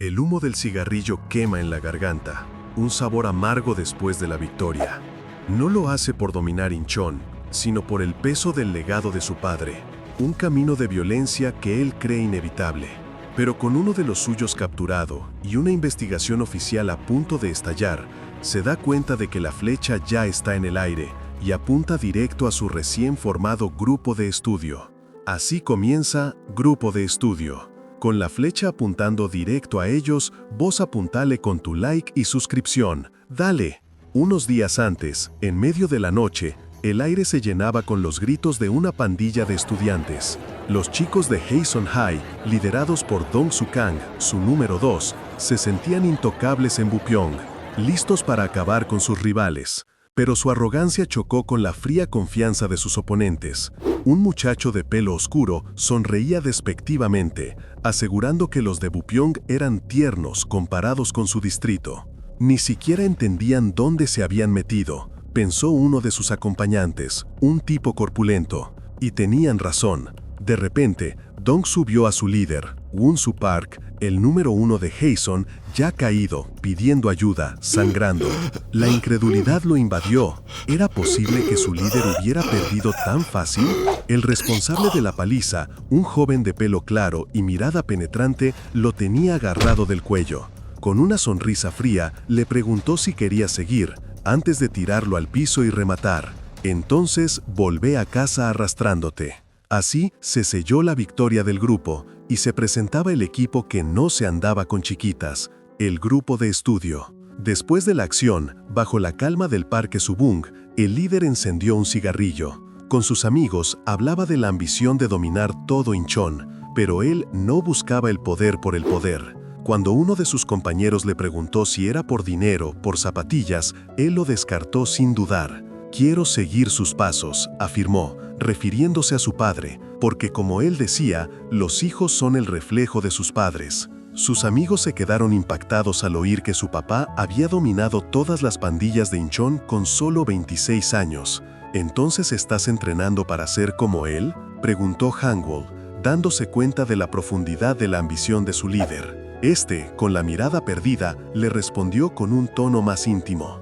El humo del cigarrillo quema en la garganta, un sabor amargo después de la victoria. No lo hace por dominar Inchon, sino por el peso del legado de su padre, un camino de violencia que él cree inevitable. Pero con uno de los suyos capturado y una investigación oficial a punto de estallar, se da cuenta de que la flecha ya está en el aire y apunta directo a su recién formado grupo de estudio. Así comienza Grupo de Estudio. Con la flecha apuntando directo a ellos, vos apuntale con tu like y suscripción. ¡Dale! Unos días antes, en medio de la noche, el aire se llenaba con los gritos de una pandilla de estudiantes. Los chicos de Haeson High, liderados por Dong Sukang, su número 2, se sentían intocables en Bupyeong, listos para acabar con sus rivales. Pero su arrogancia chocó con la fría confianza de sus oponentes. Un muchacho de pelo oscuro sonreía despectivamente, asegurando que los de Bupyeong eran tiernos comparados con su distrito. Ni siquiera entendían dónde se habían metido, pensó uno de sus acompañantes, un tipo corpulento. Y tenían razón. De repente, Dong subió a su líder, Won-Soo Park, el número 1 de Haeson, ya caído, pidiendo ayuda, sangrando. La incredulidad lo invadió. ¿Era posible que su líder hubiera perdido tan fácil? El responsable de la paliza, un joven de pelo claro y mirada penetrante, lo tenía agarrado del cuello. Con una sonrisa fría, le preguntó si quería seguir, antes de tirarlo al piso y rematar. Entonces, volvé a casa arrastrándote. Así se selló la victoria del grupo y se presentaba el equipo que no se andaba con chiquitas, el grupo de estudio. Después de la acción, bajo la calma del parque Subung, el líder encendió un cigarrillo. Con sus amigos hablaba de la ambición de dominar todo Inchon, pero él no buscaba el poder por el poder. Cuando uno de sus compañeros le preguntó si era por dinero, por zapatillas, él lo descartó sin dudar. «Quiero seguir sus pasos», afirmó, refiriéndose a su padre, porque como él decía, los hijos son el reflejo de sus padres. Sus amigos se quedaron impactados al oír que su papá había dominado todas las pandillas de Inchon con solo 26 años. «¿Entonces estás entrenando para ser como él?», preguntó Hangul, dándose cuenta de la profundidad de la ambición de su líder. Este, con la mirada perdida, le respondió con un tono más íntimo.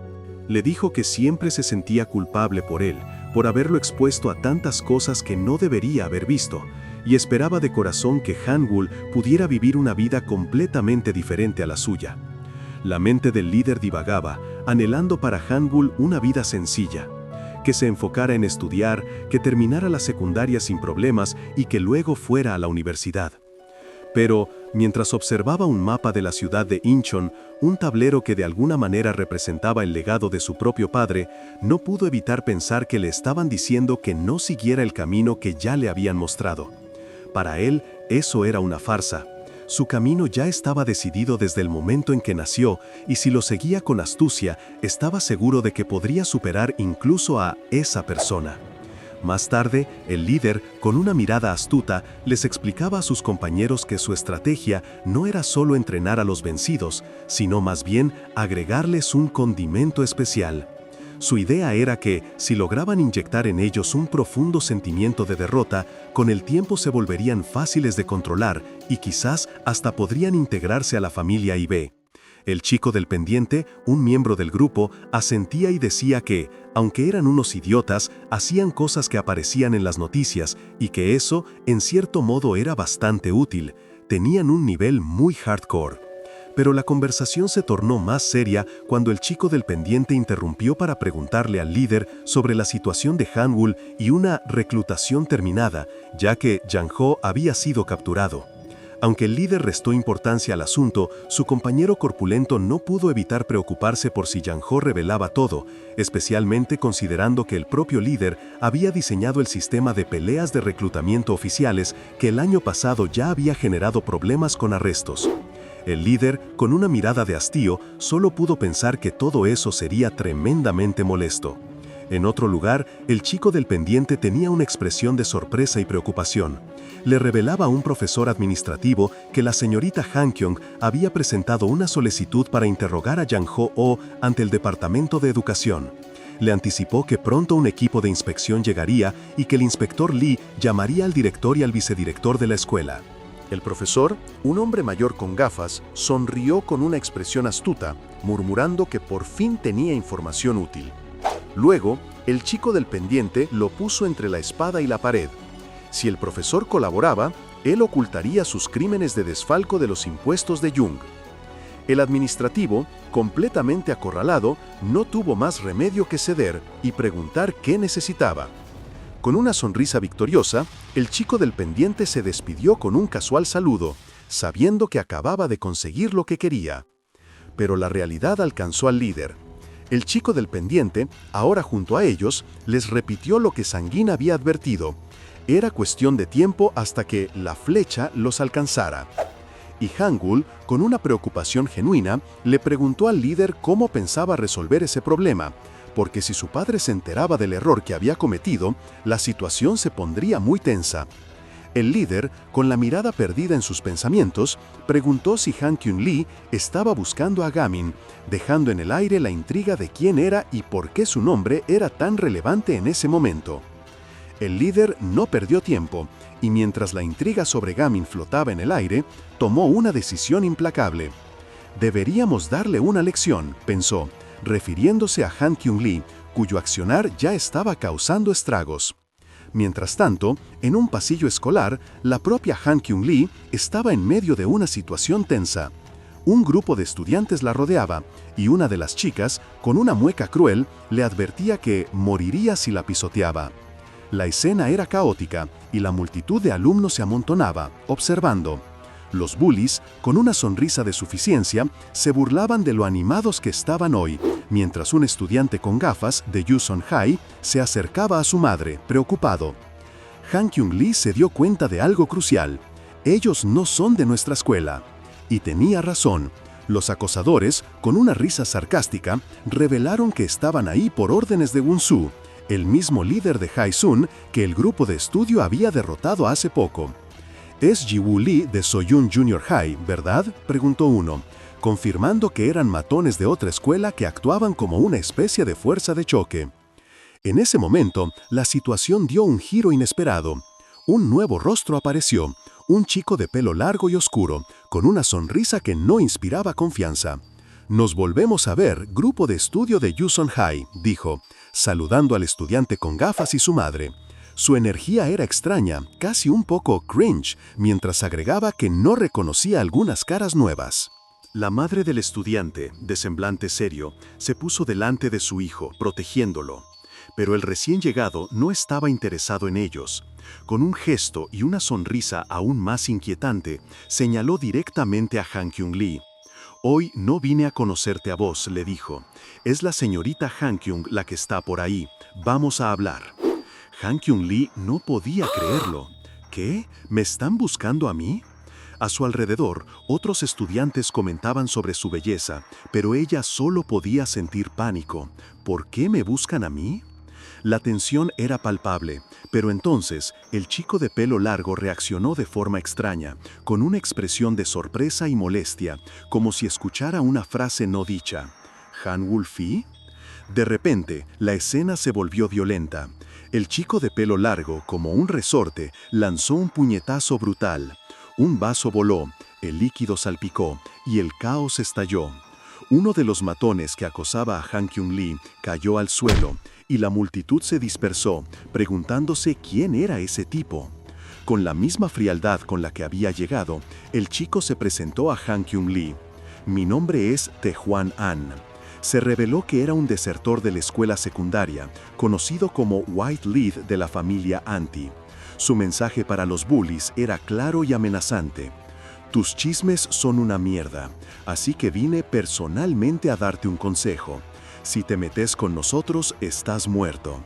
Le dijo que siempre se sentía culpable por él, por haberlo expuesto a tantas cosas que no debería haber visto, y esperaba de corazón que Hangul pudiera vivir una vida completamente diferente a la suya. La mente del líder divagaba, anhelando para Hangul una vida sencilla, que se enfocara en estudiar, que terminara la secundaria sin problemas y que luego fuera a la universidad. Pero, mientras observaba un mapa de la ciudad de Inchon, un tablero que de alguna manera representaba el legado de su propio padre, no pudo evitar pensar que le estaban diciendo que no siguiera el camino que ya le habían mostrado. Para él, eso era una farsa. Su camino ya estaba decidido desde el momento en que nació, y si lo seguía con astucia, estaba seguro de que podría superar incluso a esa persona. Más tarde, el líder, con una mirada astuta, les explicaba a sus compañeros que su estrategia no era solo entrenar a los vencidos, sino más bien agregarles un condimento especial. Su idea era que, si lograban inyectar en ellos un profundo sentimiento de derrota, con el tiempo se volverían fáciles de controlar y quizás hasta podrían integrarse a la familia IB. El chico del pendiente, un miembro del grupo, asentía y decía que, aunque eran unos idiotas, hacían cosas que aparecían en las noticias y que eso, en cierto modo, era bastante útil. Tenían un nivel muy hardcore. Pero la conversación se tornó más seria cuando el chico del pendiente interrumpió para preguntarle al líder sobre la situación de Hangul y una reclutación terminada, ya que Jang Ho había sido capturado. Aunque el líder restó importancia al asunto, su compañero corpulento no pudo evitar preocuparse por si Jang Ho revelaba todo, especialmente considerando que el propio líder había diseñado el sistema de peleas de reclutamiento oficiales que el año pasado ya había generado problemas con arrestos. El líder, con una mirada de hastío, solo pudo pensar que todo eso sería tremendamente molesto. En otro lugar, el chico del pendiente tenía una expresión de sorpresa y preocupación. Le revelaba a un profesor administrativo que la señorita Han Kyung había presentado una solicitud para interrogar a Jang Ho ante el Departamento de Educación. Le anticipó que pronto un equipo de inspección llegaría y que el inspector Lee llamaría al director y al vicedirector de la escuela. El profesor, un hombre mayor con gafas, sonrió con una expresión astuta, murmurando que por fin tenía información útil. Luego, el chico del pendiente lo puso entre la espada y la pared. Si el profesor colaboraba, él ocultaría sus crímenes de desfalco de los impuestos de Jung. El administrativo, completamente acorralado, no tuvo más remedio que ceder y preguntar qué necesitaba. Con una sonrisa victoriosa, el chico del pendiente se despidió con un casual saludo, sabiendo que acababa de conseguir lo que quería. Pero la realidad alcanzó al líder. El chico del pendiente, ahora junto a ellos, les repitió lo que Sanguín había advertido. Era cuestión de tiempo hasta que la flecha los alcanzara. Y Hangul, con una preocupación genuina, le preguntó al líder cómo pensaba resolver ese problema, porque si su padre se enteraba del error que había cometido, la situación se pondría muy tensa. El líder, con la mirada perdida en sus pensamientos, preguntó si Han Kyun-lee estaba buscando a Gamin, dejando en el aire la intriga de quién era y por qué su nombre era tan relevante en ese momento. El líder no perdió tiempo, y mientras la intriga sobre Gamin flotaba en el aire, tomó una decisión implacable. «Deberíamos darle una lección», pensó, refiriéndose a Han Kyun-lee, cuyo accionar ya estaba causando estragos. Mientras tanto, en un pasillo escolar, la propia Han Kyun-lee estaba en medio de una situación tensa. Un grupo de estudiantes la rodeaba, y una de las chicas, con una mueca cruel, le advertía que moriría si la pisoteaba. La escena era caótica, y la multitud de alumnos se amontonaba, observando. Los bullies, con una sonrisa de suficiencia, se burlaban de lo animados que estaban hoy, mientras un estudiante con gafas de Yuson High se acercaba a su madre, preocupado. Han Kyung-lee se dio cuenta de algo crucial. Ellos no son de nuestra escuela. Y tenía razón. Los acosadores, con una risa sarcástica, revelaron que estaban ahí por órdenes de Won-soo, el mismo líder de Hai-sun que el grupo de estudio había derrotado hace poco. «Es Ji-woo Lee de Soyun Junior High, ¿verdad?», preguntó uno, confirmando que eran matones de otra escuela que actuaban como una especie de fuerza de choque. En ese momento, la situación dio un giro inesperado. Un nuevo rostro apareció, un chico de pelo largo y oscuro, con una sonrisa que no inspiraba confianza. «Nos volvemos a ver, grupo de estudio de Yuson High», dijo, saludando al estudiante con gafas y su madre. Su energía era extraña, casi un poco cringe, mientras agregaba que no reconocía algunas caras nuevas. La madre del estudiante, de semblante serio, se puso delante de su hijo, protegiéndolo. Pero el recién llegado no estaba interesado en ellos. Con un gesto y una sonrisa aún más inquietante, señaló directamente a Han Kyung-lee. «Hoy no vine a conocerte a vos», le dijo. «Es la señorita Han Kyung la que está por ahí. Vamos a hablar». Han Kyung-lee no podía creerlo. ¿Qué? ¿Me están buscando a mí? A su alrededor, otros estudiantes comentaban sobre su belleza, pero ella solo podía sentir pánico. ¿Por qué me buscan a mí? La tensión era palpable, pero entonces el chico de pelo largo reaccionó de forma extraña, con una expresión de sorpresa y molestia, como si escuchara una frase no dicha. ¿Han Wulfi? De repente, la escena se volvió violenta. El chico de pelo largo, como un resorte, lanzó un puñetazo brutal. Un vaso voló, el líquido salpicó y el caos estalló. Uno de los matones que acosaba a Han Kyung-lee cayó al suelo y la multitud se dispersó, preguntándose quién era ese tipo. Con la misma frialdad con la que había llegado, el chico se presentó a Han Kyung-lee. «Mi nombre es Tae-hwan An». Se reveló que era un desertor de la escuela secundaria, conocido como White Lead de la familia Anti. Su mensaje para los bullies era claro y amenazante. «Tus chismes son una mierda, así que vine personalmente a darte un consejo. Si te metes con nosotros, estás muerto».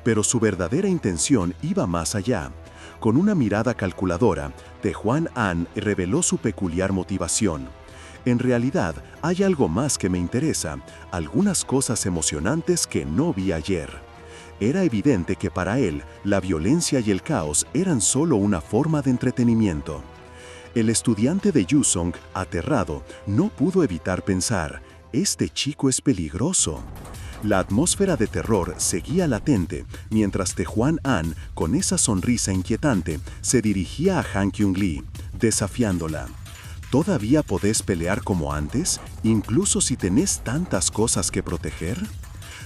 Pero su verdadera intención iba más allá. Con una mirada calculadora, Tae-hwan An reveló su peculiar motivación. «En realidad, hay algo más que me interesa, algunas cosas emocionantes que no vi ayer». Era evidente que para él, la violencia y el caos eran solo una forma de entretenimiento. El estudiante de Yusong, aterrado, no pudo evitar pensar, «Este chico es peligroso». La atmósfera de terror seguía latente, mientras Tae-hwan An, con esa sonrisa inquietante, se dirigía a Han Kyung-lee, desafiándola. ¿Todavía podés pelear como antes, incluso si tenés tantas cosas que proteger?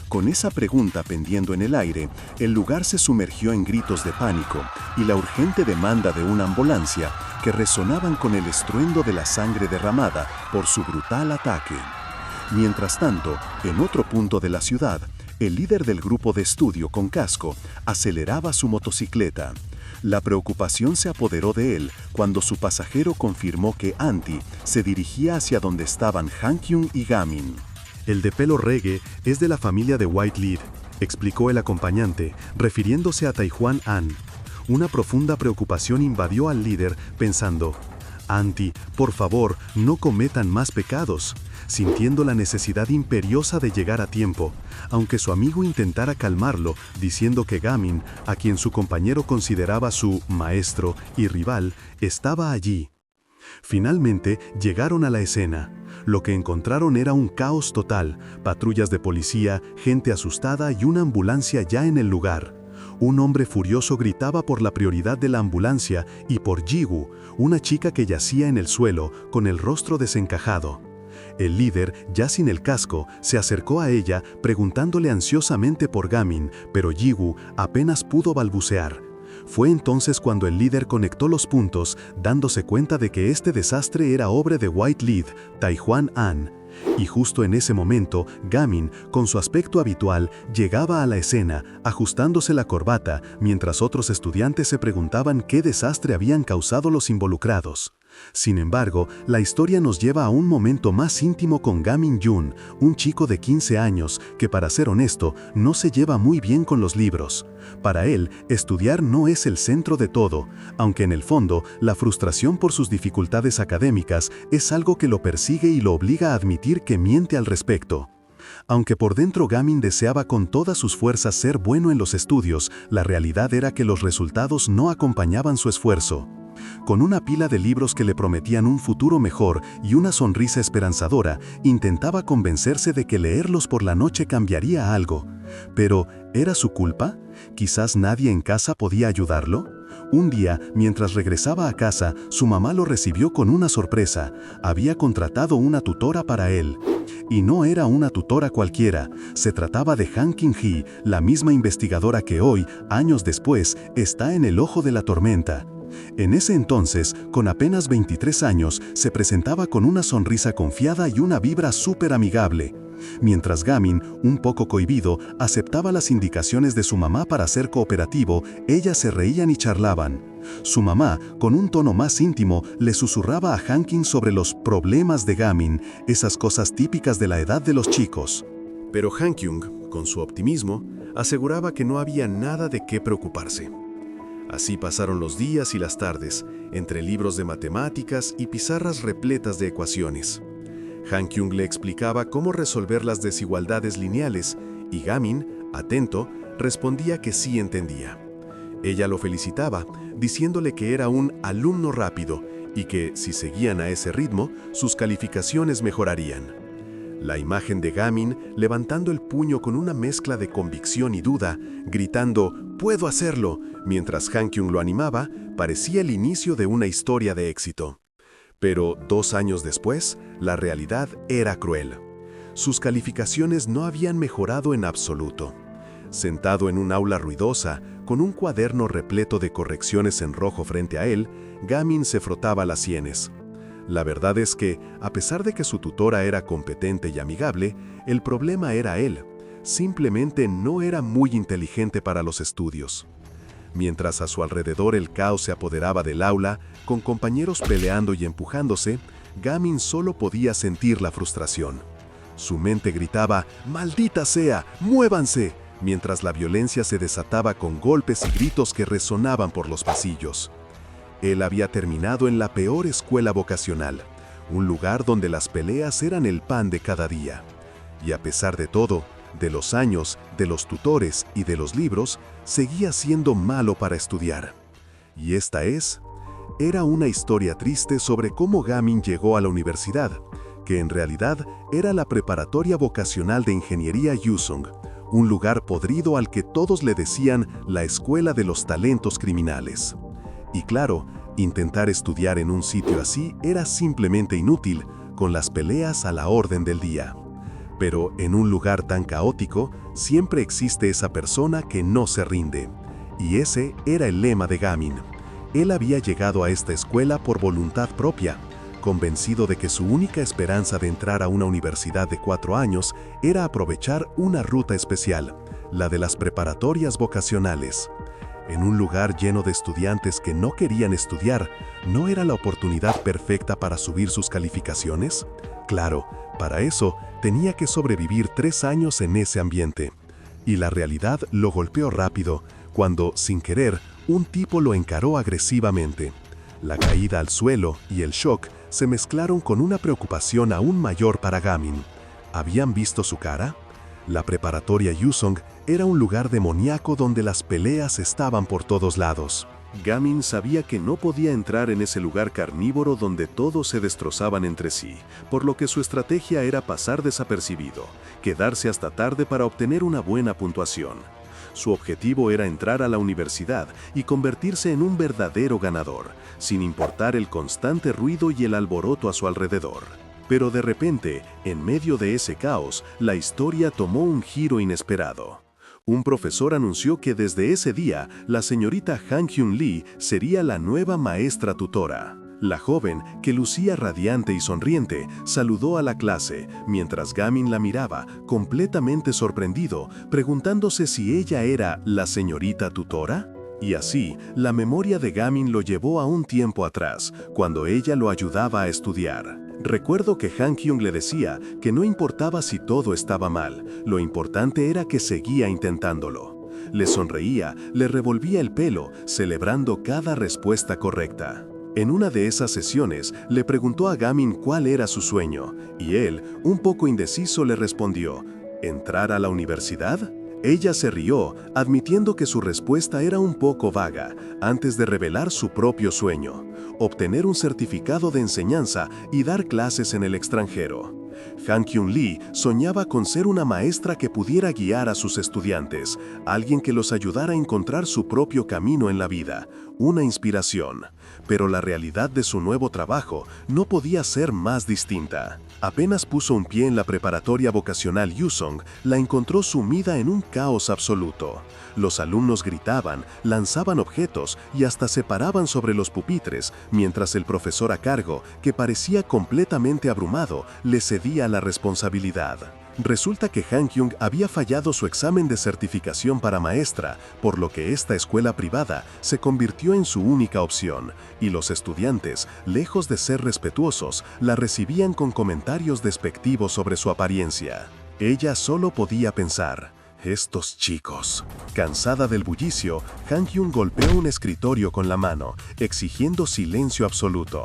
Con esa pregunta pendiendo en el aire, el lugar se sumergió en gritos de pánico y la urgente demanda de una ambulancia que resonaban con el estruendo de la sangre derramada por su brutal ataque. Mientras tanto, en otro punto de la ciudad, el líder del grupo de estudio con casco aceleraba su motocicleta. La preocupación se apoderó de él cuando su pasajero confirmó que Anti se dirigía hacia donde estaban Han Kyung y Gamin. El de pelo reggae es de la familia de White Lead, explicó el acompañante, refiriéndose a Tae-hwan An. Una profunda preocupación invadió al líder, pensando: Anti, por favor, no cometan más pecados, sintiendo la necesidad imperiosa de llegar a tiempo, aunque su amigo intentara calmarlo, diciendo que Gamin, a quien su compañero consideraba su maestro y rival, estaba allí. Finalmente llegaron a la escena. Lo que encontraron era un caos total, patrullas de policía, gente asustada y una ambulancia ya en el lugar. Un hombre furioso gritaba por la prioridad de la ambulancia y por Ji-woo, una chica que yacía en el suelo, con el rostro desencajado. El líder, ya sin el casco, se acercó a ella preguntándole ansiosamente por Gamin, pero Ji-woo apenas pudo balbucear. Fue entonces cuando el líder conectó los puntos, dándose cuenta de que este desastre era obra de White Lead, Tae-hwan An. Y justo en ese momento, Gamin, con su aspecto habitual, llegaba a la escena, ajustándose la corbata, mientras otros estudiantes se preguntaban qué desastre habían causado los involucrados. Sin embargo, la historia nos lleva a un momento más íntimo con Gamin Jun, un chico de 15 años que, para ser honesto, no se lleva muy bien con los libros. Para él, estudiar no es el centro de todo, aunque en el fondo, la frustración por sus dificultades académicas es algo que lo persigue y lo obliga a admitir que miente al respecto. Aunque por dentro Gamin deseaba con todas sus fuerzas ser bueno en los estudios, la realidad era que los resultados no acompañaban su esfuerzo. Con una pila de libros que le prometían un futuro mejor y una sonrisa esperanzadora, intentaba convencerse de que leerlos por la noche cambiaría algo. Pero, ¿era su culpa? ¿Quizás nadie en casa podía ayudarlo? Un día, mientras regresaba a casa, su mamá lo recibió con una sorpresa. Había contratado una tutora para él. Y no era una tutora cualquiera, se trataba de Han Kyung-hee, la misma investigadora que hoy, años después, está en el ojo de la tormenta. En ese entonces, con apenas 23 años, se presentaba con una sonrisa confiada y una vibra súper amigable. Mientras Gamin, un poco cohibido, aceptaba las indicaciones de su mamá para ser cooperativo, ellas se reían y charlaban. Su mamá, con un tono más íntimo, le susurraba a Han Kyung sobre los problemas de Gamin, esas cosas típicas de la edad de los chicos. Pero Han Kyung, con su optimismo, aseguraba que no había nada de qué preocuparse. Así pasaron los días y las tardes, entre libros de matemáticas y pizarras repletas de ecuaciones. Han Kyung le explicaba cómo resolver las desigualdades lineales y Gamin, atento, respondía que sí entendía. Ella lo felicitaba, diciéndole que era un alumno rápido y que, si seguían a ese ritmo, sus calificaciones mejorarían. La imagen de Gamin levantando el puño con una mezcla de convicción y duda, gritando «¡Puedo hacerlo!», mientras Han Kyung lo animaba, parecía el inicio de una historia de éxito. Pero 2 años después, la realidad era cruel. Sus calificaciones no habían mejorado en absoluto. Sentado en un aula ruidosa, con un cuaderno repleto de correcciones en rojo frente a él, Gamin se frotaba las sienes. La verdad es que, a pesar de que su tutora era competente y amigable, el problema era él. Simplemente no era muy inteligente para los estudios. Mientras a su alrededor el caos se apoderaba del aula, con compañeros peleando y empujándose, Gamin solo podía sentir la frustración. Su mente gritaba «¡Maldita sea! ¡Muévanse!», mientras la violencia se desataba con golpes y gritos que resonaban por los pasillos. Él había terminado en la peor escuela vocacional, un lugar donde las peleas eran el pan de cada día. Y a pesar de todo, de los años, de los tutores y de los libros, seguía siendo malo para estudiar. Y esta era una historia triste sobre cómo Gamin llegó a la universidad, que en realidad era la preparatoria vocacional de ingeniería Yusung, un lugar podrido al que todos le decían la escuela de los talentos criminales. Y claro, intentar estudiar en un sitio así era simplemente inútil, con las peleas a la orden del día. Pero en un lugar tan caótico, siempre existe esa persona que no se rinde. Y ese era el lema de Gamin. Él había llegado a esta escuela por voluntad propia, convencido de que su única esperanza de entrar a una universidad de 4 años era aprovechar una ruta especial, la de las preparatorias vocacionales. En un lugar lleno de estudiantes que no querían estudiar, ¿no era la oportunidad perfecta para subir sus calificaciones? Claro, para eso tenía que sobrevivir 3 años en ese ambiente. Y la realidad lo golpeó rápido, cuando, sin querer, un tipo lo encaró agresivamente. La caída al suelo y el shock se mezclaron con una preocupación aún mayor para Gamin. ¿Habían visto su cara? La preparatoria Yusung era un lugar demoníaco donde las peleas estaban por todos lados. Gamin sabía que no podía entrar en ese lugar carnívoro donde todos se destrozaban entre sí, por lo que su estrategia era pasar desapercibido, quedarse hasta tarde para obtener una buena puntuación. Su objetivo era entrar a la universidad y convertirse en un verdadero ganador, sin importar el constante ruido y el alboroto a su alrededor. Pero de repente, en medio de ese caos, la historia tomó un giro inesperado. Un profesor anunció que desde ese día, la señorita Han Hyun Lee sería la nueva maestra tutora. La joven, que lucía radiante y sonriente, saludó a la clase, mientras Gamin la miraba, completamente sorprendido, preguntándose si ella era la señorita tutora. Y así, la memoria de Gamin lo llevó a un tiempo atrás, cuando ella lo ayudaba a estudiar. Recuerdo que Han Kyung le decía que no importaba si todo estaba mal, lo importante era que seguía intentándolo. Le sonreía, le revolvía el pelo, celebrando cada respuesta correcta. En una de esas sesiones, le preguntó a Gamin cuál era su sueño, y él, un poco indeciso, le respondió: ¿entrar a la universidad? Ella se rió, admitiendo que su respuesta era un poco vaga, antes de revelar su propio sueño: obtener un certificado de enseñanza y dar clases en el extranjero. Han Kyun Lee soñaba con ser una maestra que pudiera guiar a sus estudiantes, alguien que los ayudara a encontrar su propio camino en la vida, una inspiración. Pero la realidad de su nuevo trabajo no podía ser más distinta. Apenas puso un pie en la preparatoria vocacional Yusung, la encontró sumida en un caos absoluto. Los alumnos gritaban, lanzaban objetos y hasta se paraban sobre los pupitres, mientras el profesor a cargo, que parecía completamente abrumado, le cedía la responsabilidad. Resulta que Han Kyung había fallado su examen de certificación para maestra, por lo que esta escuela privada se convirtió en su única opción, y los estudiantes, lejos de ser respetuosos, la recibían con comentarios despectivos sobre su apariencia. Ella solo podía pensar: estos chicos. Cansada del bullicio, Han Kyung golpeó un escritorio con la mano, exigiendo silencio absoluto.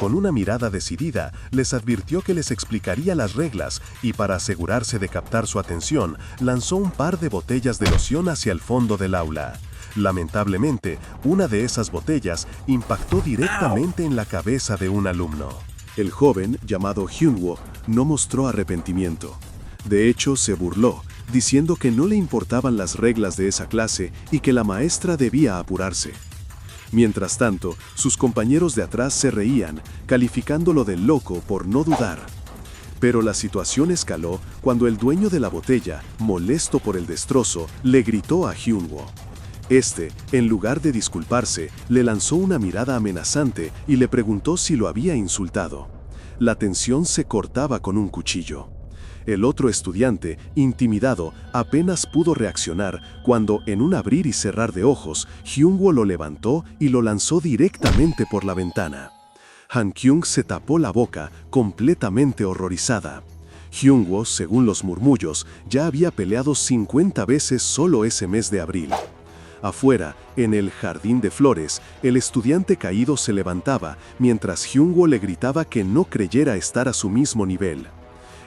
Con una mirada decidida, les advirtió que les explicaría las reglas y, para asegurarse de captar su atención, lanzó un par de botellas de loción hacia el fondo del aula. Lamentablemente, una de esas botellas impactó directamente en la cabeza de un alumno. El joven, llamado Hyunwoo, no mostró arrepentimiento. De hecho, se burló, diciendo que no le importaban las reglas de esa clase y que la maestra debía apurarse. Mientras tanto, sus compañeros de atrás se reían, calificándolo de loco por no dudar. Pero la situación escaló cuando el dueño de la botella, molesto por el destrozo, le gritó a Hyunwoo. Este, en lugar de disculparse, le lanzó una mirada amenazante y le preguntó si lo había insultado. La tensión se cortaba con un cuchillo. El otro estudiante, intimidado, apenas pudo reaccionar cuando, en un abrir y cerrar de ojos, Hyunwoo lo levantó y lo lanzó directamente por la ventana. Han Kyung se tapó la boca, completamente horrorizada. Hyunwoo, según los murmullos, ya había peleado 50 veces solo ese mes de abril. Afuera, en el jardín de flores, el estudiante caído se levantaba, mientras Hyunwoo le gritaba que no creyera estar a su mismo nivel.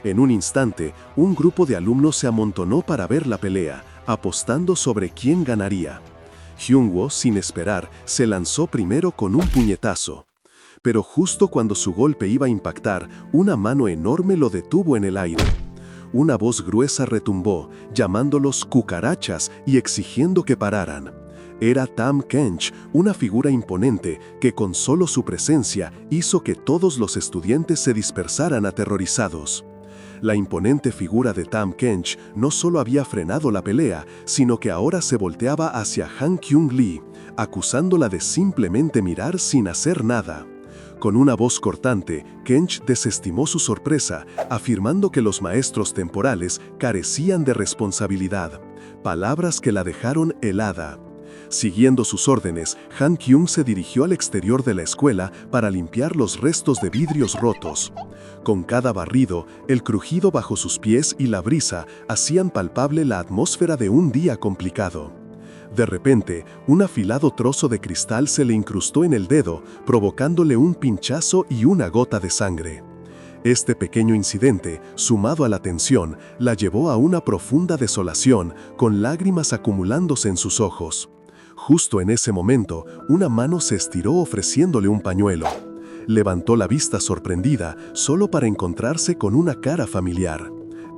En un instante, un grupo de alumnos se amontonó para ver la pelea, apostando sobre quién ganaría. Hyunwoo, sin esperar, se lanzó primero con un puñetazo. pero justo cuando su golpe iba a impactar, una mano enorme lo detuvo en el aire. Una voz gruesa retumbó, llamándolos cucarachas y exigiendo que pararan. Era Tahm Kench, una figura imponente que con solo su presencia hizo que todos los estudiantes se dispersaran aterrorizados. La imponente figura de Tahm Kench no solo había frenado la pelea, sino que ahora se volteaba hacia Han Kyung-lee, acusándola de simplemente mirar sin hacer nada. Con una voz cortante, Kench desestimó su sorpresa, afirmando que los maestros temporales carecían de responsabilidad, palabras que la dejaron helada. Siguiendo sus órdenes, Han Kyung se dirigió al exterior de la escuela para limpiar los restos de vidrios rotos. Con cada barrido, el crujido bajo sus pies y la brisa hacían palpable la atmósfera de un día complicado. De repente, un afilado trozo de cristal se le incrustó en el dedo, provocándole un pinchazo y una gota de sangre. Este pequeño incidente, sumado a la tensión, la llevó a una profunda desolación, con lágrimas acumulándose en sus ojos. Justo en ese momento, una mano se estiró ofreciéndole un pañuelo. Levantó la vista sorprendida, solo para encontrarse con una cara familiar.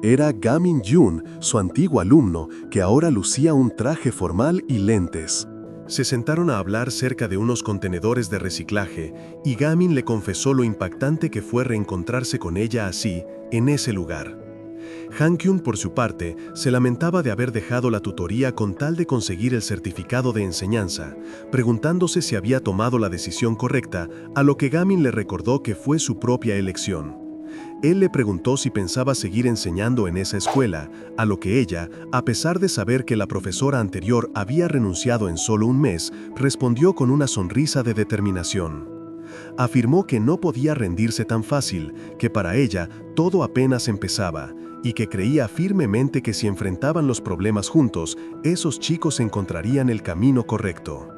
Era Ga-min-jun, su antiguo alumno, que ahora lucía un traje formal y lentes. Se sentaron a hablar cerca de unos contenedores de reciclaje, y Ga-min le confesó lo impactante que fue reencontrarse con ella así, en ese lugar. Han Kyung, por su parte, se lamentaba de haber dejado la tutoría con tal de conseguir el certificado de enseñanza, preguntándose si había tomado la decisión correcta, a lo que Ga-min le recordó que fue su propia elección. Él le preguntó si pensaba seguir enseñando en esa escuela, a lo que ella, a pesar de saber que la profesora anterior había renunciado en solo un mes, respondió con una sonrisa de determinación. Afirmó que no podía rendirse tan fácil, que para ella todo apenas empezaba, y que creía firmemente que si enfrentaban los problemas juntos, esos chicos encontrarían el camino correcto.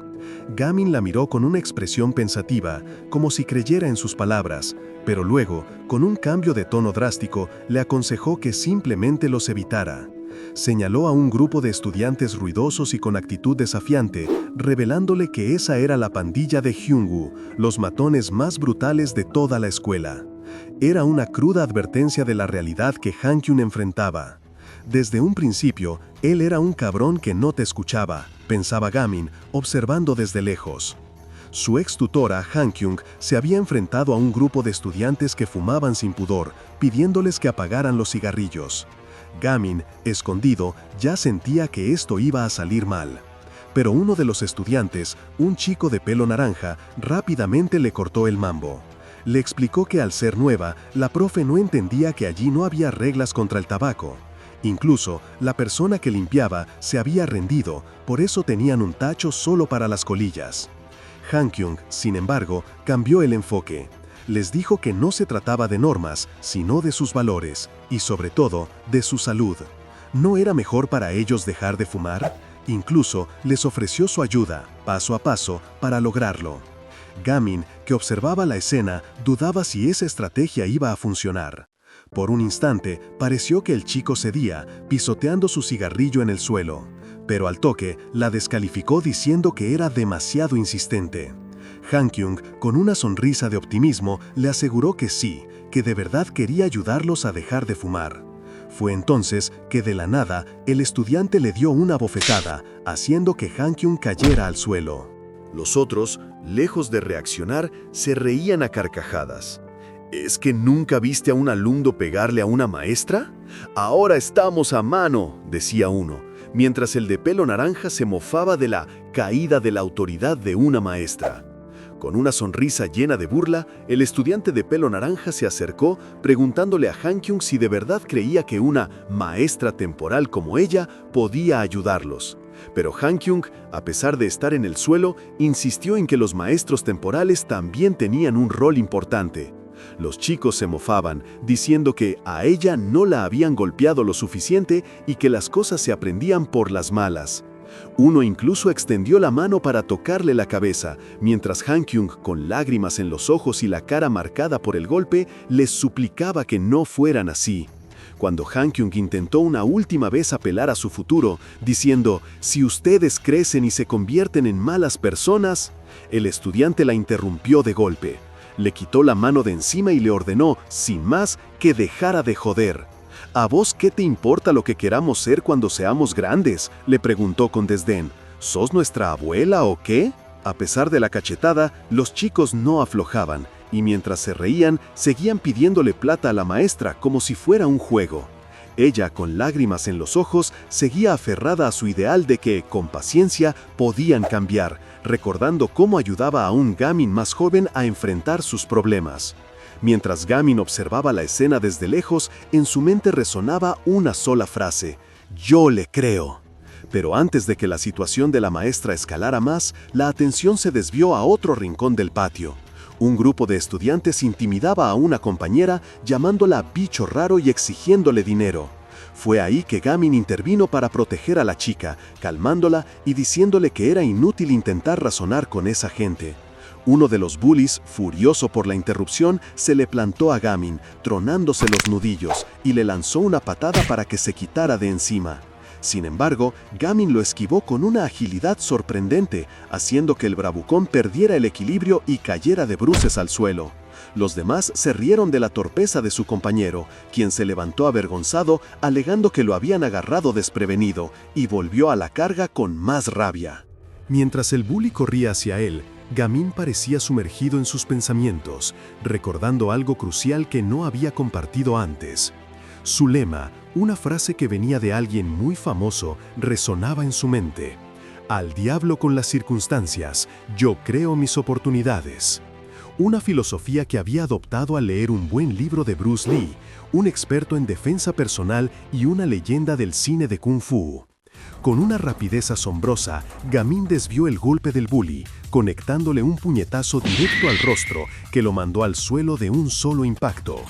Ga-min la miró con una expresión pensativa, como si creyera en sus palabras, pero luego, con un cambio de tono drástico, le aconsejó que simplemente los evitara. Señaló a un grupo de estudiantes ruidosos y con actitud desafiante, revelándole que esa era la pandilla de Hyungwoo, los matones más brutales de toda la escuela. Era una cruda advertencia de la realidad que Han Kyung enfrentaba. Desde un principio, él era un cabrón que no te escuchaba, pensaba Ga-min, observando desde lejos. Su ex tutora, Han Kyung, se había enfrentado a un grupo de estudiantes que fumaban sin pudor, pidiéndoles que apagaran los cigarrillos. Ga-min, escondido, ya sentía que esto iba a salir mal. Pero uno de los estudiantes, un chico de pelo naranja, rápidamente le cortó el mambo. Le explicó que al ser nueva, la profe no entendía que allí no había reglas contra el tabaco. Incluso, la persona que limpiaba se había rendido, por eso tenían un tacho solo para las colillas. Han Kyung, sin embargo, cambió el enfoque. Les dijo que no se trataba de normas, sino de sus valores, y sobre todo, de su salud. ¿No era mejor para ellos dejar de fumar? Incluso, les ofreció su ayuda, paso a paso, para lograrlo. Ga-min, que observaba la escena, dudaba si esa estrategia iba a funcionar. Por un instante, pareció que el chico cedía, pisoteando su cigarrillo en el suelo. Pero al toque, la descalificó diciendo que era demasiado insistente. Han Kyung, con una sonrisa de optimismo, le aseguró que sí, que de verdad quería ayudarlos a dejar de fumar. Fue entonces que de la nada, el estudiante le dio una bofetada, haciendo que Han Kyung cayera al suelo. Los otros, lejos de reaccionar, se reían a carcajadas. ¿Es que nunca viste a un alumno pegarle a una maestra? Ahora estamos a mano, decía uno, mientras el de pelo naranja se mofaba de la caída de la autoridad de una maestra. Con una sonrisa llena de burla, el estudiante de pelo naranja se acercó preguntándole a Han Kyung si de verdad creía que una maestra temporal como ella podía ayudarlos. Pero Han Kyung, a pesar de estar en el suelo, insistió en que los maestros temporales también tenían un rol importante. Los chicos se mofaban, diciendo que a ella no la habían golpeado lo suficiente y que las cosas se aprendían por las malas. Uno incluso extendió la mano para tocarle la cabeza, mientras Han Kyung, con lágrimas en los ojos y la cara marcada por el golpe, les suplicaba que no fueran así. Cuando Han Kyung intentó una última vez apelar a su futuro, diciendo, «Si ustedes crecen y se convierten en malas personas», el estudiante la interrumpió de golpe. Le quitó la mano de encima y le ordenó, sin más, que dejara de joder. ¿A vos qué te importa lo que queramos ser cuando seamos grandes?, le preguntó con desdén. ¿Sos nuestra abuela o qué? A pesar de la cachetada, los chicos no aflojaban, y mientras se reían, seguían pidiéndole plata a la maestra como si fuera un juego. Ella, con lágrimas en los ojos, seguía aferrada a su ideal de que, con paciencia, podían cambiar, recordando cómo ayudaba a un Gamín más joven a enfrentar sus problemas. Mientras Gamín observaba la escena desde lejos, en su mente resonaba una sola frase: «Yo le creo». Pero antes de que la situación de la maestra escalara más, la atención se desvió a otro rincón del patio. Un grupo de estudiantes intimidaba a una compañera llamándola bicho raro y exigiéndole dinero. Fue ahí que Gamín intervino para proteger a la chica, calmándola y diciéndole que era inútil intentar razonar con esa gente. Uno de los bullies, furioso por la interrupción, se le plantó a Gamín, tronándose los nudillos, y le lanzó una patada para que se quitara de encima. Sin embargo, Gamín lo esquivó con una agilidad sorprendente, haciendo que el bravucón perdiera el equilibrio y cayera de bruces al suelo. Los demás se rieron de la torpeza de su compañero, quien se levantó avergonzado, alegando que lo habían agarrado desprevenido, y volvió a la carga con más rabia. Mientras el bully corría hacia él, Gamín parecía sumergido en sus pensamientos, recordando algo crucial que no había compartido antes. Su lema, una frase que venía de alguien muy famoso, resonaba en su mente: «Al diablo con las circunstancias, yo creo mis oportunidades». Una filosofía que había adoptado al leer un buen libro de Bruce Lee, un experto en defensa personal y una leyenda del cine de Kung Fu. Con una rapidez asombrosa, Gamín desvió el golpe del bully, conectándole un puñetazo directo al rostro que lo mandó al suelo de un solo impacto.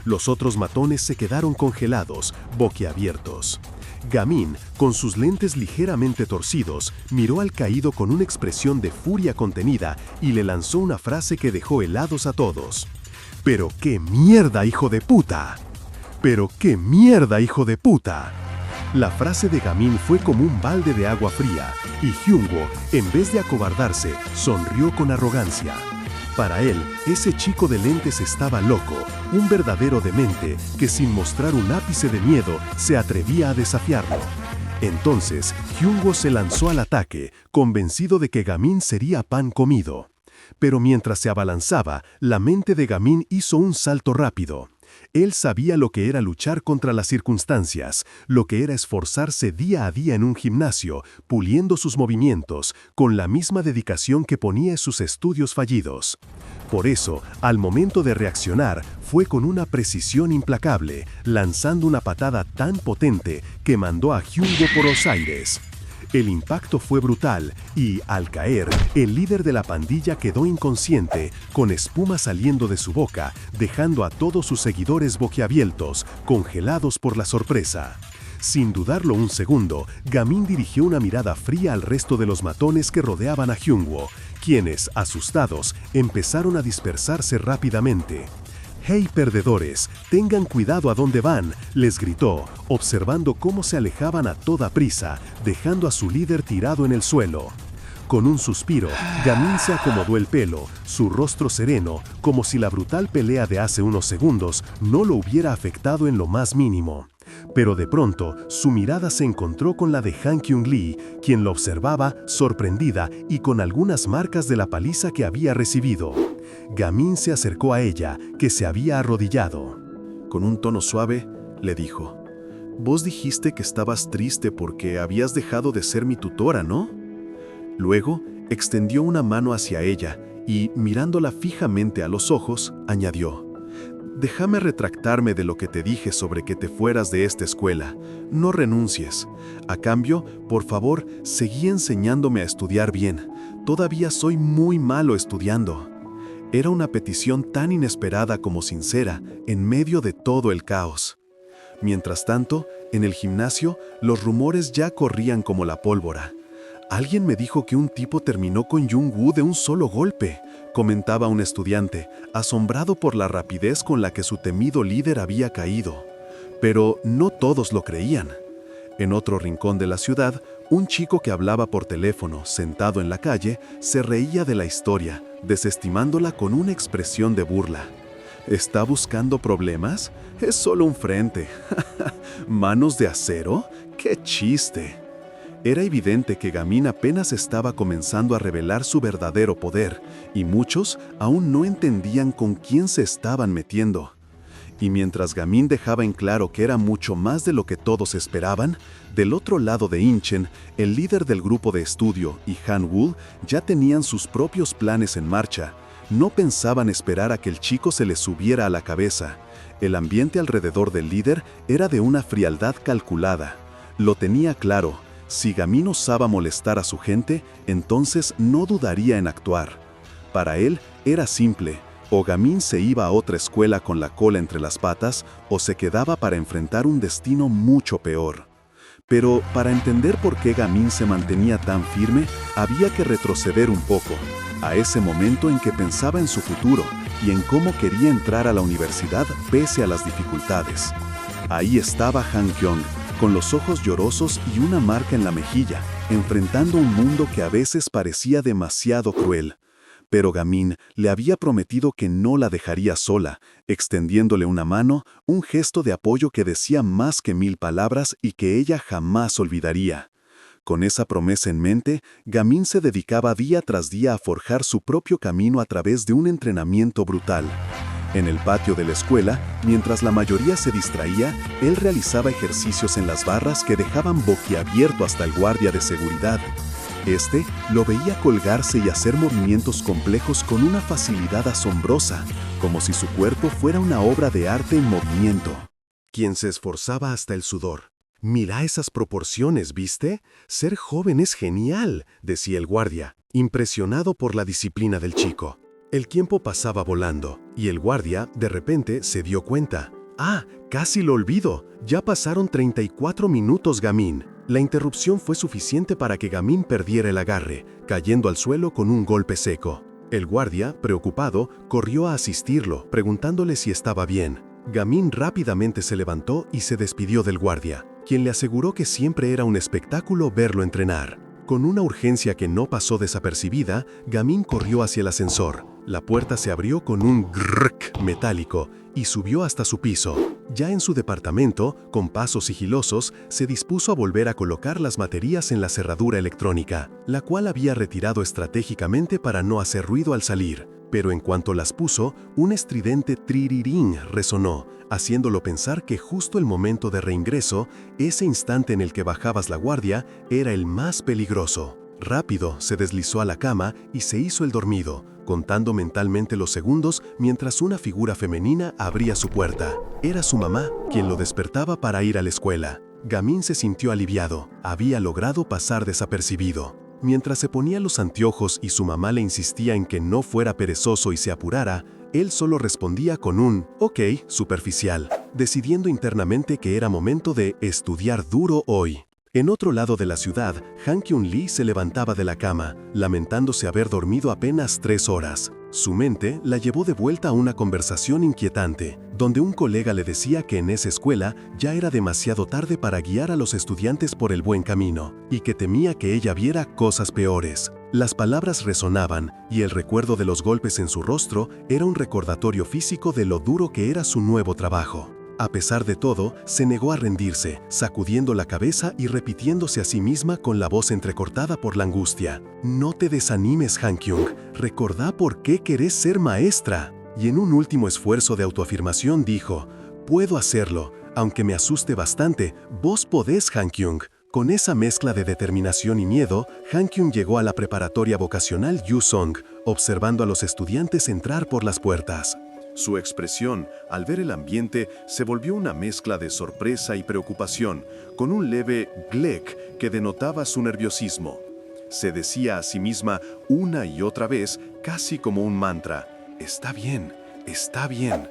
Los otros matones se quedaron congelados, boquiabiertos. Gamín, con sus lentes ligeramente torcidos, miró al caído con una expresión de furia contenida y le lanzó una frase que dejó helados a todos. «¡Pero qué mierda, hijo de puta! ¡Pero qué mierda, hijo de puta!». La frase de Gamín fue como un balde de agua fría, y Hyung-woo, en vez de acobardarse, sonrió con arrogancia. Para él, ese chico de lentes estaba loco, un verdadero demente que sin mostrar un ápice de miedo se atrevía a desafiarlo. Entonces, Hyung-woo se lanzó al ataque, convencido de que Gamín sería pan comido. Pero mientras se abalanzaba, la mente de Gamín hizo un salto rápido. Él sabía lo que era luchar contra las circunstancias, lo que era esforzarse día a día en un gimnasio, puliendo sus movimientos, con la misma dedicación que ponía en sus estudios fallidos. Por eso, al momento de reaccionar, fue con una precisión implacable, lanzando una patada tan potente que mandó a Hyung-woo por los aires. El impacto fue brutal y, al caer, el líder de la pandilla quedó inconsciente, con espuma saliendo de su boca, dejando a todos sus seguidores boquiabiertos, congelados por la sorpresa. Sin dudarlo un segundo, Gamín dirigió una mirada fría al resto de los matones que rodeaban a Hyung-woo, quienes, asustados, empezaron a dispersarse rápidamente. «¡Hey, perdedores! ¡Tengan cuidado a dónde van!», les gritó, observando cómo se alejaban a toda prisa, dejando a su líder tirado en el suelo. Con un suspiro, Gamín se acomodó el pelo, su rostro sereno, como si la brutal pelea de hace unos segundos no lo hubiera afectado en lo más mínimo. Pero de pronto, su mirada se encontró con la de Han Kyung-lee, quien lo observaba, sorprendida y con algunas marcas de la paliza que había recibido. Gamín se acercó a ella, que se había arrodillado. Con un tono suave, le dijo: «Vos dijiste que estabas triste porque habías dejado de ser mi tutora, ¿no?». Luego, extendió una mano hacia ella y, mirándola fijamente a los ojos, añadió: «Déjame retractarme de lo que te dije sobre que te fueras de esta escuela. No renuncies. A cambio, por favor, seguí enseñándome a estudiar bien. Todavía soy muy malo estudiando». Era una petición tan inesperada como sincera, en medio de todo el caos. Mientras tanto, en el gimnasio, los rumores ya corrían como la pólvora. «Alguien me dijo que un tipo terminó con Jung-woo de un solo golpe», comentaba un estudiante, asombrado por la rapidez con la que su temido líder había caído. Pero no todos lo creían. En otro rincón de la ciudad, Un chico que hablaba por teléfono, sentado en la calle, se reía de la historia, desestimándola con una expresión de burla. ¿Está buscando problemas? Es solo un frente. ¿Manos de acero? ¡Qué chiste! Era evidente que Gamín apenas estaba comenzando a revelar su verdadero poder, y muchos aún no entendían con quién se estaban metiendo. Y mientras Gamín dejaba en claro que era mucho más de lo que todos esperaban, del otro lado de Inchen, el líder del grupo de estudio y Han Wu ya tenían sus propios planes en marcha. No pensaban esperar a que el chico se les subiera a la cabeza. El ambiente alrededor del líder era de una frialdad calculada. Lo tenía claro. Si Gamín osaba molestar a su gente, entonces no dudaría en actuar. Para él era simple. O Gamín se iba a otra escuela con la cola entre las patas, o se quedaba para enfrentar un destino mucho peor. Pero para entender por qué Gamín se mantenía tan firme, había que retroceder un poco, a ese momento en que pensaba en su futuro y en cómo quería entrar a la universidad pese a las dificultades. Ahí estaba Han Kyung, con los ojos llorosos y una marca en la mejilla, enfrentando un mundo que a veces parecía demasiado cruel. Pero Gamín le había prometido que no la dejaría sola, extendiéndole una mano, un gesto de apoyo que decía más que 1000 palabras y que ella jamás olvidaría. Con esa promesa en mente, Gamín se dedicaba día tras día a forjar su propio camino a través de un entrenamiento brutal. En el patio de la escuela, mientras la mayoría se distraía, él realizaba ejercicios en las barras que dejaban boquiabierto hasta el guardia de seguridad. Este lo veía colgarse y hacer movimientos complejos con una facilidad asombrosa, como si su cuerpo fuera una obra de arte en movimiento. Quien se esforzaba hasta el sudor. «Mira esas proporciones, ¿viste? Ser joven es genial», decía el guardia, impresionado por la disciplina del chico. El tiempo pasaba volando, y el guardia, de repente, se dio cuenta. «Ah, casi lo olvido. Ya pasaron 34 minutos, Gamín». La interrupción fue suficiente para que Gamín perdiera el agarre, cayendo al suelo con un golpe seco. El guardia, preocupado, corrió a asistirlo, preguntándole si estaba bien. Gamín rápidamente se levantó y se despidió del guardia, quien le aseguró que siempre era un espectáculo verlo entrenar. Con una urgencia que no pasó desapercibida, Gamín corrió hacia el ascensor. La puerta se abrió con un grrrk metálico y subió hasta su piso. Ya en su departamento, con pasos sigilosos, se dispuso a volver a colocar las baterías en la cerradura electrónica, la cual había retirado estratégicamente para no hacer ruido al salir. Pero en cuanto las puso, un estridente tririrín resonó, haciéndolo pensar que justo el momento de reingreso, ese instante en el que bajabas la guardia, era el más peligroso. Rápido se deslizó a la cama y se hizo el dormido, contando mentalmente los segundos mientras una figura femenina abría su puerta. Era su mamá quien lo despertaba para ir a la escuela. Gamín se sintió aliviado, había logrado pasar desapercibido. Mientras se ponía los anteojos y su mamá le insistía en que no fuera perezoso y se apurara, él solo respondía con un «ok» superficial, decidiendo internamente que era momento de estudiar duro hoy. En otro lado de la ciudad, Han Kyung-lee se levantaba de la cama, lamentándose haber dormido apenas 3 horas. Su mente la llevó de vuelta a una conversación inquietante, donde un colega le decía que en esa escuela ya era demasiado tarde para guiar a los estudiantes por el buen camino, y que temía que ella viera cosas peores. Las palabras resonaban, y el recuerdo de los golpes en su rostro era un recordatorio físico de lo duro que era su nuevo trabajo. A pesar de todo, se negó a rendirse, sacudiendo la cabeza y repitiéndose a sí misma con la voz entrecortada por la angustia. «No te desanimes, Han Kyung, recordá por qué querés ser maestra». Y en un último esfuerzo de autoafirmación dijo: «Puedo hacerlo, aunque me asuste bastante, vos podés, Han Kyung». Con esa mezcla de determinación y miedo, Han Kyung llegó a la preparatoria vocacional Yu-song, observando a los estudiantes entrar por las puertas. Su expresión, al ver el ambiente, se volvió una mezcla de sorpresa y preocupación, con un leve glek que denotaba su nerviosismo. Se decía a sí misma una y otra vez, casi como un mantra: «Está bien, está bien».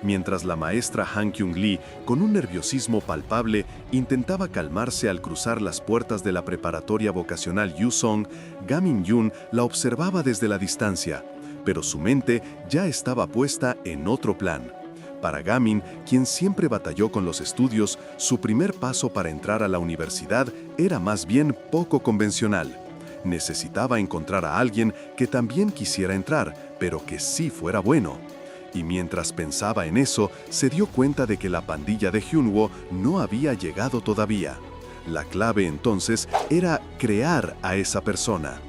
Mientras la maestra Han Kyung-lee, con un nerviosismo palpable, intentaba calmarse al cruzar las puertas de la preparatoria vocacional Yu-song, Gamin-yun la observaba desde la distancia. Pero su mente ya estaba puesta en otro plan. Para Gamin, quien siempre batalló con los estudios, su primer paso para entrar a la universidad era más bien poco convencional. Necesitaba encontrar a alguien que también quisiera entrar, pero que sí fuera bueno. Y mientras pensaba en eso, se dio cuenta de que la pandilla de Hyunwoo no había llegado todavía. La clave entonces era crear a esa persona.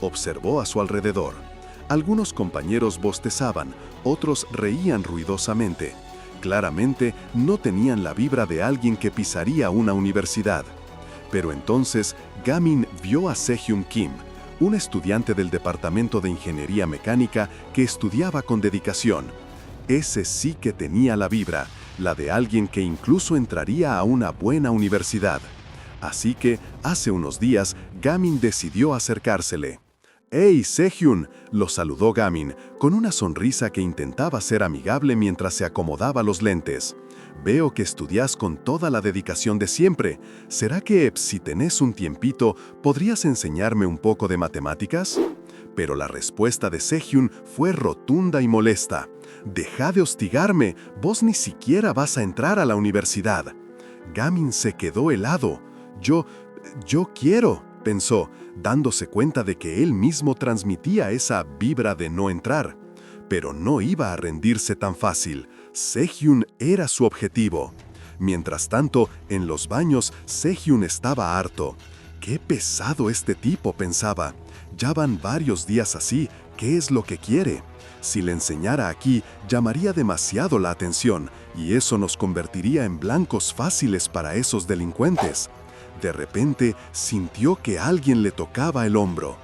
Observó a su alrededor. Algunos compañeros bostezaban, otros reían ruidosamente. Claramente no tenían la vibra de alguien que pisaría una universidad. Pero entonces Gamin vio a Sehyun Kim, un estudiante del departamento de ingeniería mecánica que estudiaba con dedicación. Ese sí que tenía la vibra, la de alguien que incluso entraría a una buena universidad. Así que, hace unos días, Gamin decidió acercársele. «¡Hey, Sehyun!», lo saludó Gamin, con una sonrisa que intentaba ser amigable mientras se acomodaba los lentes. «Veo que estudias con toda la dedicación de siempre. ¿Será que, si tenés un tiempito, podrías enseñarme un poco de matemáticas?». Pero la respuesta de Sehyun fue rotunda y molesta. «Deja de hostigarme, vos ni siquiera vas a entrar a la universidad». Gamin se quedó helado. Yo quiero», pensó, dándose cuenta de que él mismo transmitía esa vibra de no entrar. Pero no iba a rendirse tan fácil. Sehyun era su objetivo. Mientras tanto, en los baños, Sehyun estaba harto. «Qué pesado este tipo», pensaba. «Ya van varios días así, ¿qué es lo que quiere? Si le enseñara aquí, llamaría demasiado la atención, y eso nos convertiría en blancos fáciles para esos delincuentes». De repente, sintió que alguien le tocaba el hombro.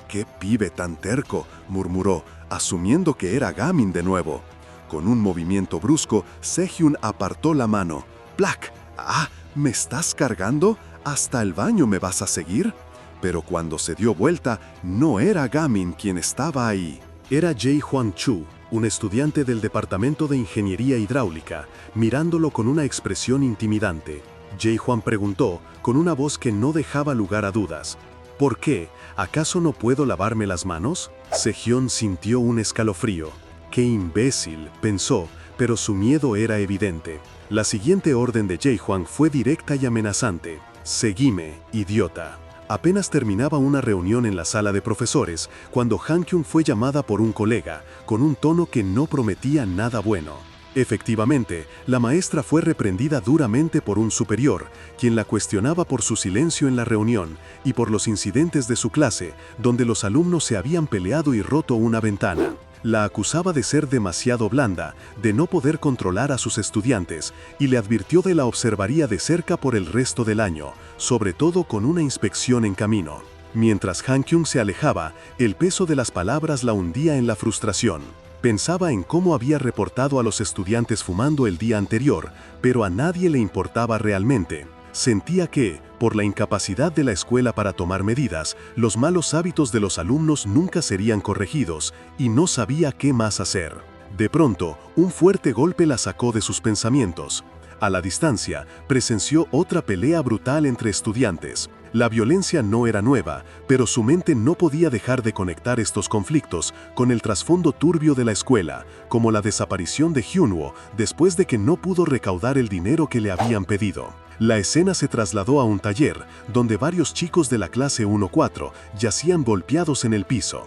«¡Qué pibe tan terco!», murmuró, asumiendo que era Gamin de nuevo. Con un movimiento brusco, Sehyun apartó la mano. «¡Plac! ¡Ah! ¿Me estás cargando? ¿Hasta el baño me vas a seguir?». Pero cuando se dio vuelta, no era Gamin quien estaba ahí. Era Jae-hwan Chu, un estudiante del departamento de ingeniería hidráulica, mirándolo con una expresión intimidante. Jae-hwan preguntó, con una voz que no dejaba lugar a dudas. «¿Por qué? ¿Acaso no puedo lavarme las manos?». Sehyun sintió un escalofrío. «¡Qué imbécil!», pensó, pero su miedo era evidente. La siguiente orden de Jae-hwan fue directa y amenazante. «Seguime, idiota». Apenas terminaba una reunión en la sala de profesores, cuando Han-kyung fue llamada por un colega, con un tono que no prometía nada bueno. Efectivamente, la maestra fue reprendida duramente por un superior, quien la cuestionaba por su silencio en la reunión y por los incidentes de su clase, donde los alumnos se habían peleado y roto una ventana. La acusaba de ser demasiado blanda, de no poder controlar a sus estudiantes, y le advirtió de la observaría de cerca por el resto del año, sobre todo con una inspección en camino. Mientras Han-kyung se alejaba, el peso de las palabras la hundía en la frustración. Pensaba en cómo había reportado a los estudiantes fumando el día anterior, pero a nadie le importaba realmente. Sentía que, por la incapacidad de la escuela para tomar medidas, los malos hábitos de los alumnos nunca serían corregidos, y no sabía qué más hacer. De pronto, un fuerte golpe la sacó de sus pensamientos. A la distancia, presenció otra pelea brutal entre estudiantes. La violencia no era nueva, pero su mente no podía dejar de conectar estos conflictos con el trasfondo turbio de la escuela, como la desaparición de Hyunwoo después de que no pudo recaudar el dinero que le habían pedido. La escena se trasladó a un taller, donde varios chicos de la clase 1-4 yacían golpeados en el piso.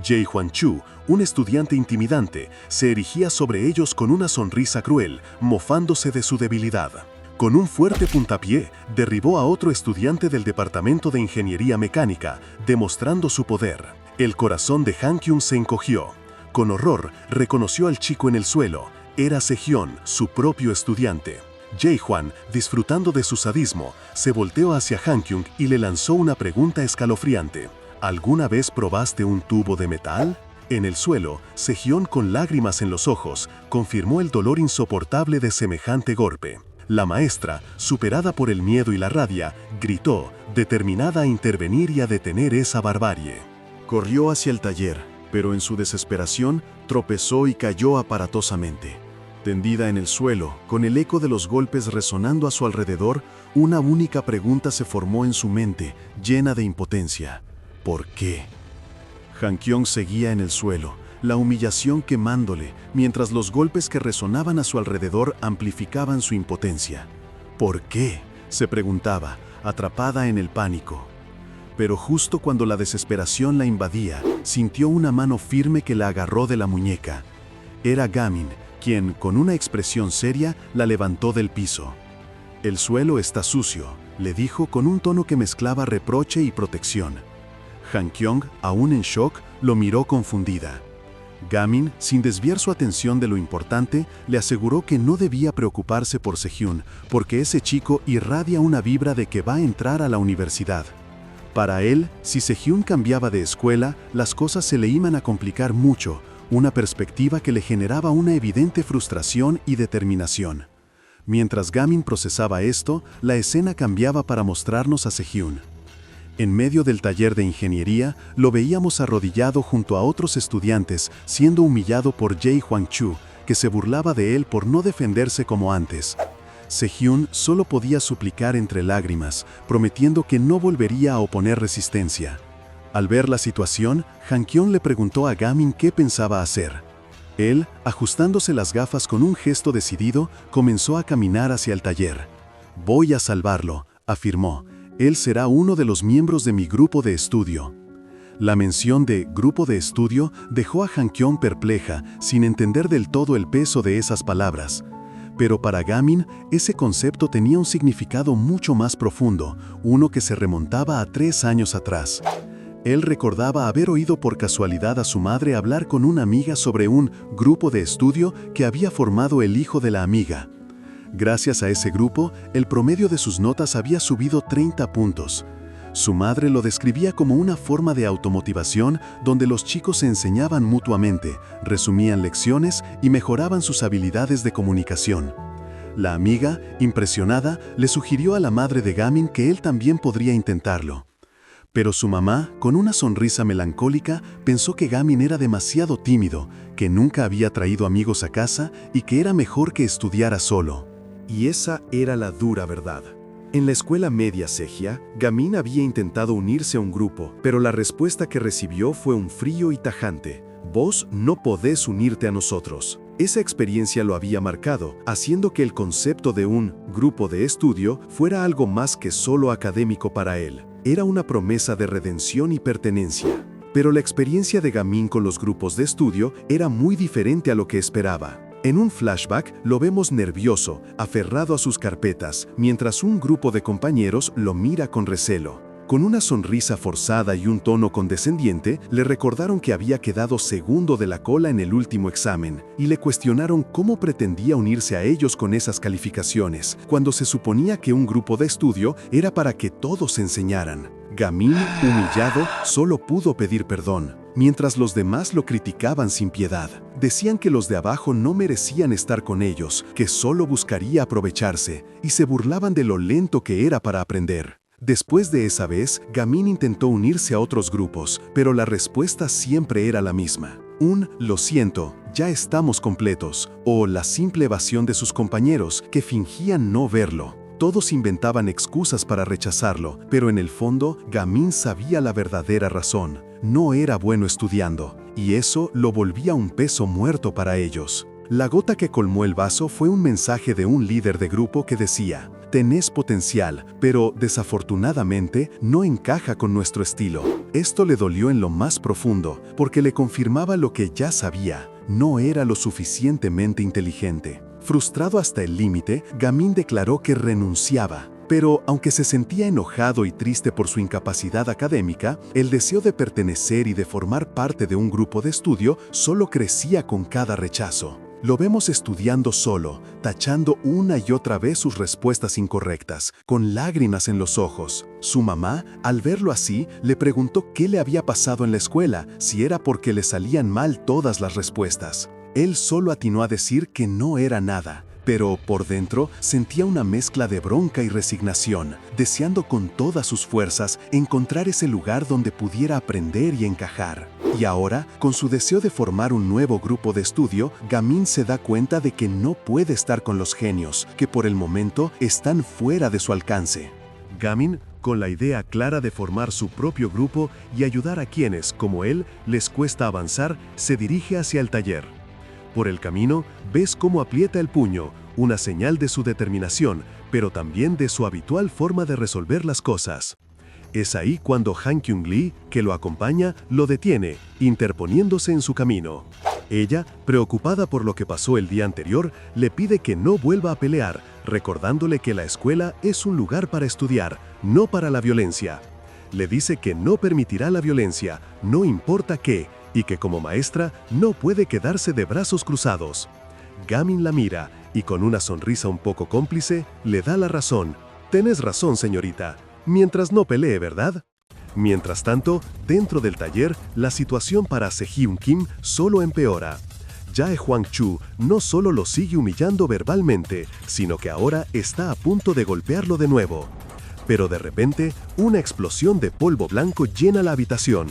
Jae-hwan Chu, un estudiante intimidante, se erigía sobre ellos con una sonrisa cruel, mofándose de su debilidad. Con un fuerte puntapié, derribó a otro estudiante del departamento de ingeniería mecánica, demostrando su poder. El corazón de Han-kyung se encogió. Con horror, reconoció al chico en el suelo. Era Sehyun, su propio estudiante. Jae-hwan, disfrutando de su sadismo, se volteó hacia Han-kyung y le lanzó una pregunta escalofriante. ¿Alguna vez probaste un tubo de metal? En el suelo, Sehyun, con lágrimas en los ojos, confirmó el dolor insoportable de semejante golpe. La maestra, superada por el miedo y la rabia, gritó, determinada a intervenir y a detener esa barbarie. Corrió hacia el taller, pero en su desesperación tropezó y cayó aparatosamente. Tendida en el suelo, con el eco de los golpes resonando a su alrededor, una única pregunta se formó en su mente, llena de impotencia. ¿Por qué? Han-kyung seguía en el suelo, la humillación quemándole, mientras los golpes que resonaban a su alrededor amplificaban su impotencia. ¿Por qué?, se preguntaba, atrapada en el pánico. Pero justo cuando la desesperación la invadía, sintió una mano firme que la agarró de la muñeca. Era Gaming, quien, con una expresión seria, la levantó del piso. «El suelo está sucio», le dijo con un tono que mezclaba reproche y protección. Han Kyung, aún en shock, lo miró confundida. Gaming, sin desviar su atención de lo importante, le aseguró que no debía preocuparse por Sejun, porque ese chico irradia una vibra de que va a entrar a la universidad. Para él, si Sejun cambiaba de escuela, las cosas se le iban a complicar mucho, una perspectiva que le generaba una evidente frustración y determinación. Mientras Gaming procesaba esto, la escena cambiaba para mostrarnos a Sejun. En medio del taller de ingeniería, lo veíamos arrodillado junto a otros estudiantes, siendo humillado por Jae Hwang-chu, que se burlaba de él por no defenderse como antes. Sejun solo podía suplicar entre lágrimas, prometiendo que no volvería a oponer resistencia. Al ver la situación, Han Kyung le preguntó a Gaming qué pensaba hacer. Él, ajustándose las gafas con un gesto decidido, comenzó a caminar hacia el taller. «Voy a salvarlo», afirmó. «Él será uno de los miembros de mi grupo de estudio». La mención de «grupo de estudio» dejó a Han Kyung perpleja, sin entender del todo el peso de esas palabras. Pero para Gaming, ese concepto tenía un significado mucho más profundo, uno que se remontaba a 3 años atrás. Él recordaba haber oído por casualidad a su madre hablar con una amiga sobre un grupo de estudio que había formado el hijo de la amiga. Gracias a ese grupo, el promedio de sus notas había subido 30 puntos. Su madre lo describía como una forma de automotivación donde los chicos se enseñaban mutuamente, resumían lecciones y mejoraban sus habilidades de comunicación. La amiga, impresionada, le sugirió a la madre de Gaming que él también podría intentarlo. Pero su mamá, con una sonrisa melancólica, pensó que Gaming era demasiado tímido, que nunca había traído amigos a casa y que era mejor que estudiara solo. Y esa era la dura verdad. En la escuela media Sejia, Gaming había intentado unirse a un grupo, pero la respuesta que recibió fue un frío y tajante: «Vos no podés unirte a nosotros». Esa experiencia lo había marcado, haciendo que el concepto de un grupo de estudio fuera algo más que solo académico para él. Era una promesa de redención y pertenencia. Pero la experiencia de Gaming con los grupos de estudio era muy diferente a lo que esperaba. En un flashback lo vemos nervioso, aferrado a sus carpetas, mientras un grupo de compañeros lo mira con recelo. Con una sonrisa forzada y un tono condescendiente, le recordaron que había quedado segundo de la cola en el último examen, y le cuestionaron cómo pretendía unirse a ellos con esas calificaciones, cuando se suponía que un grupo de estudio era para que todos se enseñaran. Gaming, humillado, solo pudo pedir perdón, mientras los demás lo criticaban sin piedad. Decían que los de abajo no merecían estar con ellos, que solo buscaría aprovecharse, y se burlaban de lo lento que era para aprender. Después de esa vez, Gaming intentó unirse a otros grupos, pero la respuesta siempre era la misma. Un «lo siento, ya estamos completos», o la simple evasión de sus compañeros, que fingían no verlo. Todos inventaban excusas para rechazarlo, pero en el fondo, Gaming sabía la verdadera razón. No era bueno estudiando, y eso lo volvía un peso muerto para ellos. La gota que colmó el vaso fue un mensaje de un líder de grupo que decía: «Tenés potencial, pero desafortunadamente no encaja con nuestro estilo». Esto le dolió en lo más profundo, porque le confirmaba lo que ya sabía: no era lo suficientemente inteligente. Frustrado hasta el límite, Gaming declaró que renunciaba. Pero, aunque se sentía enojado y triste por su incapacidad académica, el deseo de pertenecer y de formar parte de un grupo de estudio solo crecía con cada rechazo. Lo vemos estudiando solo, tachando una y otra vez sus respuestas incorrectas, con lágrimas en los ojos. Su mamá, al verlo así, le preguntó qué le había pasado en la escuela, si era porque le salían mal todas las respuestas. Él solo atinó a decir que no era nada, pero por dentro sentía una mezcla de bronca y resignación, deseando con todas sus fuerzas encontrar ese lugar donde pudiera aprender y encajar. Y ahora, con su deseo de formar un nuevo grupo de estudio, Gaming se da cuenta de que no puede estar con los genios, que por el momento están fuera de su alcance. Gaming, con la idea clara de formar su propio grupo y ayudar a quienes, como él, les cuesta avanzar, se dirige hacia el taller. Por el camino, ves cómo aprieta el puño, una señal de su determinación, pero también de su habitual forma de resolver las cosas. Es ahí cuando Han Kyung-lee, que lo acompaña, lo detiene, interponiéndose en su camino. Ella, preocupada por lo que pasó el día anterior, le pide que no vuelva a pelear, recordándole que la escuela es un lugar para estudiar, no para la violencia. Le dice que no permitirá la violencia, no importa qué, y que como maestra no puede quedarse de brazos cruzados. Gamin la mira y con una sonrisa un poco cómplice le da la razón. Tenés razón, señorita, mientras no pelee, ¿verdad? Mientras tanto, dentro del taller, la situación para Sejun Kim solo empeora. Jae Hwang Chu no solo lo sigue humillando verbalmente, sino que ahora está a punto de golpearlo de nuevo. Pero de repente, una explosión de polvo blanco llena la habitación.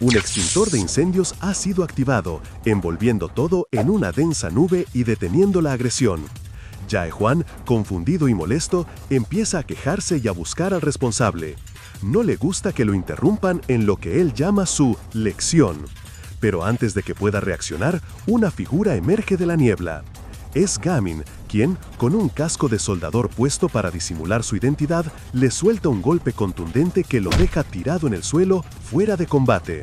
Un extintor de incendios ha sido activado, envolviendo todo en una densa nube y deteniendo la agresión. Jae Hwan, confundido y molesto, empieza a quejarse y a buscar al responsable. No le gusta que lo interrumpan en lo que él llama su lección. Pero antes de que pueda reaccionar, una figura emerge de la niebla. Es Gamin, quien, con un casco de soldador puesto para disimular su identidad, le suelta un golpe contundente que lo deja tirado en el suelo, fuera de combate.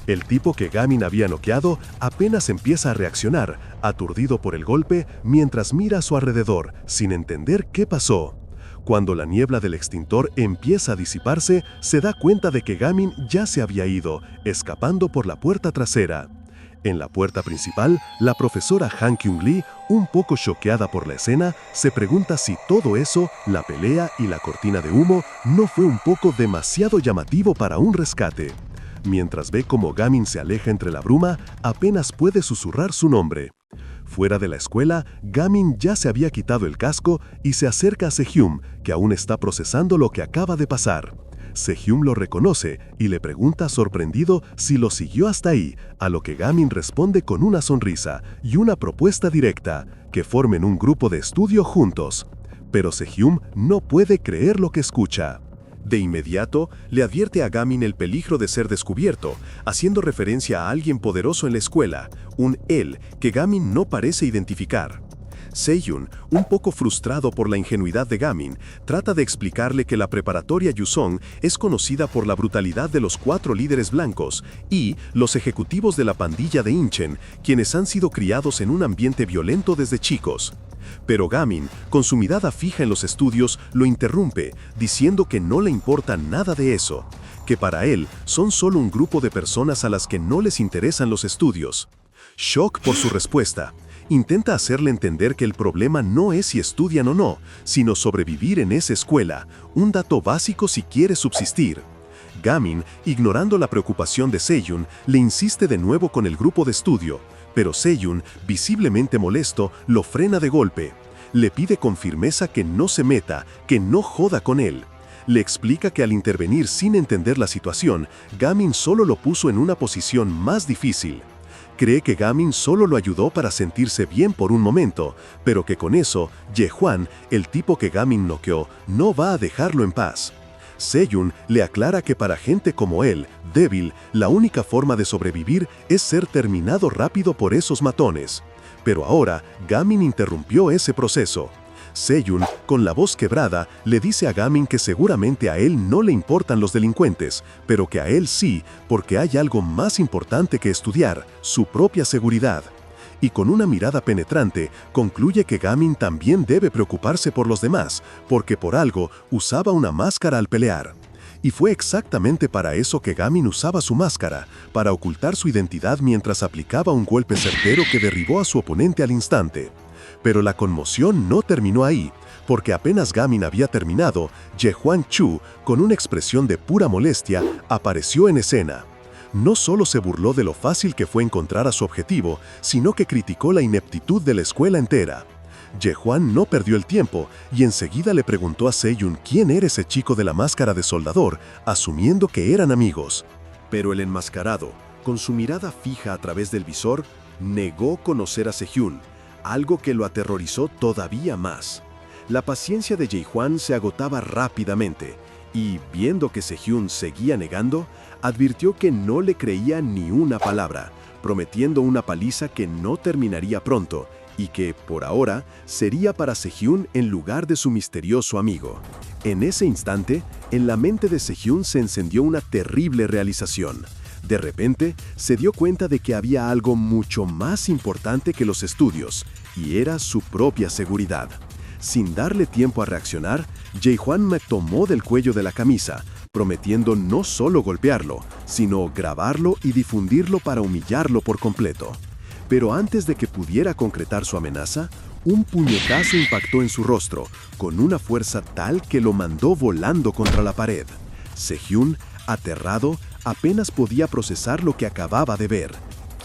El tipo que Gamin había noqueado apenas empieza a reaccionar, aturdido por el golpe, mientras mira a su alrededor, sin entender qué pasó. Cuando la niebla del extintor empieza a disiparse, se da cuenta de que Gamin ya se había ido, escapando por la puerta trasera. En la puerta principal, la profesora Han Kyung-lee, un poco choqueada por la escena, se pregunta si todo eso, la pelea y la cortina de humo, no fue un poco demasiado llamativo para un rescate. Mientras ve cómo Gamin se aleja entre la bruma, apenas puede susurrar su nombre. Fuera de la escuela, Gamin ya se había quitado el casco y se acerca a Sejun, que aún está procesando lo que acaba de pasar. Sejun lo reconoce y le pregunta sorprendido si lo siguió hasta ahí, a lo que Gamin responde con una sonrisa y una propuesta directa, que formen un grupo de estudio juntos. Pero Sejun no puede creer lo que escucha. De inmediato, le advierte a Gamin el peligro de ser descubierto, haciendo referencia a alguien poderoso en la escuela, un él que Gamin no parece identificar. Sejun, un poco frustrado por la ingenuidad de Gamin, trata de explicarle que la preparatoria Yusong es conocida por la brutalidad de los 4 líderes blancos y los ejecutivos de la pandilla de Incheon, quienes han sido criados en un ambiente violento desde chicos. Pero Gamin, con su mirada fija en los estudios, lo interrumpe, diciendo que no le importa nada de eso, que para él son solo un grupo de personas a las que no les interesan los estudios. Shock por su respuesta, intenta hacerle entender que el problema no es si estudian o no, sino sobrevivir en esa escuela, un dato básico si quiere subsistir. Gamin, ignorando la preocupación de Sejun, le insiste de nuevo con el grupo de estudio, pero Sejun, visiblemente molesto, lo frena de golpe. Le pide con firmeza que no se meta, que no joda con él. Le explica que al intervenir sin entender la situación, Gamin solo lo puso en una posición más difícil. Cree que Gamin solo lo ayudó para sentirse bien por un momento, pero que con eso, Jae Hwan, el tipo que Gamin noqueó, no va a dejarlo en paz. Sejun le aclara que para gente como él, débil, la única forma de sobrevivir es ser terminado rápido por esos matones. Pero ahora, Gamin interrumpió ese proceso. Sejun, con la voz quebrada, le dice a Gamin que seguramente a él no le importan los delincuentes, pero que a él sí, porque hay algo más importante que estudiar, su propia seguridad. Y con una mirada penetrante, concluye que Gamin también debe preocuparse por los demás, porque por algo usaba una máscara al pelear. Y fue exactamente para eso que Gamin usaba su máscara, para ocultar su identidad mientras aplicaba un golpe certero que derribó a su oponente al instante. Pero la conmoción no terminó ahí, porque apenas Gamin había terminado, Jae Hwan Chu, con una expresión de pura molestia, apareció en escena. No solo se burló de lo fácil que fue encontrar a su objetivo, sino que criticó la ineptitud de la escuela entera. Jae Hwan no perdió el tiempo y enseguida le preguntó a Sejun quién era ese chico de la máscara de soldador, asumiendo que eran amigos. Pero el enmascarado, con su mirada fija a través del visor, negó conocer a Sejun, algo que lo aterrorizó todavía más. La paciencia de Jae Hwan se agotaba rápidamente, y, viendo que Sehyun seguía negando, advirtió que no le creía ni una palabra, prometiendo una paliza que no terminaría pronto y que, por ahora, sería para Sehyun en lugar de su misterioso amigo. En ese instante, en la mente de Sehyun se encendió una terrible realización. De repente, se dio cuenta de que había algo mucho más importante que los estudios, y era su propia seguridad. Sin darle tiempo a reaccionar, Jae-hwan me tomó del cuello de la camisa, prometiendo no solo golpearlo, sino grabarlo y difundirlo para humillarlo por completo. Pero antes de que pudiera concretar su amenaza, un puñetazo impactó en su rostro, con una fuerza tal que lo mandó volando contra la pared. Sehyun, aterrado, apenas podía procesar lo que acababa de ver.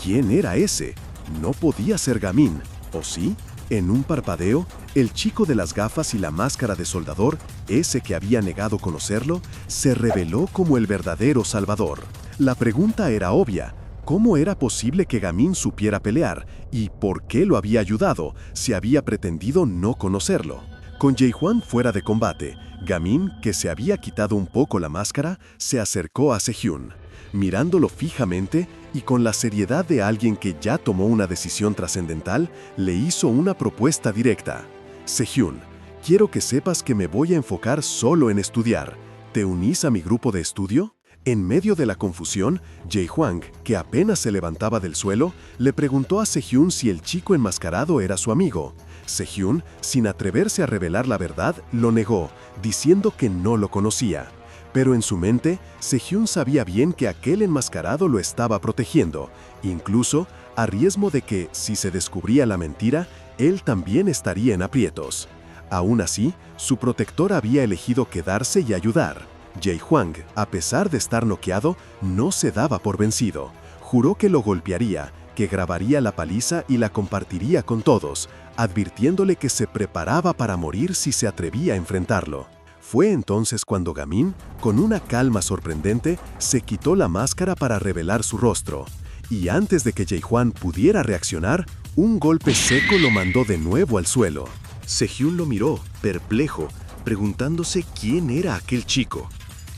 ¿Quién era ese? No podía ser Gamin, ¿o sí? En un parpadeo, el chico de las gafas y la máscara de soldador, ese que había negado conocerlo, se reveló como el verdadero salvador. La pregunta era obvia. ¿Cómo era posible que Gamin supiera pelear? ¿Y por qué lo había ayudado si había pretendido no conocerlo? Con Jae-hwan fuera de combate, Gamin, que se había quitado un poco la máscara, se acercó a Sehyun. Mirándolo fijamente y con la seriedad de alguien que ya tomó una decisión trascendental, le hizo una propuesta directa. Sehyun, quiero que sepas que me voy a enfocar solo en estudiar. ¿Te unís a mi grupo de estudio? En medio de la confusión, Jae-hwan, que apenas se levantaba del suelo, le preguntó a Sehyun si el chico enmascarado era su amigo. Sehyun, sin atreverse a revelar la verdad, lo negó, diciendo que no lo conocía. Pero en su mente, Sehyun sabía bien que aquel enmascarado lo estaba protegiendo, incluso a riesgo de que, si se descubría la mentira, él también estaría en aprietos. Aún así, su protector había elegido quedarse y ayudar. Jae-hwan, a pesar de estar noqueado, no se daba por vencido. Juró que lo golpearía, que grabaría la paliza y la compartiría con todos, advirtiéndole que se preparaba para morir si se atrevía a enfrentarlo. Fue entonces cuando Gamin, con una calma sorprendente, se quitó la máscara para revelar su rostro. Y antes de que Jae-hwan pudiera reaccionar, un golpe seco lo mandó de nuevo al suelo. Sehyun lo miró, perplejo, preguntándose quién era aquel chico.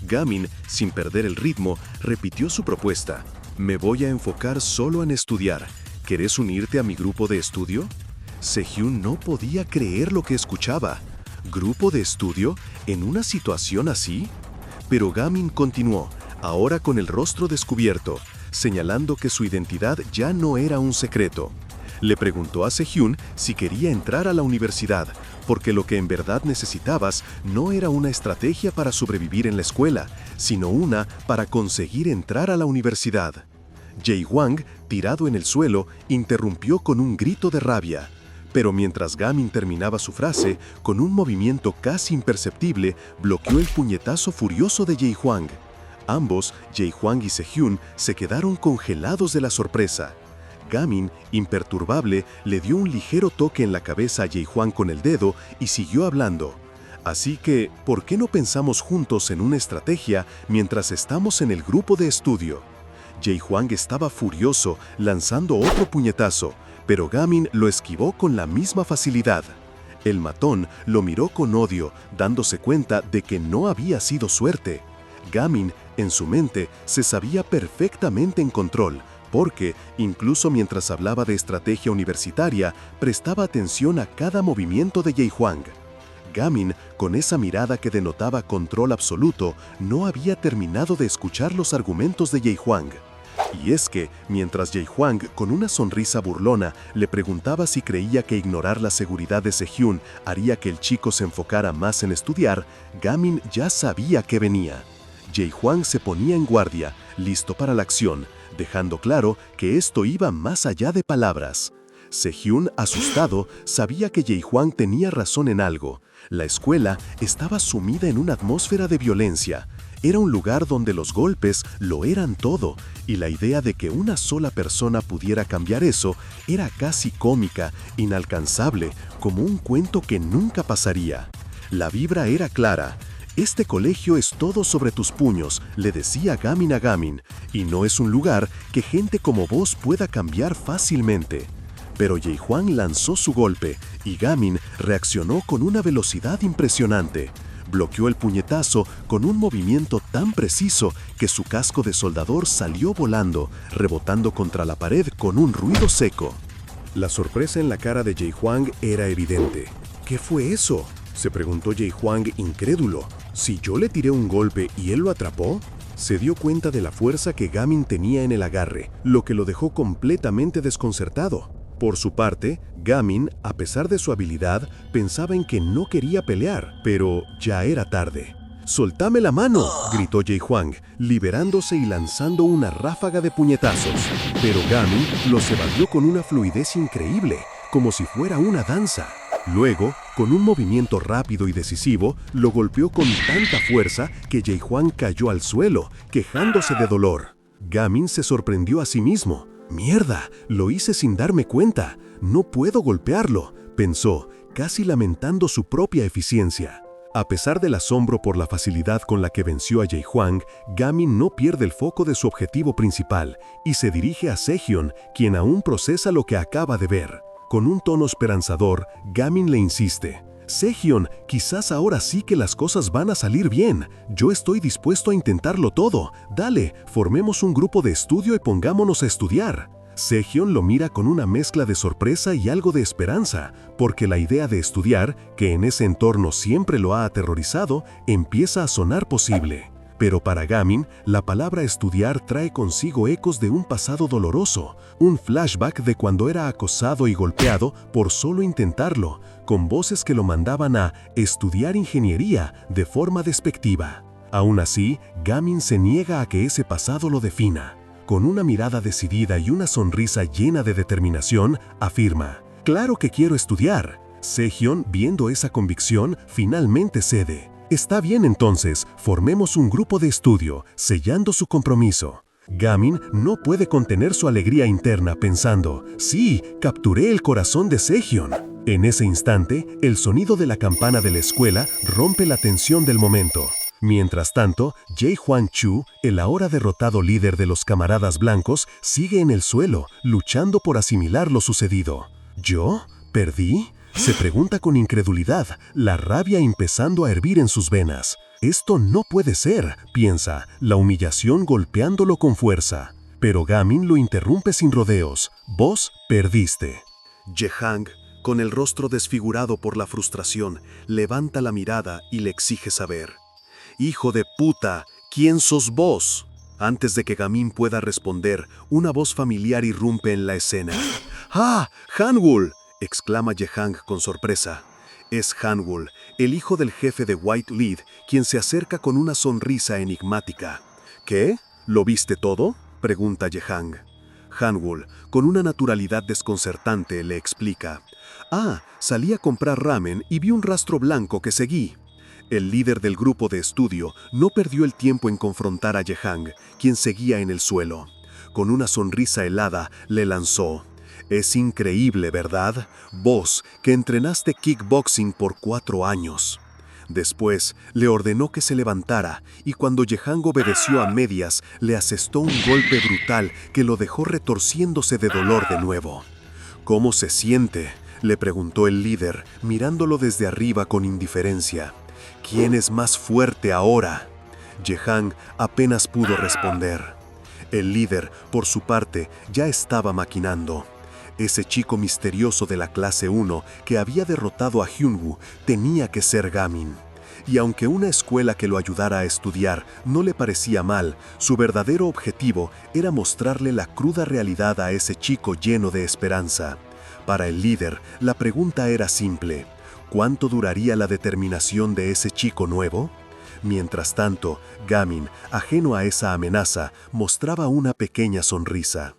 Gamin, sin perder el ritmo, repitió su propuesta. Me voy a enfocar solo en estudiar. ¿Querés unirte a mi grupo de estudio? Sehyun no podía creer lo que escuchaba. ¿Grupo de estudio? ¿En una situación así? Pero Gamin continuó, ahora con el rostro descubierto, señalando que su identidad ya no era un secreto. Le preguntó a Sehyun si quería entrar a la universidad, porque lo que en verdad necesitabas no era una estrategia para sobrevivir en la escuela, sino una para conseguir entrar a la universidad. Jae-hwan, tirado en el suelo, interrumpió con un grito de rabia. Pero mientras Gamin terminaba su frase, con un movimiento casi imperceptible, bloqueó el puñetazo furioso de Jae-hwan. Ambos, Jae-hwan y Sehyun, se quedaron congelados de la sorpresa. Gamin, imperturbable, le dio un ligero toque en la cabeza a Jae-hwan con el dedo y siguió hablando. Así que, ¿por qué no pensamos juntos en una estrategia mientras estamos en el grupo de estudio? Jae-hwan estaba furioso, lanzando otro puñetazo, pero Gamin lo esquivó con la misma facilidad. El matón lo miró con odio, dándose cuenta de que no había sido suerte. Gamin, en su mente, se sabía perfectamente en control, porque, incluso mientras hablaba de estrategia universitaria, prestaba atención a cada movimiento de Jae-hwan. Gamin, con esa mirada que denotaba control absoluto, no había terminado de escuchar los argumentos de Jae-hwan. Y es que, mientras Jae-hwan, con una sonrisa burlona, le preguntaba si creía que ignorar la seguridad de Sehyun haría que el chico se enfocara más en estudiar, Gamin ya sabía que venía. Jae-hwan se ponía en guardia, listo para la acción, dejando claro que esto iba más allá de palabras. Sehyun, asustado, sabía que Jae-hwan tenía razón en algo. La escuela estaba sumida en una atmósfera de violencia. Era un lugar donde los golpes lo eran todo, y la idea de que una sola persona pudiera cambiar eso era casi cómica, inalcanzable, como un cuento que nunca pasaría. La vibra era clara. Este colegio es todo sobre tus puños, le decía Gamin a Gamin, y no es un lugar que gente como vos pueda cambiar fácilmente. Pero Jae-hwan lanzó su golpe, y Gamin reaccionó con una velocidad impresionante. Bloqueó el puñetazo con un movimiento tan preciso que su casco de soldador salió volando, rebotando contra la pared con un ruido seco. La sorpresa en la cara de Jay Huang era evidente. ¿Qué fue eso?, se preguntó Jay Huang incrédulo. ¿Si yo le tiré un golpe y él lo atrapó? Se dio cuenta de la fuerza que Gamin tenía en el agarre, lo que lo dejó completamente desconcertado. Por su parte, Gamin, a pesar de su habilidad, pensaba en que no quería pelear, pero ya era tarde. ¡Soltame la mano!, gritó Jay Huang, liberándose y lanzando una ráfaga de puñetazos. Pero Gamin los evadió con una fluidez increíble, como si fuera una danza. Luego, con un movimiento rápido y decisivo, lo golpeó con tanta fuerza que Jay Huang cayó al suelo, quejándose de dolor. Gamin se sorprendió a sí mismo. «¡Mierda! Lo hice sin darme cuenta. No puedo golpearlo», pensó, casi lamentando su propia eficiencia. A pesar del asombro por la facilidad con la que venció a Jay Huang, Gamin no pierde el foco de su objetivo principal y se dirige a Sehyun, quien aún procesa lo que acaba de ver. Con un tono esperanzador, Gamin le insiste: «Sehyun, quizás ahora sí que las cosas van a salir bien. Yo estoy dispuesto a intentarlo todo. Dale, formemos un grupo de estudio y pongámonos a estudiar». Sehyun lo mira con una mezcla de sorpresa y algo de esperanza, porque la idea de estudiar, que en ese entorno siempre lo ha aterrorizado, empieza a sonar posible. Pero para Gamin, la palabra estudiar trae consigo ecos de un pasado doloroso, un flashback de cuando era acosado y golpeado por solo intentarlo, con voces que lo mandaban a estudiar ingeniería de forma despectiva. Aún así, Gamin se niega a que ese pasado lo defina. Con una mirada decidida y una sonrisa llena de determinación, afirma: «Claro que quiero estudiar». Sehyun, viendo esa convicción, finalmente cede. «Está bien entonces, formemos un grupo de estudio», sellando su compromiso. Gamin no puede contener su alegría interna pensando: «Sí, capturé el corazón de Sehyun». En ese instante, el sonido de la campana de la escuela rompe la tensión del momento. Mientras tanto, Jae Hwan Chu, el ahora derrotado líder de los camaradas blancos, sigue en el suelo, luchando por asimilar lo sucedido. ¿Yo? ¿Perdí?, se pregunta con incredulidad, la rabia empezando a hervir en sus venas. Esto no puede ser, piensa, la humillación golpeándolo con fuerza. Pero Gamin lo interrumpe sin rodeos. Vos perdiste. Jae-hang, con el rostro desfigurado por la frustración, levanta la mirada y le exige saber: «Hijo de puta, ¿quién sos vos?». Antes de que Gamin pueda responder, una voz familiar irrumpe en la escena. «¡Ah, Hanwoo!», exclama Jae-hang con sorpresa. Es Hanwoo, el hijo del jefe de White Lead, quien se acerca con una sonrisa enigmática. «¿Qué? ¿Lo viste todo?», pregunta Jae-hang. Hanwoo, con una naturalidad desconcertante, le explica: «Ah, salí a comprar ramen y vi un rastro blanco que seguí». El líder del grupo de estudio no perdió el tiempo en confrontar a Jae-hang, quien seguía en el suelo. Con una sonrisa helada, le lanzó: «Es increíble, ¿verdad? Vos, que entrenaste kickboxing por 4 años». Después, le ordenó que se levantara, y cuando Jae-hang obedeció a medias, le asestó un golpe brutal que lo dejó retorciéndose de dolor de nuevo. «¿Cómo se siente?», le preguntó el líder, mirándolo desde arriba con indiferencia. «¿Quién es más fuerte ahora?». Jae-hang apenas pudo responder. El líder, por su parte, ya estaba maquinando. Ese chico misterioso de la clase 1 que había derrotado a Hyunwoo tenía que ser Gamin. Y aunque una escuela que lo ayudara a estudiar no le parecía mal, su verdadero objetivo era mostrarle la cruda realidad a ese chico lleno de esperanza. Para el líder, la pregunta era simple: ¿cuánto duraría la determinación de ese chico nuevo? Mientras tanto, Gamin, ajeno a esa amenaza, mostraba una pequeña sonrisa.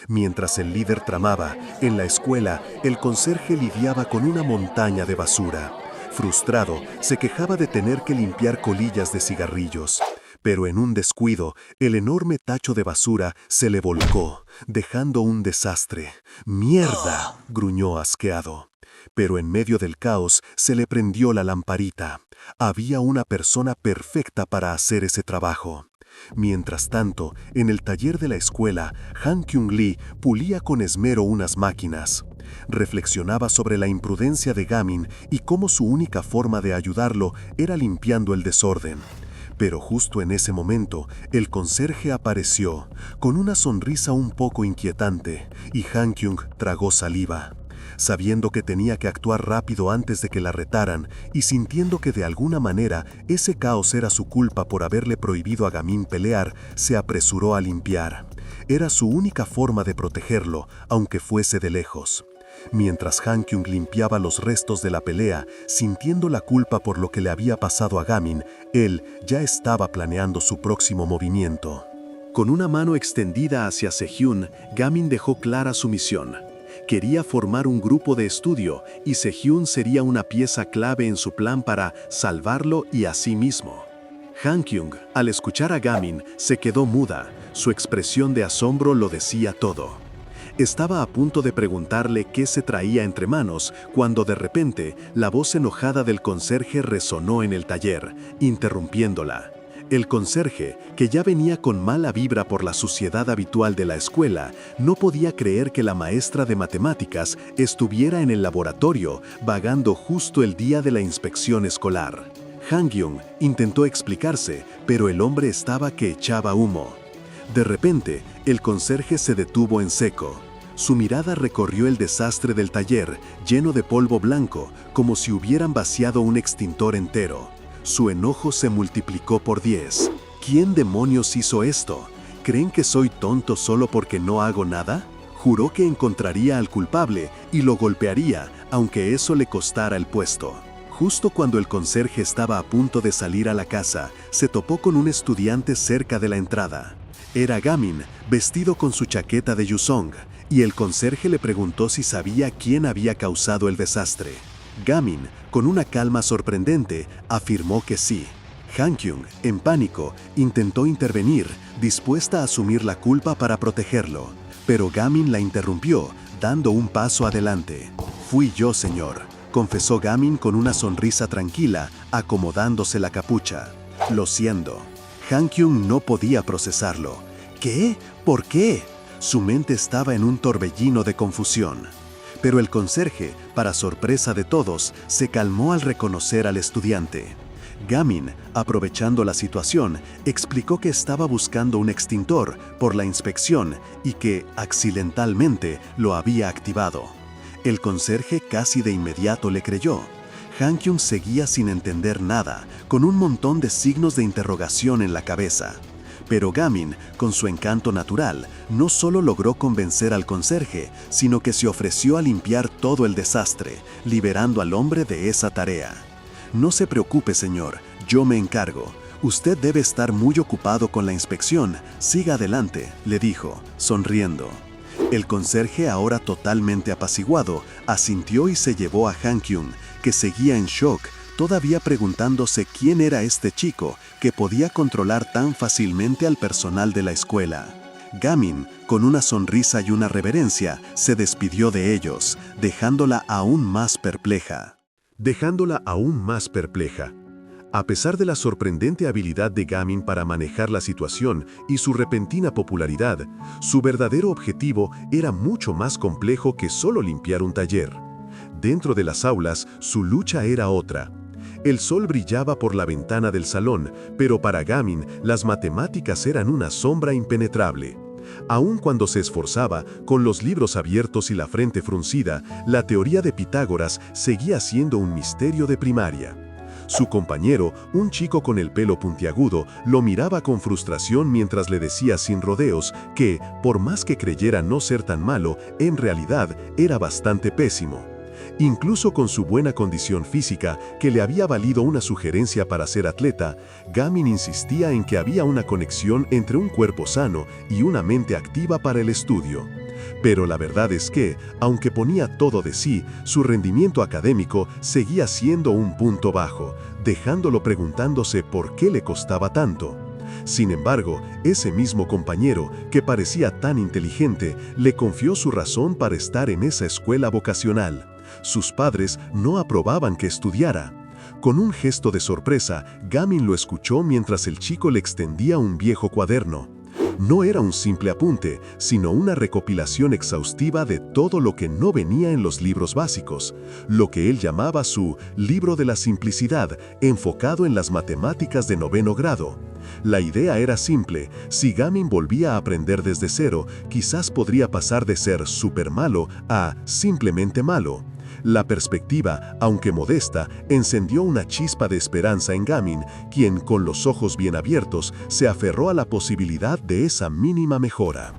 Mientras el líder tramaba, en la escuela, el conserje lidiaba con una montaña de basura. Frustrado, se quejaba de tener que limpiar colillas de cigarrillos. Pero en un descuido, el enorme tacho de basura se le volcó, dejando un desastre. «¡Mierda!», gruñó asqueado. Pero en medio del caos se le prendió la lamparita. Había una persona perfecta para hacer ese trabajo. Mientras tanto, en el taller de la escuela, Han Kyung-lee pulía con esmero unas máquinas. Reflexionaba sobre la imprudencia de Gamin y cómo su única forma de ayudarlo era limpiando el desorden. Pero justo en ese momento, el conserje apareció, con una sonrisa un poco inquietante, y Han Kyung tragó saliva. Sabiendo que tenía que actuar rápido antes de que la retaran, y sintiendo que de alguna manera ese caos era su culpa por haberle prohibido a Gamin pelear, se apresuró a limpiar. Era su única forma de protegerlo, aunque fuese de lejos. Mientras Han Kyung limpiaba los restos de la pelea, sintiendo la culpa por lo que le había pasado a Gamin, él ya estaba planeando su próximo movimiento. Con una mano extendida hacia Sehyun, Gamin dejó clara su misión. Quería formar un grupo de estudio y Sehyun sería una pieza clave en su plan para salvarlo y a sí mismo. Han Kyung, al escuchar a Gamin, se quedó muda. Su expresión de asombro lo decía todo. Estaba a punto de preguntarle qué se traía entre manos, cuando de repente la voz enojada del conserje resonó en el taller, interrumpiéndola. El conserje, que ya venía con mala vibra por la suciedad habitual de la escuela, no podía creer que la maestra de matemáticas estuviera en el laboratorio, vagando justo el día de la inspección escolar. Han Kyung intentó explicarse, pero el hombre estaba que echaba humo. De repente, el conserje se detuvo en seco. Su mirada recorrió el desastre del taller, lleno de polvo blanco, como si hubieran vaciado un extintor entero. Su enojo se multiplicó por 10. ¿Quién demonios hizo esto? ¿Creen que soy tonto solo porque no hago nada? Juró que encontraría al culpable y lo golpearía, aunque eso le costara el puesto. Justo cuando el conserje estaba a punto de salir a la casa, se topó con un estudiante cerca de la entrada. Era Gamin, vestido con su chaqueta de Yusong, y el conserje le preguntó si sabía quién había causado el desastre. Gamin, con una calma sorprendente, afirmó que sí. Han Kyung, en pánico, intentó intervenir, dispuesta a asumir la culpa para protegerlo, pero Gamin la interrumpió, dando un paso adelante. «Fui yo, señor», confesó Gamin con una sonrisa tranquila, acomodándose la capucha. «Lo siento». Han Kyung no podía procesarlo. ¿Qué? ¿Por qué? Su mente estaba en un torbellino de confusión. Pero el conserje, para sorpresa de todos, se calmó al reconocer al estudiante. Gamin, aprovechando la situación, explicó que estaba buscando un extintor por la inspección y que, accidentalmente, lo había activado. El conserje casi de inmediato le creyó. Han Kyung seguía sin entender nada, con un montón de signos de interrogación en la cabeza. Pero Gamin, con su encanto natural, no solo logró convencer al conserje, sino que se ofreció a limpiar todo el desastre, liberando al hombre de esa tarea. «No se preocupe, señor, yo me encargo. Usted debe estar muy ocupado con la inspección. Siga adelante», le dijo, sonriendo. El conserje, ahora totalmente apaciguado, asintió y se llevó a Han Kyung, que seguía en shock, todavía preguntándose quién era este chico que podía controlar tan fácilmente al personal de la escuela. Gamin, con una sonrisa y una reverencia, se despidió de ellos, dejándola aún más perpleja. A pesar de la sorprendente habilidad de Gamin para manejar la situación y su repentina popularidad, su verdadero objetivo era mucho más complejo que solo limpiar un taller. Dentro de las aulas, su lucha era otra. El sol brillaba por la ventana del salón, pero para Gamin las matemáticas eran una sombra impenetrable. Aun cuando se esforzaba, con los libros abiertos y la frente fruncida, la teoría de Pitágoras seguía siendo un misterio de primaria. Su compañero, un chico con el pelo puntiagudo, lo miraba con frustración mientras le decía sin rodeos que, por más que creyera no ser tan malo, en realidad era bastante pésimo. Incluso con su buena condición física, que le había valido una sugerencia para ser atleta, Gamin insistía en que había una conexión entre un cuerpo sano y una mente activa para el estudio. Pero la verdad es que, aunque ponía todo de sí, su rendimiento académico seguía siendo un punto bajo, dejándolo preguntándose por qué le costaba tanto. Sin embargo, ese mismo compañero, que parecía tan inteligente, le confió su razón para estar en esa escuela vocacional. Sus padres no aprobaban que estudiara. Con un gesto de sorpresa, Gamin lo escuchó mientras el chico le extendía un viejo cuaderno. No era un simple apunte, sino una recopilación exhaustiva de todo lo que no venía en los libros básicos, lo que él llamaba su libro de la simplicidad, enfocado en las matemáticas de 9º grado. La idea era simple: si Gamin volvía a aprender desde cero, quizás podría pasar de ser súper malo a simplemente malo. La perspectiva, aunque modesta, encendió una chispa de esperanza en Gamin, quien, con los ojos bien abiertos, se aferró a la posibilidad de esa mínima mejora.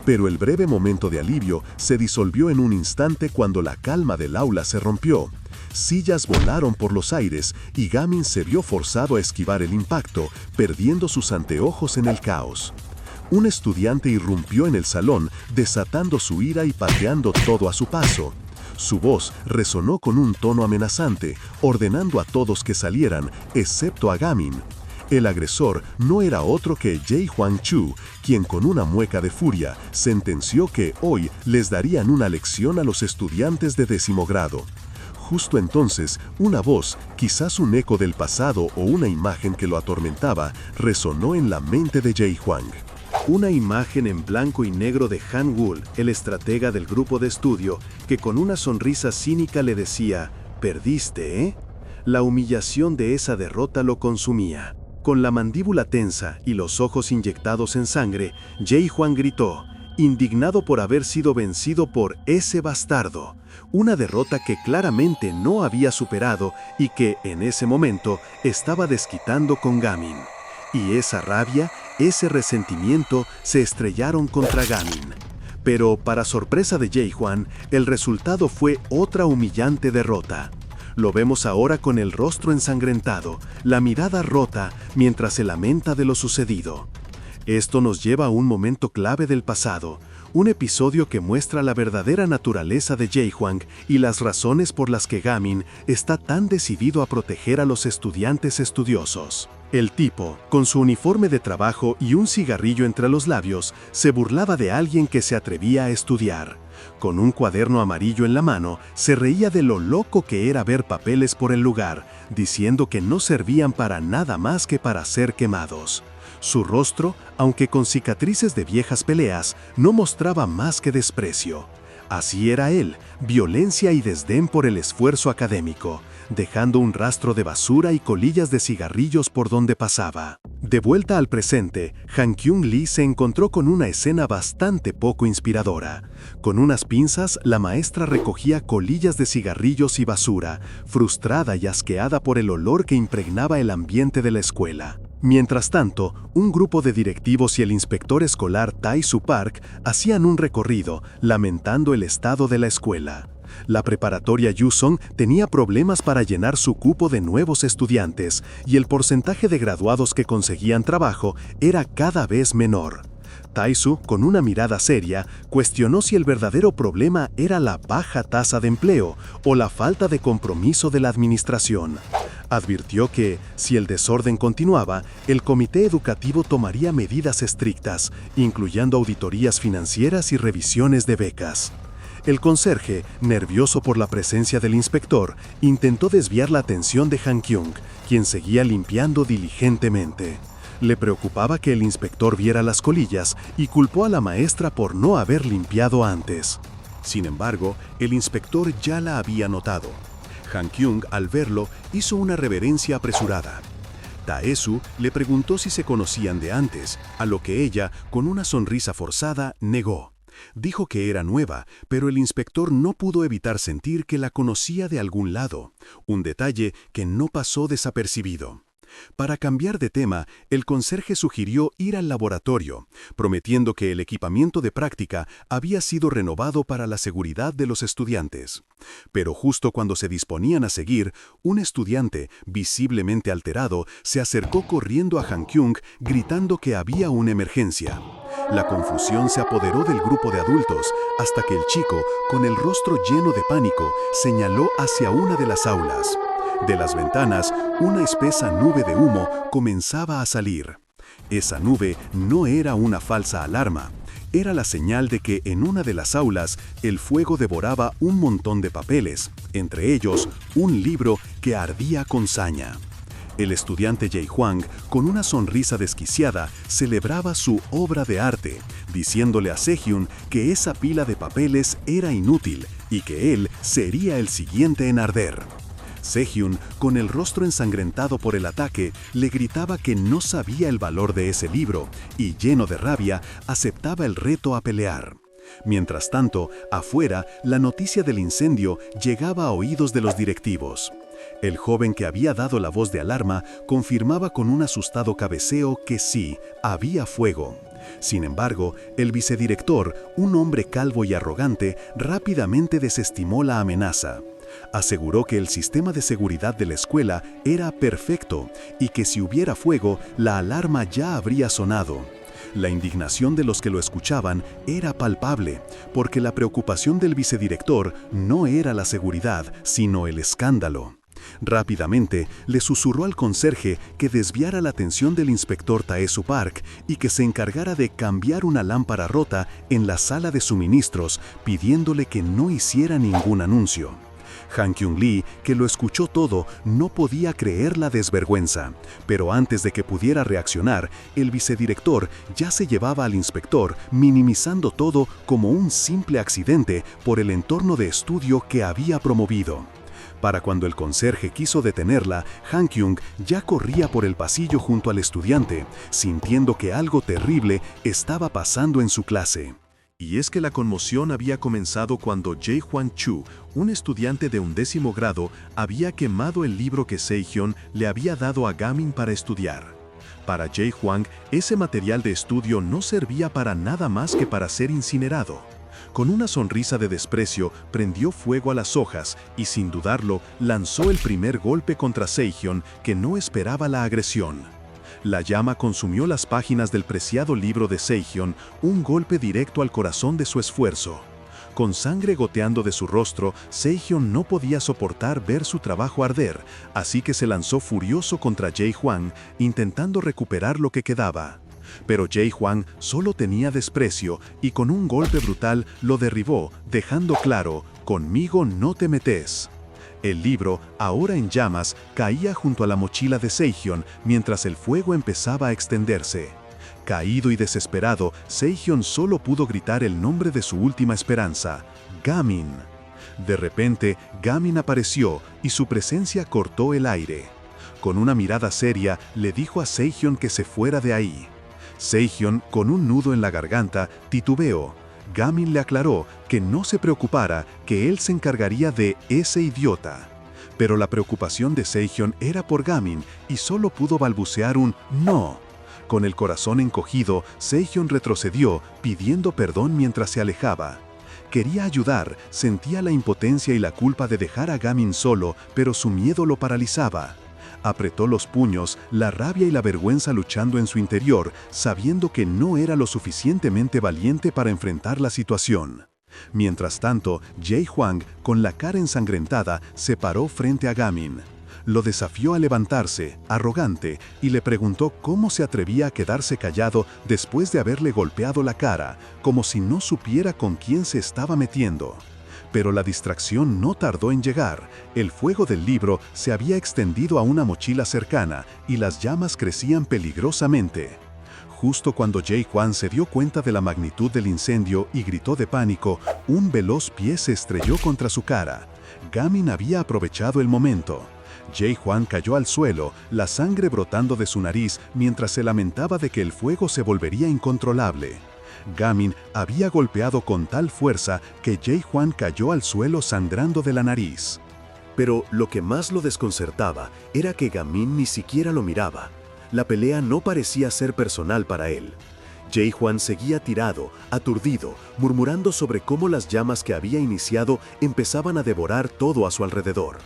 Pero el breve momento de alivio se disolvió en un instante cuando la calma del aula se rompió. Sillas volaron por los aires y Gamin se vio forzado a esquivar el impacto, perdiendo sus anteojos en el caos. Un estudiante irrumpió en el salón, desatando su ira y pateando todo a su paso. Su voz resonó con un tono amenazante, ordenando a todos que salieran, excepto a Gamin. El agresor no era otro que Jae-Hwan Chu, quien con una mueca de furia sentenció que hoy les darían una lección a los estudiantes de 10º grado. Justo entonces, una voz, quizás un eco del pasado o una imagen que lo atormentaba, resonó en la mente de Jae-Hwan. Una imagen en blanco y negro de Han Wul, el estratega del grupo de estudio, que con una sonrisa cínica le decía: «Perdiste, ¿eh?». La humillación de esa derrota lo consumía. Con la mandíbula tensa y los ojos inyectados en sangre, Jae-Hwan gritó, indignado por haber sido vencido por ese bastardo. Una derrota que claramente no había superado y que, en ese momento, estaba desquitando con Gamin. Y esa rabia, ese resentimiento se estrellaron contra Gamin. Pero, para sorpresa de Jae-Hwan, el resultado fue otra humillante derrota. Lo vemos ahora con el rostro ensangrentado, la mirada rota, mientras se lamenta de lo sucedido. Esto nos lleva a un momento clave del pasado, un episodio que muestra la verdadera naturaleza de Jae-Hwan y las razones por las que Gamin está tan decidido a proteger a los estudiantes estudiosos. El tipo, con su uniforme de trabajo y un cigarrillo entre los labios, se burlaba de alguien que se atrevía a estudiar. Con un cuaderno amarillo en la mano, se reía de lo loco que era ver papeles por el lugar, diciendo que no servían para nada más que para ser quemados. Su rostro, aunque con cicatrices de viejas peleas, no mostraba más que desprecio. Así era él, violencia y desdén por el esfuerzo académico, dejando un rastro de basura y colillas de cigarrillos por donde pasaba. De vuelta al presente, Han Kyung-lee se encontró con una escena bastante poco inspiradora. Con unas pinzas, la maestra recogía colillas de cigarrillos y basura, frustrada y asqueada por el olor que impregnaba el ambiente de la escuela. Mientras tanto, un grupo de directivos y el inspector escolar Tae-soo Park hacían un recorrido, lamentando el estado de la escuela. La preparatoria Yusong tenía problemas para llenar su cupo de nuevos estudiantes, y el porcentaje de graduados que conseguían trabajo era cada vez menor. Tae-soo, con una mirada seria, cuestionó si el verdadero problema era la baja tasa de empleo o la falta de compromiso de la administración. Advirtió que, si el desorden continuaba, el comité educativo tomaría medidas estrictas, incluyendo auditorías financieras y revisiones de becas. El conserje, nervioso por la presencia del inspector, intentó desviar la atención de Han Kyung, quien seguía limpiando diligentemente. Le preocupaba que el inspector viera las colillas y culpó a la maestra por no haber limpiado antes. Sin embargo, el inspector ya la había notado. Han Kyung, al verlo, hizo una reverencia apresurada. Tae-soo le preguntó si se conocían de antes, a lo que ella, con una sonrisa forzada, negó. Dijo que era nueva, pero el inspector no pudo evitar sentir que la conocía de algún lado, un detalle que no pasó desapercibido. Para cambiar de tema, el conserje sugirió ir al laboratorio, prometiendo que el equipamiento de práctica había sido renovado para la seguridad de los estudiantes. Pero justo cuando se disponían a seguir, un estudiante, visiblemente alterado, se acercó corriendo a Han Kyung, gritando que había una emergencia. La confusión se apoderó del grupo de adultos, hasta que el chico, con el rostro lleno de pánico, señaló hacia una de las aulas. De las ventanas, una espesa nube de humo comenzaba a salir. Esa nube no era una falsa alarma. era la señal de que en una de las aulas el fuego devoraba un montón de papeles, entre ellos un libro que ardía con saña. El estudiante Jae Hwang, con una sonrisa desquiciada, celebraba su obra de arte, diciéndole a Sejun que esa pila de papeles era inútil y que él sería el siguiente en arder. Sejun, con el rostro ensangrentado por el ataque, le gritaba que no sabía el valor de ese libro y, lleno de rabia, aceptaba el reto a pelear. Mientras tanto, afuera, la noticia del incendio llegaba a oídos de los directivos. El joven que había dado la voz de alarma confirmaba con un asustado cabeceo que sí, había fuego. Sin embargo, el vicedirector, un hombre calvo y arrogante, rápidamente desestimó la amenaza. Aseguró que el sistema de seguridad de la escuela era perfecto y que si hubiera fuego, la alarma ya habría sonado. La indignación de los que lo escuchaban era palpable, porque la preocupación del vicedirector no era la seguridad, sino el escándalo. Rápidamente le susurró al conserje que desviara la atención del inspector Tae-Soo Park y que se encargara de cambiar una lámpara rota en la sala de suministros, pidiéndole que no hiciera ningún anuncio. Han Kyung-lee, que lo escuchó todo, no podía creer la desvergüenza, pero antes de que pudiera reaccionar, el vicedirector ya se llevaba al inspector, minimizando todo como un simple accidente por el entorno de estudio que había promovido. Para cuando el conserje quiso detenerla, Han Kyung ya corría por el pasillo junto al estudiante, sintiendo que algo terrible estaba pasando en su clase. Y es que la conmoción había comenzado cuando Jae Hwan Chu, un estudiante de 11º grado, había quemado el libro que Sejun le había dado a Gamin para estudiar. Para Jae Hwang, ese material de estudio no servía para nada más que para ser incinerado. Con una sonrisa de desprecio, prendió fuego a las hojas y, sin dudarlo, lanzó el primer golpe contra Sejun, que no esperaba la agresión. La llama consumió las páginas del preciado libro de Sejun, un golpe directo al corazón de su esfuerzo. Con sangre goteando de su rostro, Sejun no podía soportar ver su trabajo arder, así que se lanzó furioso contra Jae Hwang, intentando recuperar lo que quedaba. Pero Jae Hwang solo tenía desprecio y con un golpe brutal lo derribó, dejando claro: «Conmigo no te metes». El libro, ahora en llamas, caía junto a la mochila de Sejun mientras el fuego empezaba a extenderse. Caído y desesperado, Sejun solo pudo gritar el nombre de su última esperanza: «Gamin». De repente, Gamin apareció y su presencia cortó el aire. Con una mirada seria, le dijo a Sejun que se fuera de ahí. Sejun, con un nudo en la garganta, titubeó. Gamin le aclaró que no se preocupara, que él se encargaría de ese idiota. Pero la preocupación de Sejun era por Gamin y solo pudo balbucear un «no». Con el corazón encogido, Sejun retrocedió, pidiendo perdón mientras se alejaba. Quería ayudar, sentía la impotencia y la culpa de dejar a Gamin solo, pero su miedo lo paralizaba. Apretó los puños, la rabia y la vergüenza luchando en su interior, sabiendo que no era lo suficientemente valiente para enfrentar la situación. Mientras tanto, Jae Hwang, con la cara ensangrentada, se paró frente a Gamin. Lo desafió a levantarse, arrogante, y le preguntó cómo se atrevía a quedarse callado después de haberle golpeado la cara, como si no supiera con quién se estaba metiendo. Pero la distracción no tardó en llegar. El fuego del libro se había extendido a una mochila cercana y las llamas crecían peligrosamente. Justo cuando Jae Hwang se dio cuenta de la magnitud del incendio y gritó de pánico, un veloz pie se estrelló contra su cara. Gamin había aprovechado el momento. Jae Hwang cayó al suelo, la sangre brotando de su nariz mientras se lamentaba de que el fuego se volvería incontrolable. Gamin había golpeado con tal fuerza que Jae Hwang cayó al suelo sangrando de la nariz. Pero lo que más lo desconcertaba era que Gamin ni siquiera lo miraba. La pelea no parecía ser personal para él. Jae Hwang seguía tirado, aturdido, murmurando sobre cómo las llamas que había iniciado empezaban a devorar todo a su alrededor.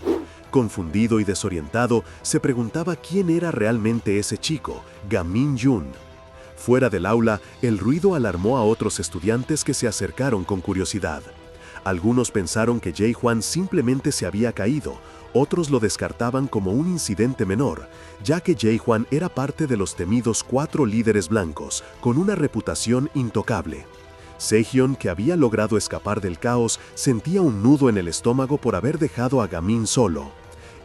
Confundido y desorientado, se preguntaba quién era realmente ese chico, Gamin Jun. Fuera del aula, el ruido alarmó a otros estudiantes que se acercaron con curiosidad. Algunos pensaron que Jae Hwang simplemente se había caído, otros lo descartaban como un incidente menor, ya que Jae Hwang era parte de los temidos 4 líderes blancos, con una reputación intocable. Segion, que había logrado escapar del caos, sentía un nudo en el estómago por haber dejado a Gamín solo.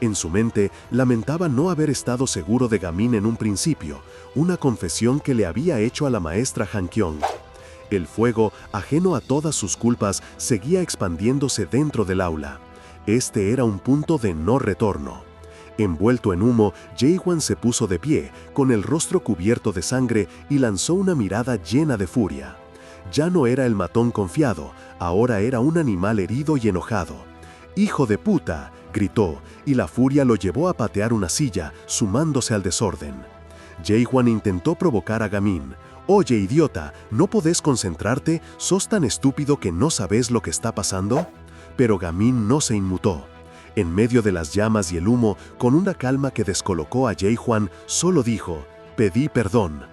En su mente, lamentaba no haber estado seguro de Gamín en un principio, una confesión que le había hecho a la maestra Hankyong. El fuego, ajeno a todas sus culpas, seguía expandiéndose dentro del aula. Este era un punto de no retorno. Envuelto en humo, Jae-hwan se puso de pie, con el rostro cubierto de sangre, y lanzó una mirada llena de furia. Ya no era el matón confiado, ahora era un animal herido y enojado. «¡Hijo de puta!», gritó, y la furia lo llevó a patear una silla, sumándose al desorden. Jae-hwan intentó provocar a Gamín. «Oye, idiota, ¿no podés concentrarte? ¿Sos tan estúpido que no sabés lo que está pasando?». Pero Gamín no se inmutó. En medio de las llamas y el humo, con una calma que descolocó a Jae-hwan, solo dijo: «Pedí perdón».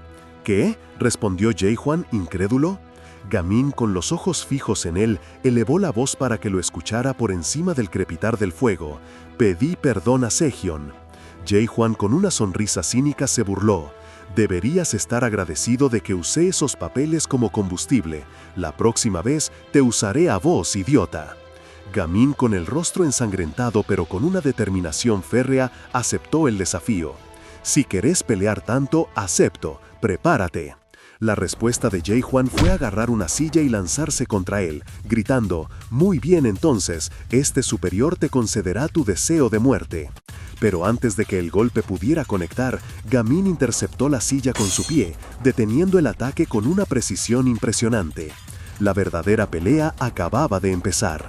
«¿Qué?», respondió Jae-hwan, incrédulo. Gamín, con los ojos fijos en él, elevó la voz para que lo escuchara por encima del crepitar del fuego. «Pedí perdón a Segion». Jae-hwan, con una sonrisa cínica, se burló. «Deberías estar agradecido de que usé esos papeles como combustible. La próxima vez te usaré a vos, idiota». Gamín, con el rostro ensangrentado pero con una determinación férrea, aceptó el desafío. «Si querés pelear tanto, acepto. Prepárate». La respuesta de Jae-hwan fue agarrar una silla y lanzarse contra él, gritando: «Muy bien, entonces, este superior te concederá tu deseo de muerte». Pero antes de que el golpe pudiera conectar, Gamín interceptó la silla con su pie, deteniendo el ataque con una precisión impresionante. La verdadera pelea acababa de empezar.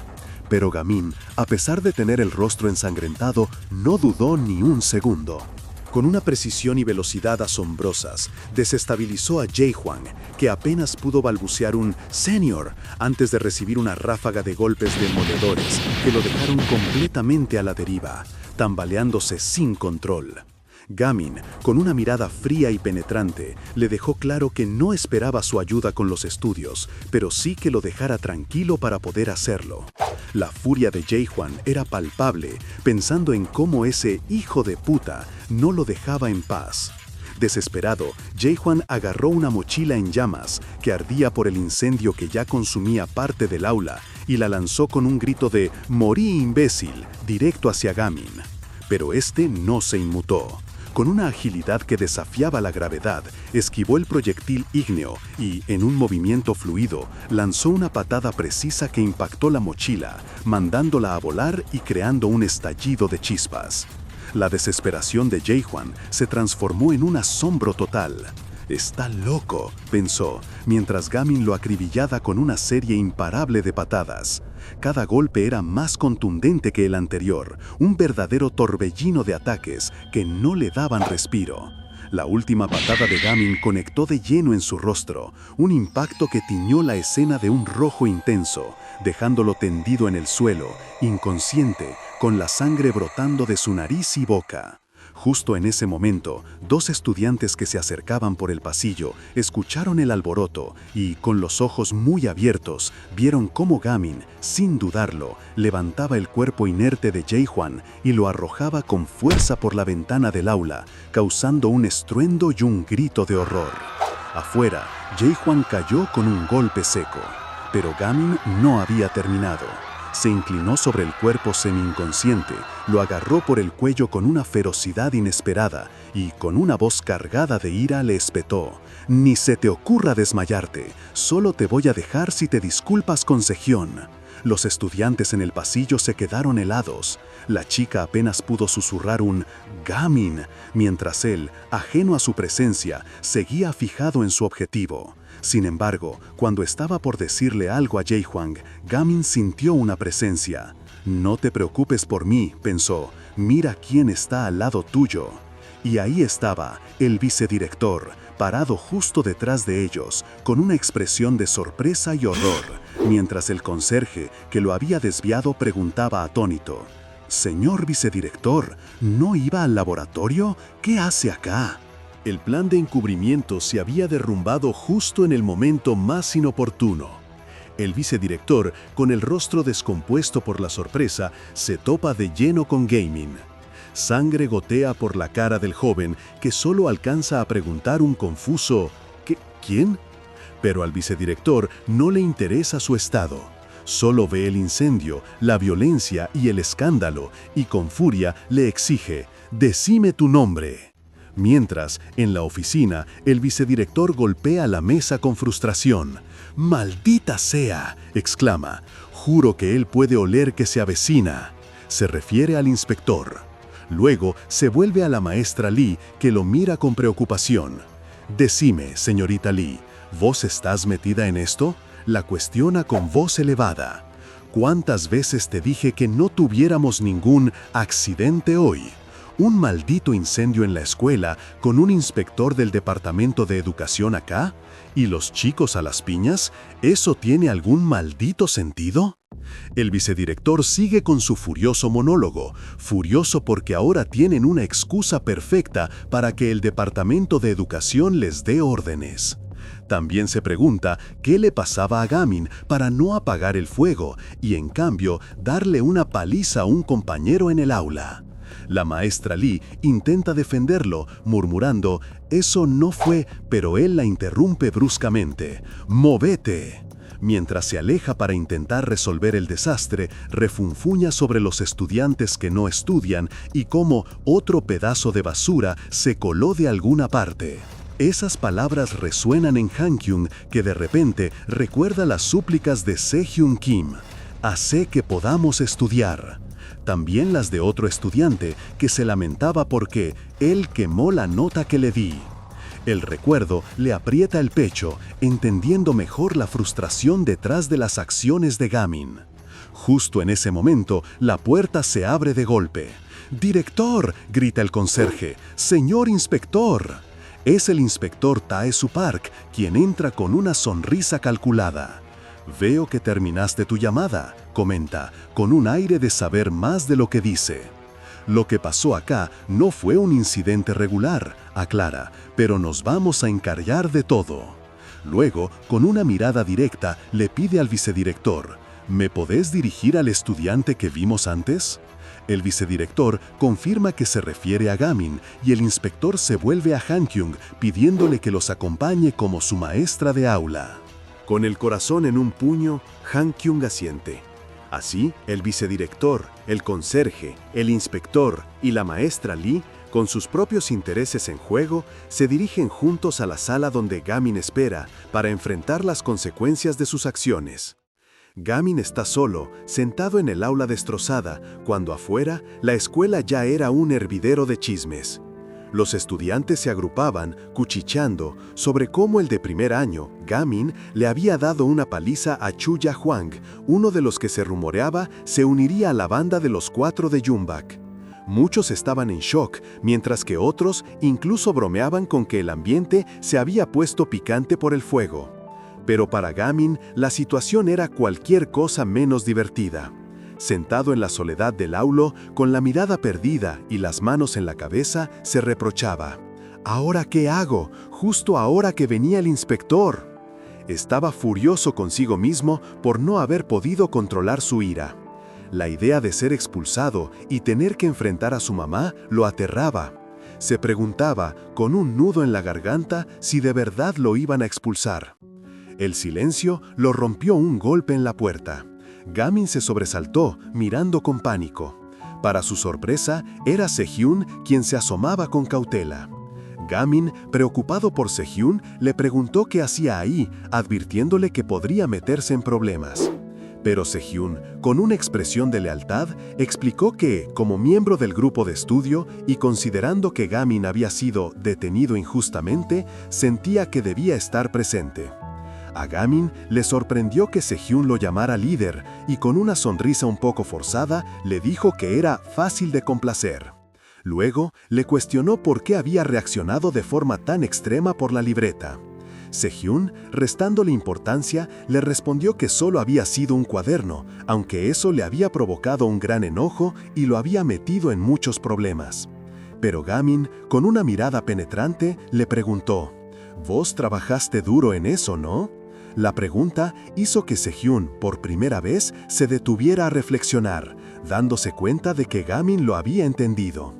Pero Gamín, a pesar de tener el rostro ensangrentado, no dudó ni un segundo. Con una precisión y velocidad asombrosas, desestabilizó a Jae-hwan, que apenas pudo balbucear un «Senior» antes de recibir una ráfaga de golpes demoledores que lo dejaron completamente a la deriva, tambaleándose sin control. Gamín, con una mirada fría y penetrante, le dejó claro que no esperaba su ayuda con los estudios, pero sí que lo dejara tranquilo para poder hacerlo. La furia de Jae-hwan era palpable, pensando en cómo ese hijo de puta no lo dejaba en paz. Desesperado, Jae-hwan agarró una mochila en llamas que ardía por el incendio que ya consumía parte del aula y la lanzó con un grito de «¡Morí, imbécil!» directo hacia Gamín. Pero este no se inmutó. Con una agilidad que desafiaba la gravedad, esquivó el proyectil ígneo y, en un movimiento fluido, lanzó una patada precisa que impactó la mochila, mandándola a volar y creando un estallido de chispas. La desesperación de Jae-hwan se transformó en un asombro total. «Está loco», pensó, mientras Gamín lo acribillaba con una serie imparable de patadas. Cada golpe era más contundente que el anterior, un verdadero torbellino de ataques que no le daban respiro. La última patada de Gamín conectó de lleno en su rostro, un impacto que tiñó la escena de un rojo intenso, dejándolo tendido en el suelo, inconsciente, con la sangre brotando de su nariz y boca. Justo en ese momento, dos estudiantes que se acercaban por el pasillo escucharon el alboroto y, con los ojos muy abiertos, vieron cómo Gamín, sin dudarlo, levantaba el cuerpo inerte de Jae-hwan y lo arrojaba con fuerza por la ventana del aula, causando un estruendo y un grito de horror. Afuera, Jae-hwan cayó con un golpe seco, pero Gamín no había terminado. Se inclinó sobre el cuerpo semi-inconsciente, lo agarró por el cuello con una ferocidad inesperada y, con una voz cargada de ira, le espetó: «Ni se te ocurra desmayarte, solo te voy a dejar si te disculpas con Segion». Los estudiantes en el pasillo se quedaron helados. La chica apenas pudo susurrar un «Gamín», mientras él, ajeno a su presencia, seguía fijado en su objetivo. Sin embargo, cuando estaba por decirle algo a Jae-hwan, Gamín sintió una presencia. «No te preocupes por mí», pensó, «mira quién está al lado tuyo». Y ahí estaba, el vicedirector, parado justo detrás de ellos, con una expresión de sorpresa y horror, mientras el conserje, que lo había desviado, preguntaba atónito: «Señor vicedirector, ¿no iba al laboratorio? ¿Qué hace acá?». El plan de encubrimiento se había derrumbado justo en el momento más inoportuno. El vicedirector, con el rostro descompuesto por la sorpresa, se topa de lleno con Gamín. Sangre gotea por la cara del joven, que solo alcanza a preguntar un confuso «¿Quién?». Pero al vicedirector no le interesa su estado. Solo ve el incendio, la violencia y el escándalo, y con furia le exige: «Decime tu nombre». Mientras, en la oficina, el vicedirector golpea la mesa con frustración. «¡Maldita sea!», exclama. «Juro que él puede oler que se avecina». Se refiere al inspector. Luego se vuelve a la maestra Lee, que lo mira con preocupación. «Decime, señorita Lee, ¿vos estás metida en esto?», la cuestiona con voz elevada. «¿Cuántas veces te dije que no tuviéramos ningún accidente hoy? ¿Un maldito incendio en la escuela con un inspector del departamento de educación acá? ¿Y los chicos a las piñas? ¿Eso tiene algún maldito sentido?». El vicedirector sigue con su furioso monólogo, furioso porque ahora tienen una excusa perfecta para que el departamento de educación les dé órdenes. También se pregunta qué le pasaba a Gamin para no apagar el fuego y, en cambio, darle una paliza a un compañero en el aula. La maestra Lee intenta defenderlo, murmurando: «Eso no fue», pero él la interrumpe bruscamente: «¡Movete!». Mientras se aleja para intentar resolver el desastre, refunfuña sobre los estudiantes que no estudian y cómo otro pedazo de basura se coló de alguna parte. Esas palabras resuenan en Han-kyung, que de repente recuerda las súplicas de Se-hyun Kim: «Hace que podamos estudiar». También las de otro estudiante que se lamentaba porque él quemó la nota que le di. El recuerdo le aprieta el pecho, entendiendo mejor la frustración detrás de las acciones de Gamin. Justo en ese momento, la puerta se abre de golpe. «¡Director!», grita el conserje. «¡Señor inspector!». Es el inspector Tae-Soo Park, quien entra con una sonrisa calculada. «Veo que terminaste tu llamada», comenta, con un aire de saber más de lo que dice. «Lo que pasó acá no fue un incidente regular», aclara, «pero nos vamos a encargar de todo». Luego, con una mirada directa, le pide al vicedirector: «¿Me podés dirigir al estudiante que vimos antes?». El vicedirector confirma que se refiere a Gamin y el inspector se vuelve a Han-kyung pidiéndole que los acompañe como su maestra de aula. Con el corazón en un puño, Han-kyung asiente. Así, el vicedirector, el conserje, el inspector y la maestra Lee, con sus propios intereses en juego, se dirigen juntos a la sala donde Gamin espera para enfrentar las consecuencias de sus acciones. Gamin está solo, sentado en el aula destrozada, cuando afuera la escuela ya era un hervidero de chismes. Los estudiantes se agrupaban, cuchicheando, sobre cómo el de primer año, Gamin, le había dado una paliza a Chuya Hwang, uno de los que se rumoreaba se uniría a la banda de los 4 de Yumbak. Muchos estaban en shock, mientras que otros incluso bromeaban con que el ambiente se había puesto picante por el fuego. Pero para Gamin, la situación era cualquier cosa menos divertida. Sentado en la soledad del aula, con la mirada perdida y las manos en la cabeza, se reprochaba: «¿Ahora qué hago? Justo ahora que venía el inspector». Estaba furioso consigo mismo por no haber podido controlar su ira. La idea de ser expulsado y tener que enfrentar a su mamá lo aterraba. Se preguntaba, con un nudo en la garganta, si de verdad lo iban a expulsar. El silencio lo rompió un golpe en la puerta. Gamin se sobresaltó, mirando con pánico. Para su sorpresa, era Se-hyun quien se asomaba con cautela. Gamin, preocupado por Se-hyun, le preguntó qué hacía ahí, advirtiéndole que podría meterse en problemas. Pero Se-hyun, con una expresión de lealtad, explicó que, como miembro del grupo de estudio y considerando que Gamin había sido detenido injustamente, sentía que debía estar presente. A Gamin le sorprendió que Se-hyun lo llamara líder y con una sonrisa un poco forzada le dijo que era fácil de complacer. Luego le cuestionó por qué había reaccionado de forma tan extrema por la libreta. Se-hyun, restándole importancia, le respondió que solo había sido un cuaderno, aunque eso le había provocado un gran enojo y lo había metido en muchos problemas. Pero Gamin, con una mirada penetrante, le preguntó: «Vos trabajaste duro en eso, ¿no?». La pregunta hizo que Se-hyun, por primera vez, se detuviera a reflexionar, dándose cuenta de que Gamin lo había entendido.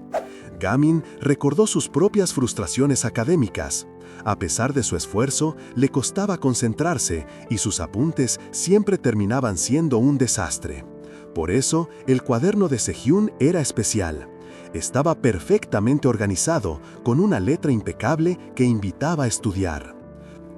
Gamin recordó sus propias frustraciones académicas. A pesar de su esfuerzo, le costaba concentrarse y sus apuntes siempre terminaban siendo un desastre. Por eso, el cuaderno de Sejun era especial. Estaba perfectamente organizado, con una letra impecable que invitaba a estudiar.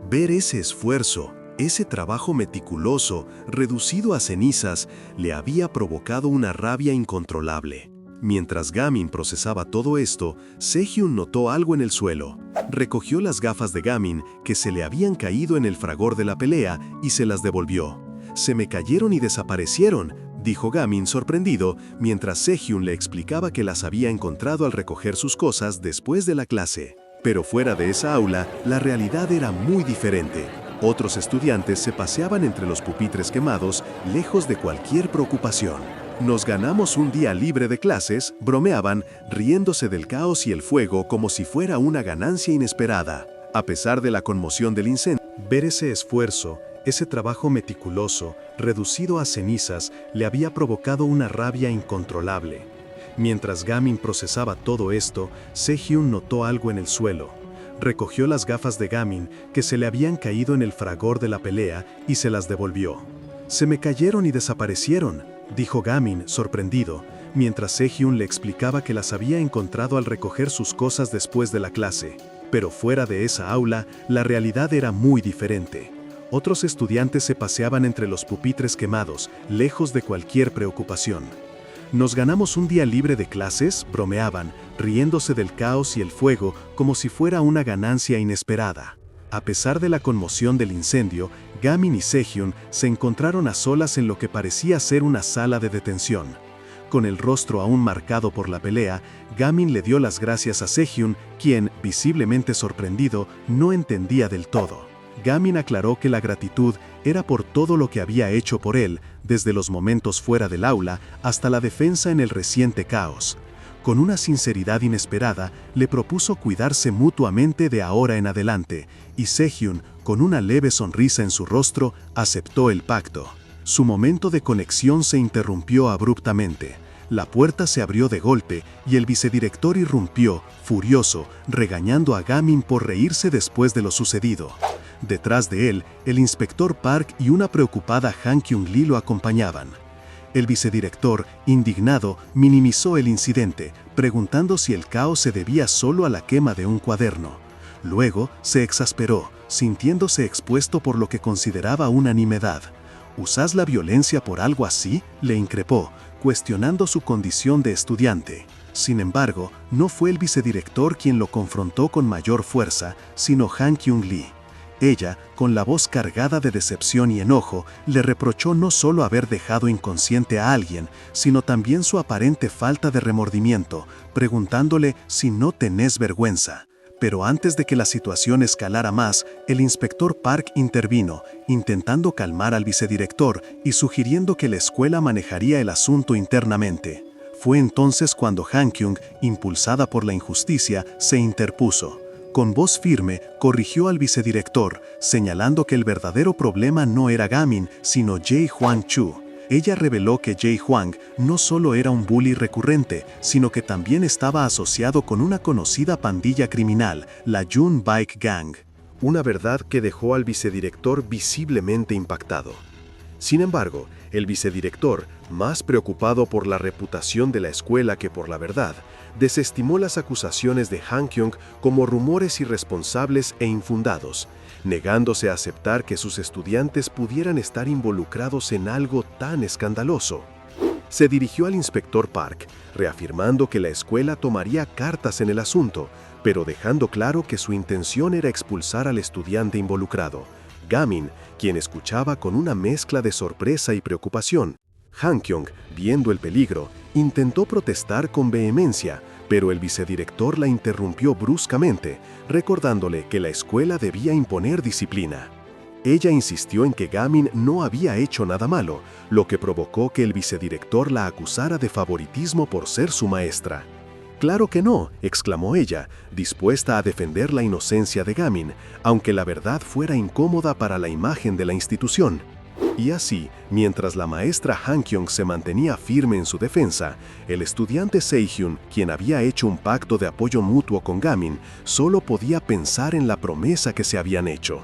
Ver ese esfuerzo, ese trabajo meticuloso, reducido a cenizas, le había provocado una rabia incontrolable. Mientras Gamin procesaba todo esto, Sejun notó algo en el suelo. Recogió las gafas de Gamin, que se le habían caído en el fragor de la pelea, y se las devolvió. «Se me cayeron y desaparecieron», dijo Gamin sorprendido, mientras Sejun le explicaba que las había encontrado al recoger sus cosas después de la clase. Pero fuera de esa aula, la realidad era muy diferente. Otros estudiantes se paseaban entre los pupitres quemados, lejos de cualquier preocupación. «Nos ganamos un día libre de clases», bromeaban, riéndose del caos y el fuego como si fuera una ganancia inesperada. A pesar de la conmoción del incendio, ver ese esfuerzo, ese trabajo meticuloso, reducido a cenizas, le había provocado una rabia incontrolable. Mientras Gamin procesaba todo esto, Sejun notó algo en el suelo. Recogió las gafas de Gamin, que se le habían caído en el fragor de la pelea, y se las devolvió. «Se me cayeron y desaparecieron», dijo Gamin, sorprendido, mientras Sejun le explicaba que las había encontrado al recoger sus cosas después de la clase. Pero fuera de esa aula, la realidad era muy diferente. Otros estudiantes se paseaban entre los pupitres quemados, lejos de cualquier preocupación. «Nos ganamos un día libre de clases», bromeaban, riéndose del caos y el fuego como si fuera una ganancia inesperada. A pesar de la conmoción del incendio, Gamin y Sejun se encontraron a solas en lo que parecía ser una sala de detención. Con el rostro aún marcado por la pelea, Gamin le dio las gracias a Sejun, quien, visiblemente sorprendido, no entendía del todo. Gamin aclaró que la gratitud era por todo lo que había hecho por él, desde los momentos fuera del aula hasta la defensa en el reciente caos. Con una sinceridad inesperada, le propuso cuidarse mutuamente de ahora en adelante, y Sejun, con una leve sonrisa en su rostro, aceptó el pacto. Su momento de conexión se interrumpió abruptamente. La puerta se abrió de golpe y el vicedirector irrumpió, furioso, regañando a Gamin por reírse después de lo sucedido. Detrás de él, el inspector Park y una preocupada Han Kyung-lee lo acompañaban. El vicedirector, indignado, minimizó el incidente, preguntando si el caos se debía solo a la quema de un cuaderno. Luego, se exasperó, sintiéndose expuesto por lo que consideraba una nimiedad. «¿Usás la violencia por algo así?», le increpó, cuestionando su condición de estudiante. Sin embargo, no fue el vicedirector quien lo confrontó con mayor fuerza, sino Han Kyung-lee. Ella, con la voz cargada de decepción y enojo, le reprochó no solo haber dejado inconsciente a alguien, sino también su aparente falta de remordimiento, preguntándole si no tenés vergüenza. Pero antes de que la situación escalara más, el inspector Park intervino, intentando calmar al vicedirector y sugiriendo que la escuela manejaría el asunto internamente. Fue entonces cuando Han Kyung, impulsada por la injusticia, se interpuso. Con voz firme, corrigió al vicedirector, señalando que el verdadero problema no era Gamin, sino Jae Hwang Chu. Ella reveló que Jae Hwang no solo era un bully recurrente, sino que también estaba asociado con una conocida pandilla criminal, la Jun Bike Gang. Una verdad que dejó al vicedirector visiblemente impactado. Sin embargo, el vicedirector, más preocupado por la reputación de la escuela que por la verdad, desestimó las acusaciones de Han Kyung como rumores irresponsables e infundados, negándose a aceptar que sus estudiantes pudieran estar involucrados en algo tan escandaloso. Se dirigió al inspector Park, reafirmando que la escuela tomaría cartas en el asunto, pero dejando claro que su intención era expulsar al estudiante involucrado, Gamin, quien escuchaba con una mezcla de sorpresa y preocupación. Han Kyung, viendo el peligro, intentó protestar con vehemencia, pero el vicedirector la interrumpió bruscamente, recordándole que la escuela debía imponer disciplina. Ella insistió en que Gamin no había hecho nada malo, lo que provocó que el vicedirector la acusara de favoritismo por ser su maestra. «Claro que no», exclamó ella, dispuesta a defender la inocencia de Gamin, aunque la verdad fuera incómoda para la imagen de la institución. Y así, mientras la maestra Han-kyung se mantenía firme en su defensa, el estudiante Seihyun, quien había hecho un pacto de apoyo mutuo con Gamin, solo podía pensar en la promesa que se habían hecho.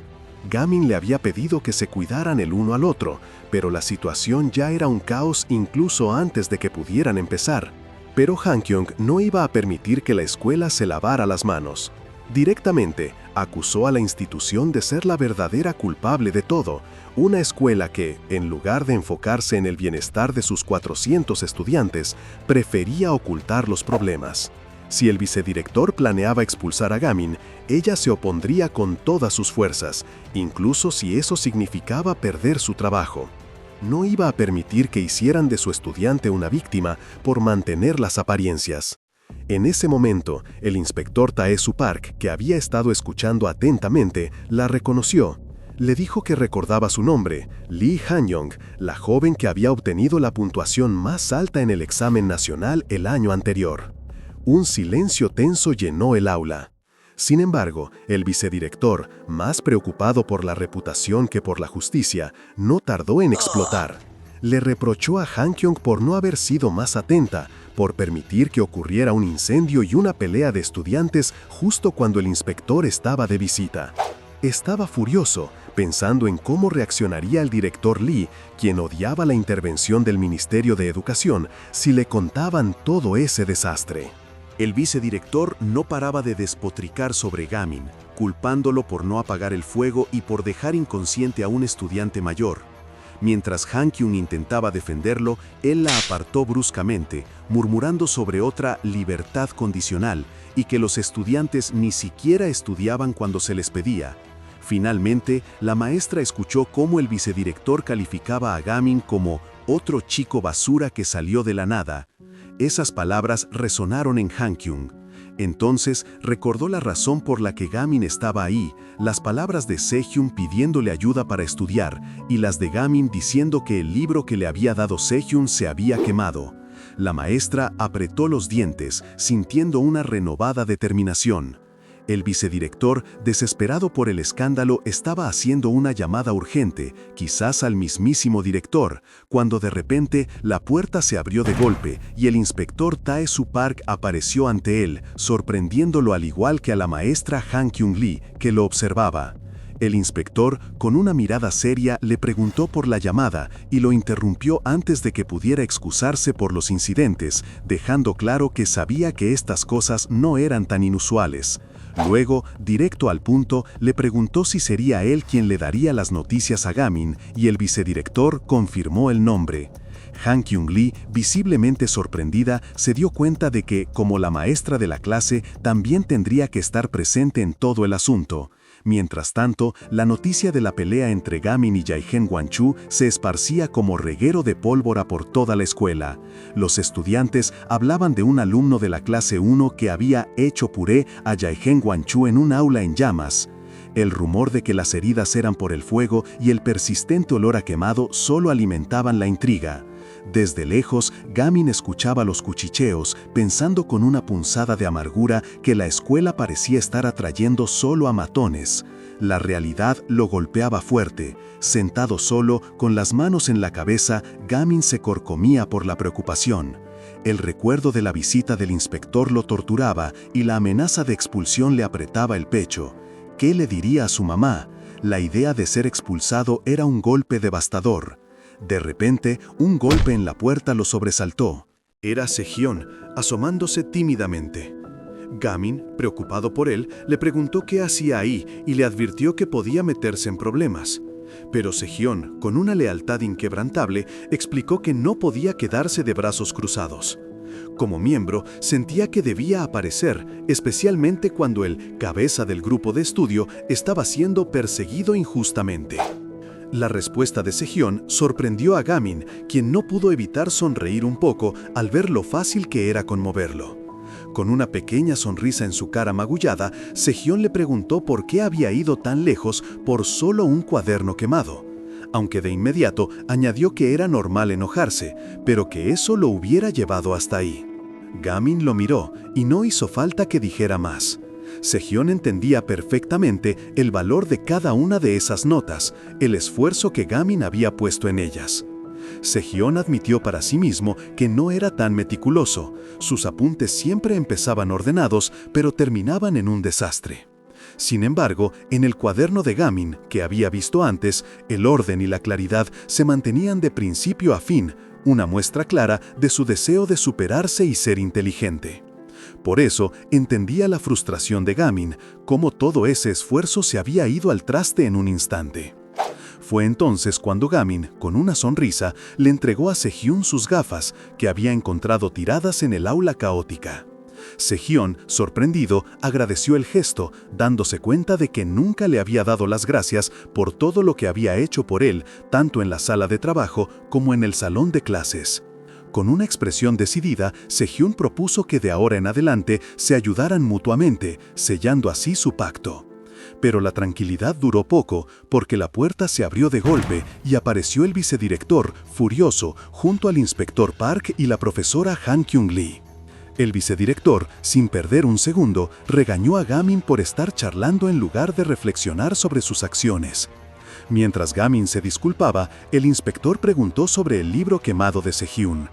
Gamin le había pedido que se cuidaran el uno al otro, pero la situación ya era un caos incluso antes de que pudieran empezar. Pero Han-kyung no iba a permitir que la escuela se lavara las manos. Directamente, acusó a la institución de ser la verdadera culpable de todo, una escuela que, en lugar de enfocarse en el bienestar de sus 400 estudiantes, prefería ocultar los problemas. Si el vicedirector planeaba expulsar a Gamin, ella se opondría con todas sus fuerzas, incluso si eso significaba perder su trabajo. No iba a permitir que hicieran de su estudiante una víctima por mantener las apariencias. En ese momento, el inspector Tae-Soo Park, que había estado escuchando atentamente, la reconoció. Le dijo que recordaba su nombre, Lee Han-young, la joven que había obtenido la puntuación más alta en el examen nacional el año anterior. Un silencio tenso llenó el aula. Sin embargo, el vicedirector, más preocupado por la reputación que por la justicia, no tardó en explotar. Le reprochó a Han-kyung por no haber sido más atenta, por permitir que ocurriera un incendio y una pelea de estudiantes justo cuando el inspector estaba de visita. Estaba furioso, pensando en cómo reaccionaría el director Lee, quien odiaba la intervención del Ministerio de Educación, si le contaban todo ese desastre. El vicedirector no paraba de despotricar sobre Gamin, culpándolo por no apagar el fuego y por dejar inconsciente a un estudiante mayor. Mientras Han-kyung intentaba defenderlo, él la apartó bruscamente, murmurando sobre otra libertad condicional y que los estudiantes ni siquiera estudiaban cuando se les pedía. Finalmente, la maestra escuchó cómo el vicedirector calificaba a Gamin como otro chico basura que salió de la nada. Esas palabras resonaron en Han-kyung. Entonces recordó la razón por la que Gamin estaba ahí, las palabras de Sejun pidiéndole ayuda para estudiar y las de Gamin diciendo que el libro que le había dado Sejun se había quemado. La maestra apretó los dientes, sintiendo una renovada determinación. El vicedirector, desesperado por el escándalo, estaba haciendo una llamada urgente, quizás al mismísimo director, cuando de repente la puerta se abrió de golpe y el inspector Tae-Soo Park apareció ante él, sorprendiéndolo al igual que a la maestra Han-kyung Lee, que lo observaba. El inspector, con una mirada seria, le preguntó por la llamada y lo interrumpió antes de que pudiera excusarse por los incidentes, dejando claro que sabía que estas cosas no eran tan inusuales. Luego, directo al punto, le preguntó si sería él quien le daría las noticias a Gamin, y el vicedirector confirmó el nombre. Han-kyung Lee, visiblemente sorprendida, se dio cuenta de que, como la maestra de la clase, también tendría que estar presente en todo el asunto. Mientras tanto, la noticia de la pelea entre Gamin y Jae-Hen Wan-chu se esparcía como reguero de pólvora por toda la escuela. Los estudiantes hablaban de un alumno de la clase 1 que había hecho puré a Jae-Hen Wan-chu en un aula en llamas. El rumor de que las heridas eran por el fuego y el persistente olor a quemado solo alimentaban la intriga. Desde lejos, Gamin escuchaba los cuchicheos, pensando con una punzada de amargura que la escuela parecía estar atrayendo solo a matones. La realidad lo golpeaba fuerte. Sentado solo, con las manos en la cabeza, Gamin se corcomía por la preocupación. El recuerdo de la visita del inspector lo torturaba y la amenaza de expulsión le apretaba el pecho. ¿Qué le diría a su mamá? La idea de ser expulsado era un golpe devastador. De repente, un golpe en la puerta lo sobresaltó. Era Sejun, asomándose tímidamente. Gamin, preocupado por él, le preguntó qué hacía ahí y le advirtió que podía meterse en problemas. Pero Sejun, con una lealtad inquebrantable, explicó que no podía quedarse de brazos cruzados. Como miembro, sentía que debía aparecer, especialmente cuando el cabeza del grupo de estudio estaba siendo perseguido injustamente. La respuesta de Sejun sorprendió a Gamin, quien no pudo evitar sonreír un poco al ver lo fácil que era conmoverlo. Con una pequeña sonrisa en su cara magullada, Sejun le preguntó por qué había ido tan lejos por solo un cuaderno quemado. Aunque de inmediato añadió que era normal enojarse, pero que eso lo hubiera llevado hasta ahí. Gamin lo miró y no hizo falta que dijera más. Sehyun entendía perfectamente el valor de cada una de esas notas, el esfuerzo que Gamin había puesto en ellas. Sehyun admitió para sí mismo que no era tan meticuloso. Sus apuntes siempre empezaban ordenados, pero terminaban en un desastre. Sin embargo, en el cuaderno de Gamin, que había visto antes, el orden y la claridad se mantenían de principio a fin, una muestra clara de su deseo de superarse y ser inteligente. Por eso, entendía la frustración de Gamin, cómo todo ese esfuerzo se había ido al traste en un instante. Fue entonces cuando Gamin, con una sonrisa, le entregó a Sehyun sus gafas, que había encontrado tiradas en el aula caótica. Sehyun, sorprendido, agradeció el gesto, dándose cuenta de que nunca le había dado las gracias por todo lo que había hecho por él, tanto en la sala de trabajo como en el salón de clases. Con una expresión decidida, Sehyun propuso que de ahora en adelante se ayudaran mutuamente, sellando así su pacto. Pero la tranquilidad duró poco, porque la puerta se abrió de golpe y apareció el vicedirector, furioso, junto al inspector Park y la profesora Han Kyung-lee. El vicedirector, sin perder un segundo, regañó a Gamin por estar charlando en lugar de reflexionar sobre sus acciones. Mientras Gamin se disculpaba, el inspector preguntó sobre el libro quemado de Sehyun.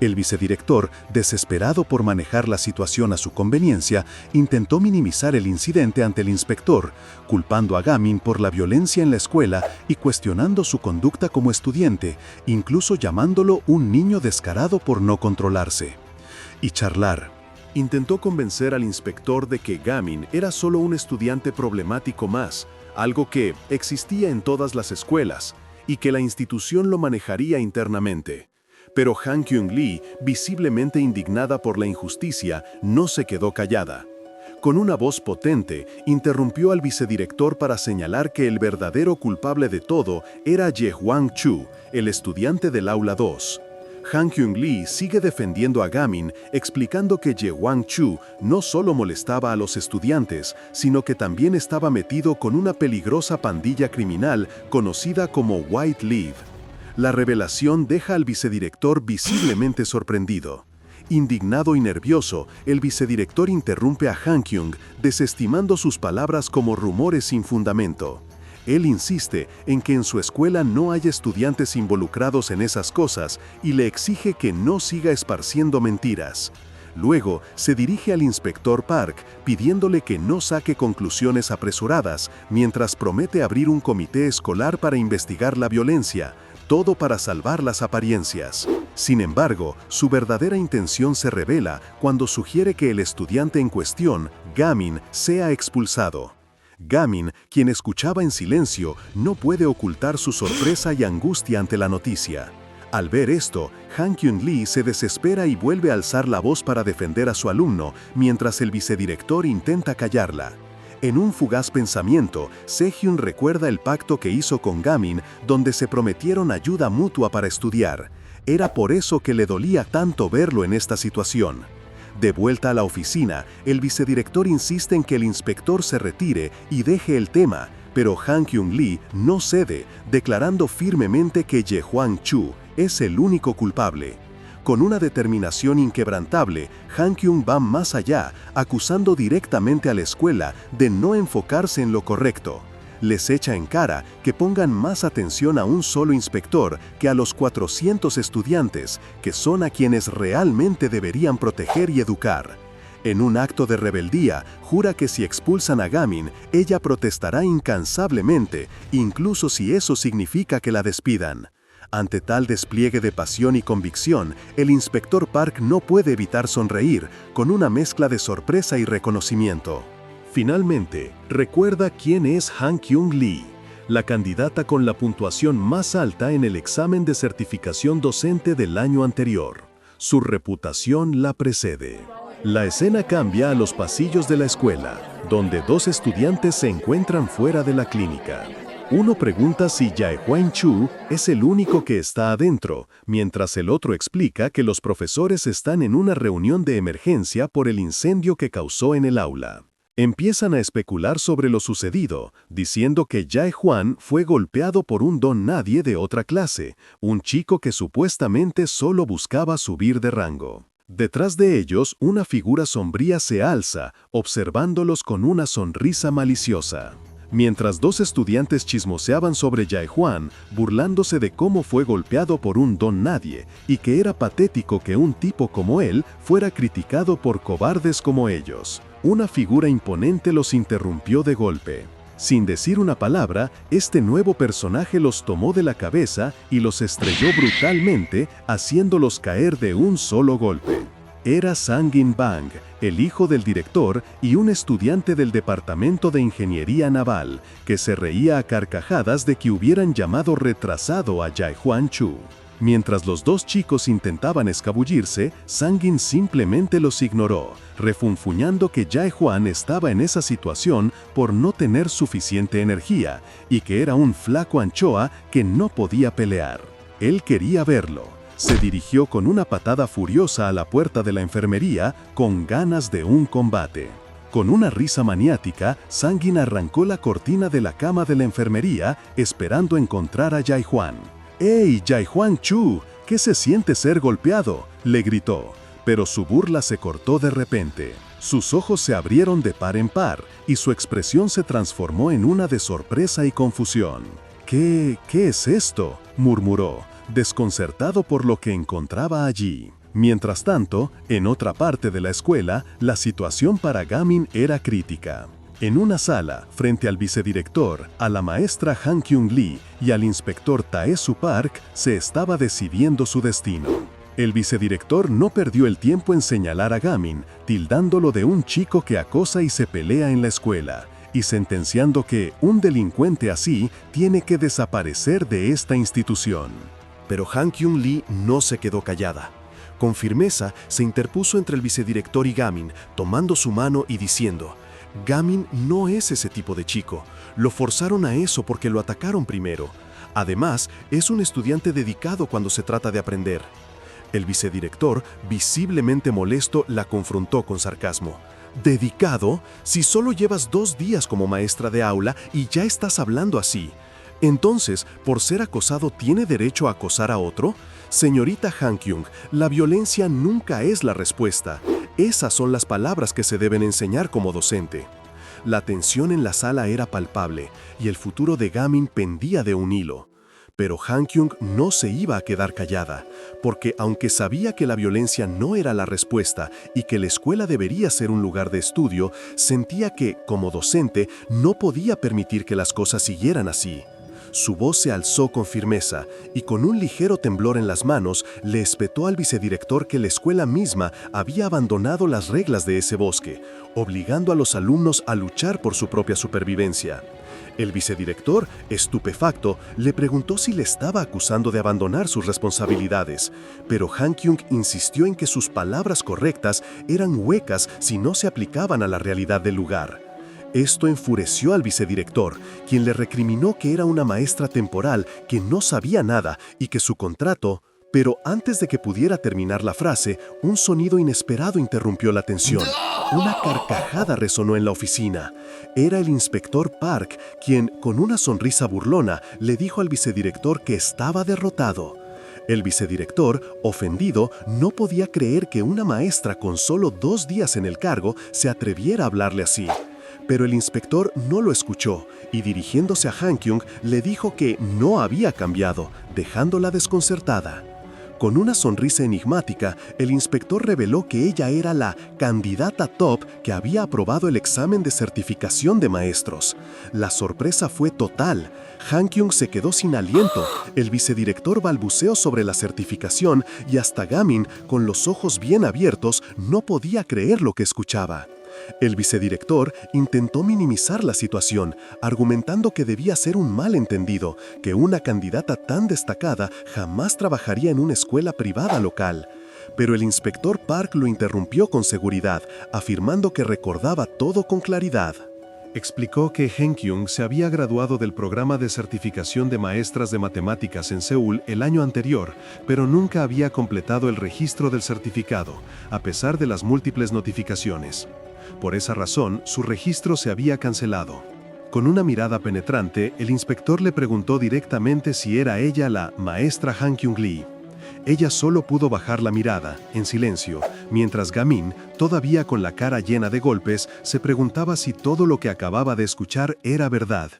El vicedirector, desesperado por manejar la situación a su conveniencia, intentó minimizar el incidente ante el inspector, culpando a Gamin por la violencia en la escuela y cuestionando su conducta como estudiante, incluso llamándolo un niño descarado por no controlarse. Y charlar. Intentó convencer al inspector de que Gamin era solo un estudiante problemático más, algo que existía en todas las escuelas, y que la institución lo manejaría internamente. Pero Han Kyung-lee, visiblemente indignada por la injusticia, no se quedó callada. Con una voz potente, interrumpió al vicedirector para señalar que el verdadero culpable de todo era Jae-hwan Chu, el estudiante del aula 2. Han Kyung-lee sigue defendiendo a Gamin, explicando que Jae-hwan Chu no solo molestaba a los estudiantes, sino que también estaba metido con una peligrosa pandilla criminal conocida como White Leaf. La revelación deja al vicedirector visiblemente sorprendido. Indignado y nervioso, el vicedirector interrumpe a Han Kyung, desestimando sus palabras como rumores sin fundamento. Él insiste en que en su escuela no hay estudiantes involucrados en esas cosas y le exige que no siga esparciendo mentiras. Luego, se dirige al inspector Park pidiéndole que no saque conclusiones apresuradas, mientras promete abrir un comité escolar para investigar la violencia, todo para salvar las apariencias. Sin embargo, su verdadera intención se revela cuando sugiere que el estudiante en cuestión, Gamin, sea expulsado. Gamin, quien escuchaba en silencio, no puede ocultar su sorpresa y angustia ante la noticia. Al ver esto, Han Kyung-lee se desespera y vuelve a alzar la voz para defender a su alumno, mientras el vicedirector intenta callarla. En un fugaz pensamiento, Sehyun recuerda el pacto que hizo con Gamin, donde se prometieron ayuda mutua para estudiar. Era por eso que le dolía tanto verlo en esta situación. De vuelta a la oficina, el vicedirector insiste en que el inspector se retire y deje el tema, pero Han Kyung-lee no cede, declarando firmemente que Jae-hwan Chu es el único culpable. Con una determinación inquebrantable, Han Kyung va más allá, acusando directamente a la escuela de no enfocarse en lo correcto. Les echa en cara que pongan más atención a un solo inspector que a los 400 estudiantes, que son a quienes realmente deberían proteger y educar. En un acto de rebeldía, jura que si expulsan a Gamin, ella protestará incansablemente, incluso si eso significa que la despidan. Ante tal despliegue de pasión y convicción, el inspector Park no puede evitar sonreír, con una mezcla de sorpresa y reconocimiento. Finalmente, recuerda quién es Han Kyung-lee, la candidata con la puntuación más alta en el examen de certificación docente del año anterior. Su reputación la precede. La escena cambia a los pasillos de la escuela, donde dos estudiantes se encuentran fuera de la clínica. Uno pregunta si Jae-hwan Chu es el único que está adentro, mientras el otro explica que los profesores están en una reunión de emergencia por el incendio que causó en el aula. Empiezan a especular sobre lo sucedido, diciendo que Jae-hwan fue golpeado por un don nadie de otra clase, un chico que supuestamente solo buscaba subir de rango. Detrás de ellos, una figura sombría se alza, observándolos con una sonrisa maliciosa. Mientras dos estudiantes chismoseaban sobre Jae-hwan, burlándose de cómo fue golpeado por un don nadie, y que era patético que un tipo como él fuera criticado por cobardes como ellos. Una figura imponente los interrumpió de golpe. Sin decir una palabra, este nuevo personaje los tomó de la cabeza y los estrelló brutalmente, haciéndolos caer de un solo golpe. Era Sang-in Bang, el hijo del director y un estudiante del Departamento de Ingeniería Naval, que se reía a carcajadas de que hubieran llamado retrasado a Jae-hwan Chu. Mientras los dos chicos intentaban escabullirse, Sang-in simplemente los ignoró, refunfuñando que Jae-hwan estaba en esa situación por no tener suficiente energía y que era un flaco anchoa que no podía pelear. Él quería verlo. Se dirigió con una patada furiosa a la puerta de la enfermería con ganas de un combate. Con una risa maniática, Sang-in arrancó la cortina de la cama de la enfermería esperando encontrar a Jae-hwan. ¡Ey, Jae-hwan Chu! ¿Qué se siente ser golpeado?, le gritó, pero su burla se cortó de repente. Sus ojos se abrieron de par en par y su expresión se transformó en una de sorpresa y confusión. ¿Qué es esto?, murmuró, desconcertado por lo que encontraba allí. Mientras tanto, en otra parte de la escuela, la situación para Gamin era crítica. En una sala, frente al vicedirector, a la maestra Han Kyung-lee y al inspector Tae-soo Park, se estaba decidiendo su destino. El vicedirector no perdió el tiempo en señalar a Gamin, tildándolo de un chico que acosa y se pelea en la escuela, y sentenciando que un delincuente así tiene que desaparecer de esta institución. Pero Han Kyung-lee no se quedó callada. Con firmeza se interpuso entre el vicedirector y Gamin, tomando su mano y diciendo: Gamin no es ese tipo de chico. Lo forzaron a eso porque lo atacaron primero. Además, es un estudiante dedicado cuando se trata de aprender. El vicedirector, visiblemente molesto, la confrontó con sarcasmo. ¿Dedicado? Si solo llevas 2 días como maestra de aula y ya estás hablando así. Entonces, ¿por ser acosado tiene derecho a acosar a otro? Señorita Han Kyung, la violencia nunca es la respuesta. Esas son las palabras que se deben enseñar como docente. La tensión en la sala era palpable y el futuro de Gamin pendía de un hilo. Pero Han Kyung no se iba a quedar callada, porque aunque sabía que la violencia no era la respuesta y que la escuela debería ser un lugar de estudio, sentía que, como docente, no podía permitir que las cosas siguieran así. Su voz se alzó con firmeza y con un ligero temblor en las manos le espetó al vicedirector que la escuela misma había abandonado las reglas de ese bosque, obligando a los alumnos a luchar por su propia supervivencia. El vicedirector, estupefacto, le preguntó si le estaba acusando de abandonar sus responsabilidades, pero Han Kyung insistió en que sus palabras correctas eran huecas si no se aplicaban a la realidad del lugar. Esto enfureció al vicedirector, quien le recriminó que era una maestra temporal que no sabía nada y que su contrato... Pero antes de que pudiera terminar la frase, un sonido inesperado interrumpió la tensión. Una carcajada resonó en la oficina. Era el inspector Park, quien, con una sonrisa burlona, le dijo al vicedirector que estaba derrotado. El vicedirector, ofendido, no podía creer que una maestra con solo 2 días en el cargo se atreviera a hablarle así. Pero el inspector no lo escuchó y dirigiéndose a Han Kyung le dijo que no había cambiado, dejándola desconcertada. Con una sonrisa enigmática, el inspector reveló que ella era la candidata top que había aprobado el examen de certificación de maestros. La sorpresa fue total. Han Kyung se quedó sin aliento, el vicedirector balbuceó sobre la certificación y hasta Gamin, con los ojos bien abiertos, no podía creer lo que escuchaba. El vicedirector intentó minimizar la situación, argumentando que debía ser un malentendido, que una candidata tan destacada jamás trabajaría en una escuela privada local. Pero el inspector Park lo interrumpió con seguridad, afirmando que recordaba todo con claridad. Explicó que Han Kyung se había graduado del programa de certificación de maestras de matemáticas en Seúl el año anterior, pero nunca había completado el registro del certificado, a pesar de las múltiples notificaciones. Por esa razón, su registro se había cancelado. Con una mirada penetrante, el inspector le preguntó directamente si era ella la maestra Han Kyung-lee. Ella solo pudo bajar la mirada, en silencio, mientras Gamin, todavía con la cara llena de golpes, se preguntaba si todo lo que acababa de escuchar era verdad.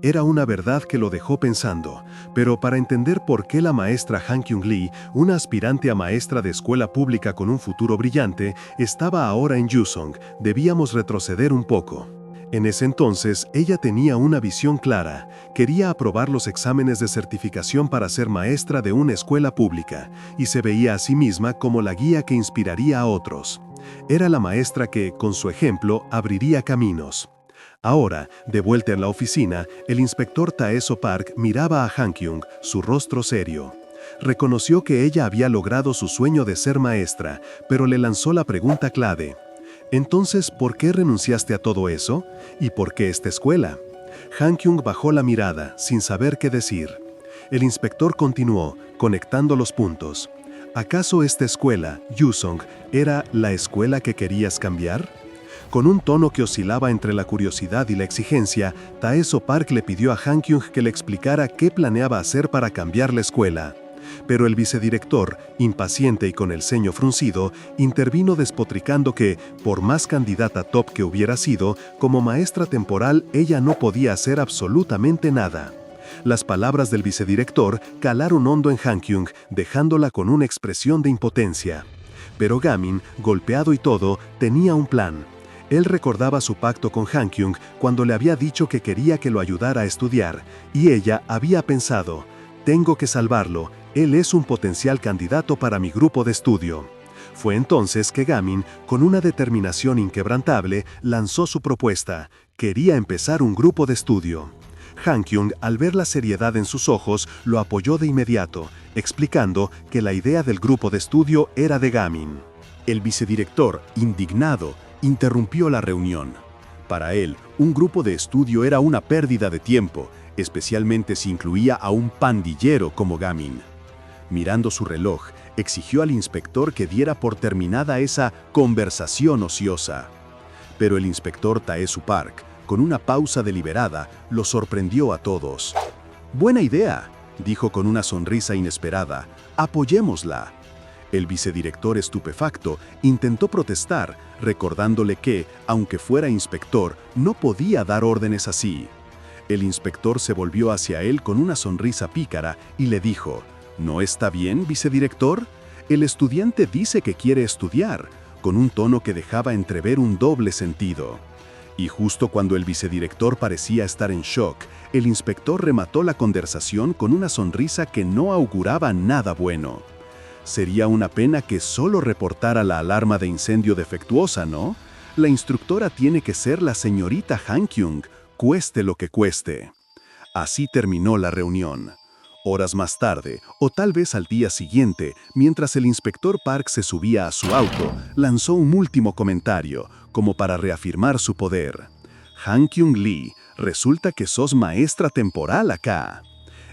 Era una verdad que lo dejó pensando, pero para entender por qué la maestra Han Kyung-lee, una aspirante a maestra de escuela pública con un futuro brillante, estaba ahora en Yusong, debíamos retroceder un poco. En ese entonces, ella tenía una visión clara. Quería aprobar los exámenes de certificación para ser maestra de una escuela pública, y se veía a sí misma como la guía que inspiraría a otros. Era la maestra que, con su ejemplo, abriría caminos. Ahora, de vuelta en la oficina, el inspector Taeso Park miraba a Han Kyung, su rostro serio. Reconoció que ella había logrado su sueño de ser maestra, pero le lanzó la pregunta clave. Entonces, ¿por qué renunciaste a todo eso? ¿Y por qué esta escuela? Han Kyung bajó la mirada, sin saber qué decir. El inspector continuó, conectando los puntos. ¿Acaso esta escuela, Yusong, era la escuela que querías cambiar? Con un tono que oscilaba entre la curiosidad y la exigencia, Taeso Park le pidió a Han Kyung que le explicara qué planeaba hacer para cambiar la escuela. Pero el vicedirector, impaciente y con el ceño fruncido, intervino despotricando que, por más candidata top que hubiera sido, como maestra temporal ella no podía hacer absolutamente nada. Las palabras del vicedirector calaron hondo en Han Kyung, dejándola con una expresión de impotencia. Pero Gamin, golpeado y todo, tenía un plan. Él recordaba su pacto con Han Kyung cuando le había dicho que quería que lo ayudara a estudiar, y ella había pensado, tengo que salvarlo, él es un potencial candidato para mi grupo de estudio. Fue entonces que Gamin, con una determinación inquebrantable, lanzó su propuesta. Quería empezar un grupo de estudio. Han Kyung, al ver la seriedad en sus ojos, lo apoyó de inmediato, explicando que la idea del grupo de estudio era de Gamin. El vicedirector, indignado, interrumpió la reunión. Para él, un grupo de estudio era una pérdida de tiempo, especialmente si incluía a un pandillero como Gamin. Mirando su reloj, exigió al inspector que diera por terminada esa conversación ociosa. Pero el inspector Taeso Park, con una pausa deliberada, lo sorprendió a todos. «Buena idea», dijo con una sonrisa inesperada. «Apoyémosla». El vicedirector estupefacto intentó protestar, recordándole que, aunque fuera inspector, no podía dar órdenes así. El inspector se volvió hacia él con una sonrisa pícara y le dijo, «¿No está bien, vicedirector? El estudiante dice que quiere estudiar», con un tono que dejaba entrever un doble sentido. Y justo cuando el vicedirector parecía estar en shock, el inspector remató la conversación con una sonrisa que no auguraba nada bueno. Sería una pena que solo reportara la alarma de incendio defectuosa, ¿no? La instructora tiene que ser la señorita Han Kyung, cueste lo que cueste. Así terminó la reunión. Horas más tarde, o tal vez al día siguiente, mientras el inspector Park se subía a su auto, lanzó un último comentario, como para reafirmar su poder. «Han Kyung-lee, resulta que sos maestra temporal acá».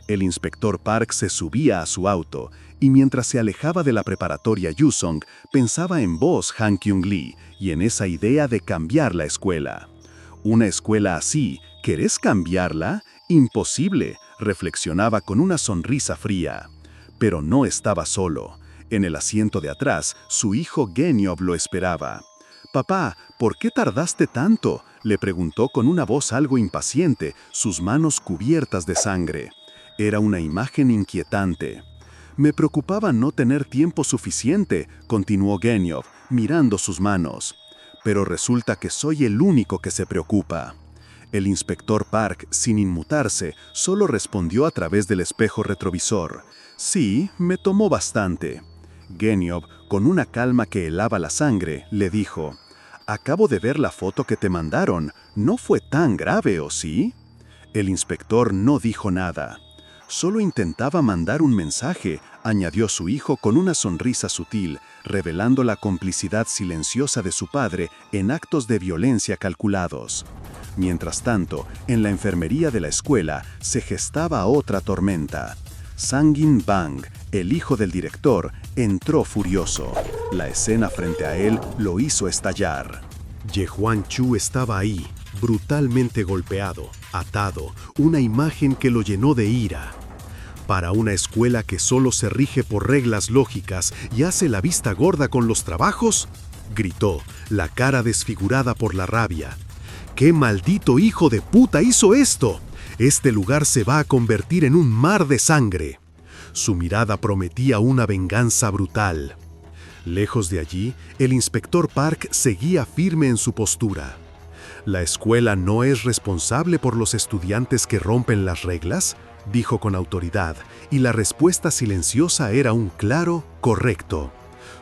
El inspector Park se subía a su auto, y mientras se alejaba de la preparatoria Yusong, pensaba en vos, Han Kyung-lee, y en esa idea de cambiar la escuela. «Una escuela así, ¿querés cambiarla? Imposible», reflexionaba con una sonrisa fría. Pero no estaba solo. En el asiento de atrás, su hijo Genyob lo esperaba. «Papá, ¿por qué tardaste tanto?», le preguntó con una voz algo impaciente, sus manos cubiertas de sangre. Era una imagen inquietante. «Me preocupaba no tener tiempo suficiente», continuó Genyob, mirando sus manos. «Pero resulta que soy el único que se preocupa». El inspector Park, sin inmutarse, solo respondió a través del espejo retrovisor. «Sí, me tomó bastante». Genyob, con una calma que helaba la sangre, le dijo, «Acabo de ver la foto que te mandaron. ¿No fue tan grave, o sí?» El inspector no dijo nada. «Solo intentaba mandar un mensaje», añadió su hijo con una sonrisa sutil, revelando la complicidad silenciosa de su padre en actos de violencia calculados. Mientras tanto, en la enfermería de la escuela se gestaba otra tormenta. Sang-in Bang, el hijo del director, entró furioso. La escena frente a él lo hizo estallar. Ye-Hwan Chu estaba ahí, brutalmente golpeado, atado, una imagen que lo llenó de ira. Para una escuela que solo se rige por reglas lógicas y hace la vista gorda con los trabajos, gritó, la cara desfigurada por la rabia. ¡Qué maldito hijo de puta hizo esto! Este lugar se va a convertir en un mar de sangre. Su mirada prometía una venganza brutal. Lejos de allí, el inspector Park seguía firme en su postura. ¿La escuela no es responsable por los estudiantes que rompen las reglas?, dijo con autoridad, y la respuesta silenciosa era un claro correcto.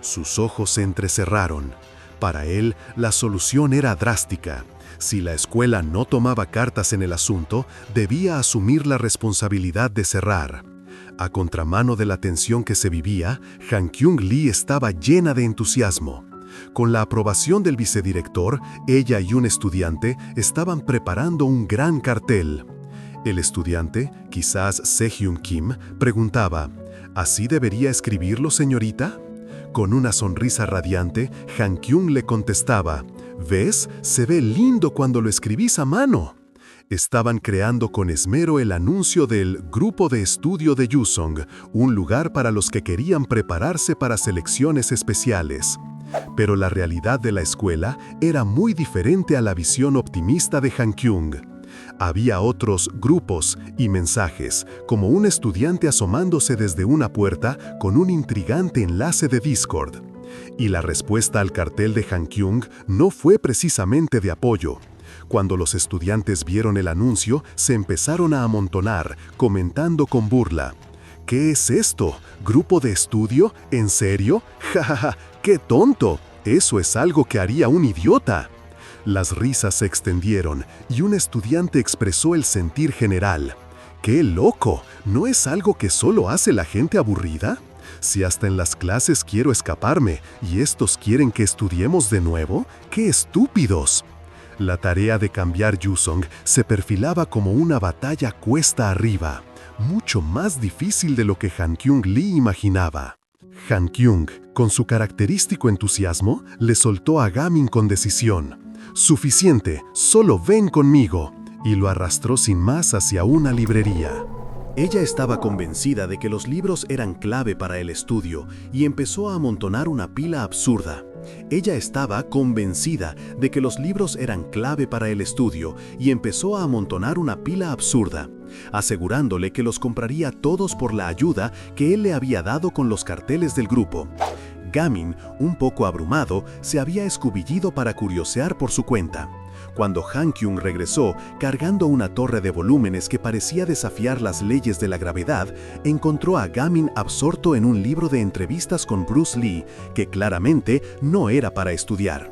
Sus ojos se entrecerraron. Para él, la solución era drástica. Si la escuela no tomaba cartas en el asunto, debía asumir la responsabilidad de cerrar. A contramano de la tensión que se vivía, Han-Kyung Lee estaba llena de entusiasmo. Con la aprobación del vicedirector, ella y un estudiante estaban preparando un gran cartel. El estudiante, quizás Sehyun Kim, preguntaba, ¿así debería escribirlo, señorita? Con una sonrisa radiante, Han-Kyung le contestaba, ¿ves? Se ve lindo cuando lo escribís a mano. Estaban creando con esmero el anuncio del Grupo de Estudio de Yusong, un lugar para los que querían prepararse para selecciones especiales. Pero la realidad de la escuela era muy diferente a la visión optimista de Han-Kyung. Había otros grupos y mensajes, como un estudiante asomándose desde una puerta con un intrigante enlace de Discord. Y la respuesta al cartel de Han-Kyung no fue precisamente de apoyo. Cuando los estudiantes vieron el anuncio, se empezaron a amontonar, comentando con burla. ¿Qué es esto? ¿Grupo de estudio? ¿En serio? ¡Ja, ja, ja! ¡Qué tonto! Eso es algo que haría un idiota. Las risas se extendieron y un estudiante expresó el sentir general. ¡Qué loco! ¿No es algo que solo hace la gente aburrida? Si hasta en las clases quiero escaparme y estos quieren que estudiemos de nuevo, ¡qué estúpidos! La tarea de cambiar Yusong se perfilaba como una batalla cuesta arriba, mucho más difícil de lo que Han-Kyung Lee imaginaba. Han-Kyung, con su característico entusiasmo, le soltó a Gamin con decisión. «Suficiente, solo ven conmigo», y lo arrastró sin más hacia una librería. Ella estaba convencida de que los libros eran clave para el estudio y empezó a amontonar una pila absurda. Ella estaba convencida de que los libros eran clave para el estudio y empezó a amontonar una pila absurda, asegurándole que los compraría todos por la ayuda que él le había dado con los carteles del grupo. Gamin, un poco abrumado, se había escubillido para curiosear por su cuenta. Cuando Han-Kyung regresó, cargando una torre de volúmenes que parecía desafiar las leyes de la gravedad, encontró a Gamin absorto en un libro de entrevistas con Bruce Lee, que claramente no era para estudiar.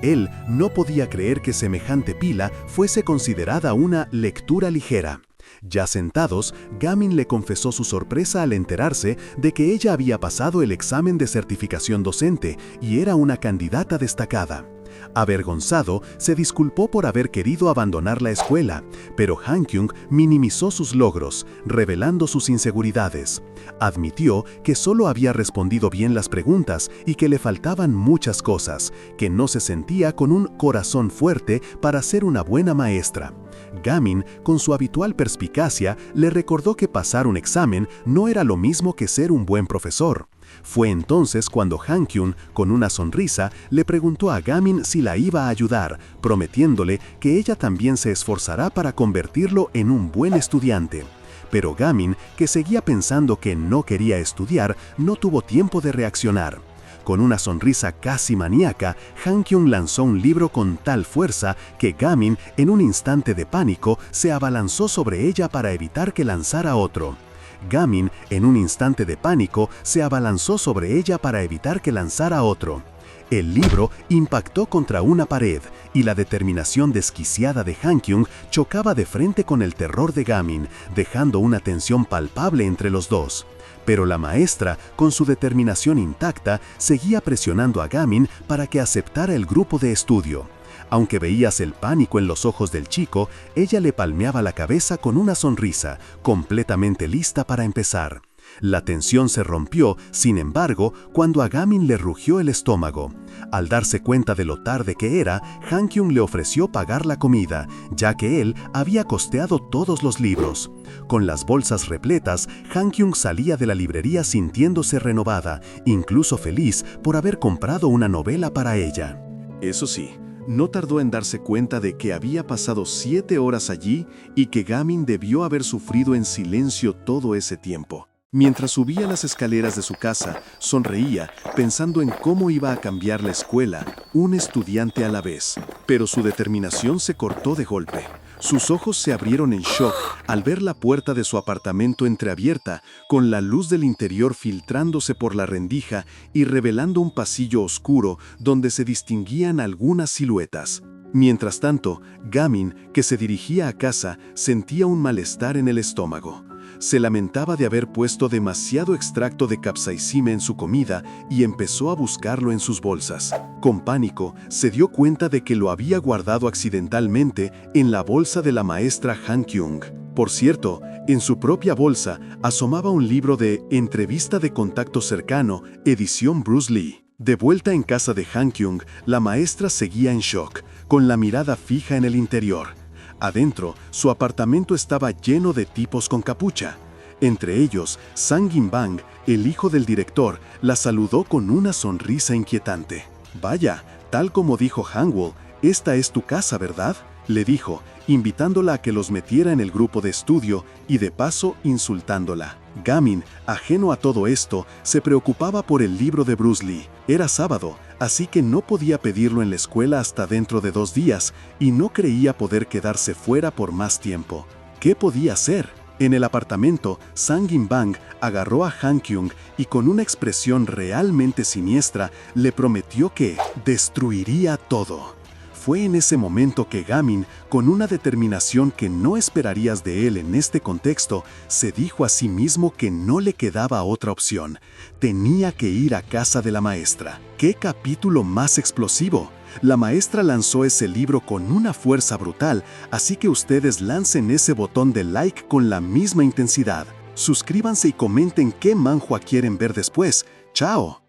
Él no podía creer que semejante pila fuese considerada una lectura ligera. Ya sentados, Gamin le confesó su sorpresa al enterarse de que ella había pasado el examen de certificación docente y era una candidata destacada. Avergonzado, se disculpó por haber querido abandonar la escuela, pero Han-Kyung minimizó sus logros, revelando sus inseguridades. Admitió que solo había respondido bien las preguntas y que le faltaban muchas cosas, que no se sentía con un corazón fuerte para ser una buena maestra. Gamin, con su habitual perspicacia, le recordó que pasar un examen no era lo mismo que ser un buen profesor. Fue entonces cuando Han-Kyung, con una sonrisa, le preguntó a Gamin si la iba a ayudar, prometiéndole que ella también se esforzará para convertirlo en un buen estudiante. Pero Gamin, que seguía pensando que no quería estudiar, no tuvo tiempo de reaccionar. Con una sonrisa casi maníaca, Han-Kyung lanzó un libro con tal fuerza que Gamin, en un instante de pánico, se abalanzó sobre ella para evitar que lanzara otro. Gamin, en un instante de pánico, se abalanzó sobre ella para evitar que lanzara otro. El libro impactó contra una pared y la determinación desquiciada de Han-Kyung chocaba de frente con el terror de Gamin, dejando una tensión palpable entre los dos. Pero la maestra, con su determinación intacta, seguía presionando a Gamin para que aceptara el grupo de estudio. Aunque veías el pánico en los ojos del chico, ella le palmeaba la cabeza con una sonrisa, completamente lista para empezar. La tensión se rompió, sin embargo, cuando a Gamin le rugió el estómago. Al darse cuenta de lo tarde que era, Han Kyung le ofreció pagar la comida, ya que él había costeado todos los libros. Con las bolsas repletas, Han Kyung salía de la librería sintiéndose renovada, incluso feliz por haber comprado una novela para ella. Eso sí, no tardó en darse cuenta de que había pasado 7 horas allí y que Gamin debió haber sufrido en silencio todo ese tiempo. Mientras subía las escaleras de su casa, sonreía pensando en cómo iba a cambiar la escuela, un estudiante a la vez. Pero su determinación se cortó de golpe. Sus ojos se abrieron en shock al ver la puerta de su apartamento entreabierta, con la luz del interior filtrándose por la rendija y revelando un pasillo oscuro donde se distinguían algunas siluetas. Mientras tanto, Gamin, que se dirigía a casa, sentía un malestar en el estómago. Se lamentaba de haber puesto demasiado extracto de capsaicina en su comida y empezó a buscarlo en sus bolsas. Con pánico, se dio cuenta de que lo había guardado accidentalmente en la bolsa de la maestra Han Kyung. Por cierto, en su propia bolsa asomaba un libro de Entrevista de contacto cercano, edición Bruce Lee. De vuelta en casa de Han Kyung, la maestra seguía en shock, con la mirada fija en el interior. Adentro, su apartamento estaba lleno de tipos con capucha. Entre ellos, Sang In-bang, el hijo del director, la saludó con una sonrisa inquietante. «Vaya, tal como dijo Hangul, esta es tu casa, ¿verdad?», le dijo, invitándola a que los metiera en el grupo de estudio y de paso insultándola. Gamin, ajeno a todo esto, se preocupaba por el libro de Bruce Lee. Era sábado, así que no podía pedirlo en la escuela hasta dentro de 2 días y no creía poder quedarse fuera por más tiempo. ¿Qué podía hacer? En el apartamento, Sang In-bang agarró a Han Kyung y con una expresión realmente siniestra le prometió que destruiría todo. Fue en ese momento que Gamin, con una determinación que no esperarías de él en este contexto, se dijo a sí mismo que no le quedaba otra opción. Tenía que ir a casa de la maestra. ¡Qué capítulo más explosivo! La maestra lanzó ese libro con una fuerza brutal, así que ustedes lancen ese botón de like con la misma intensidad. Suscríbanse y comenten qué manhwa quieren ver después. ¡Chao!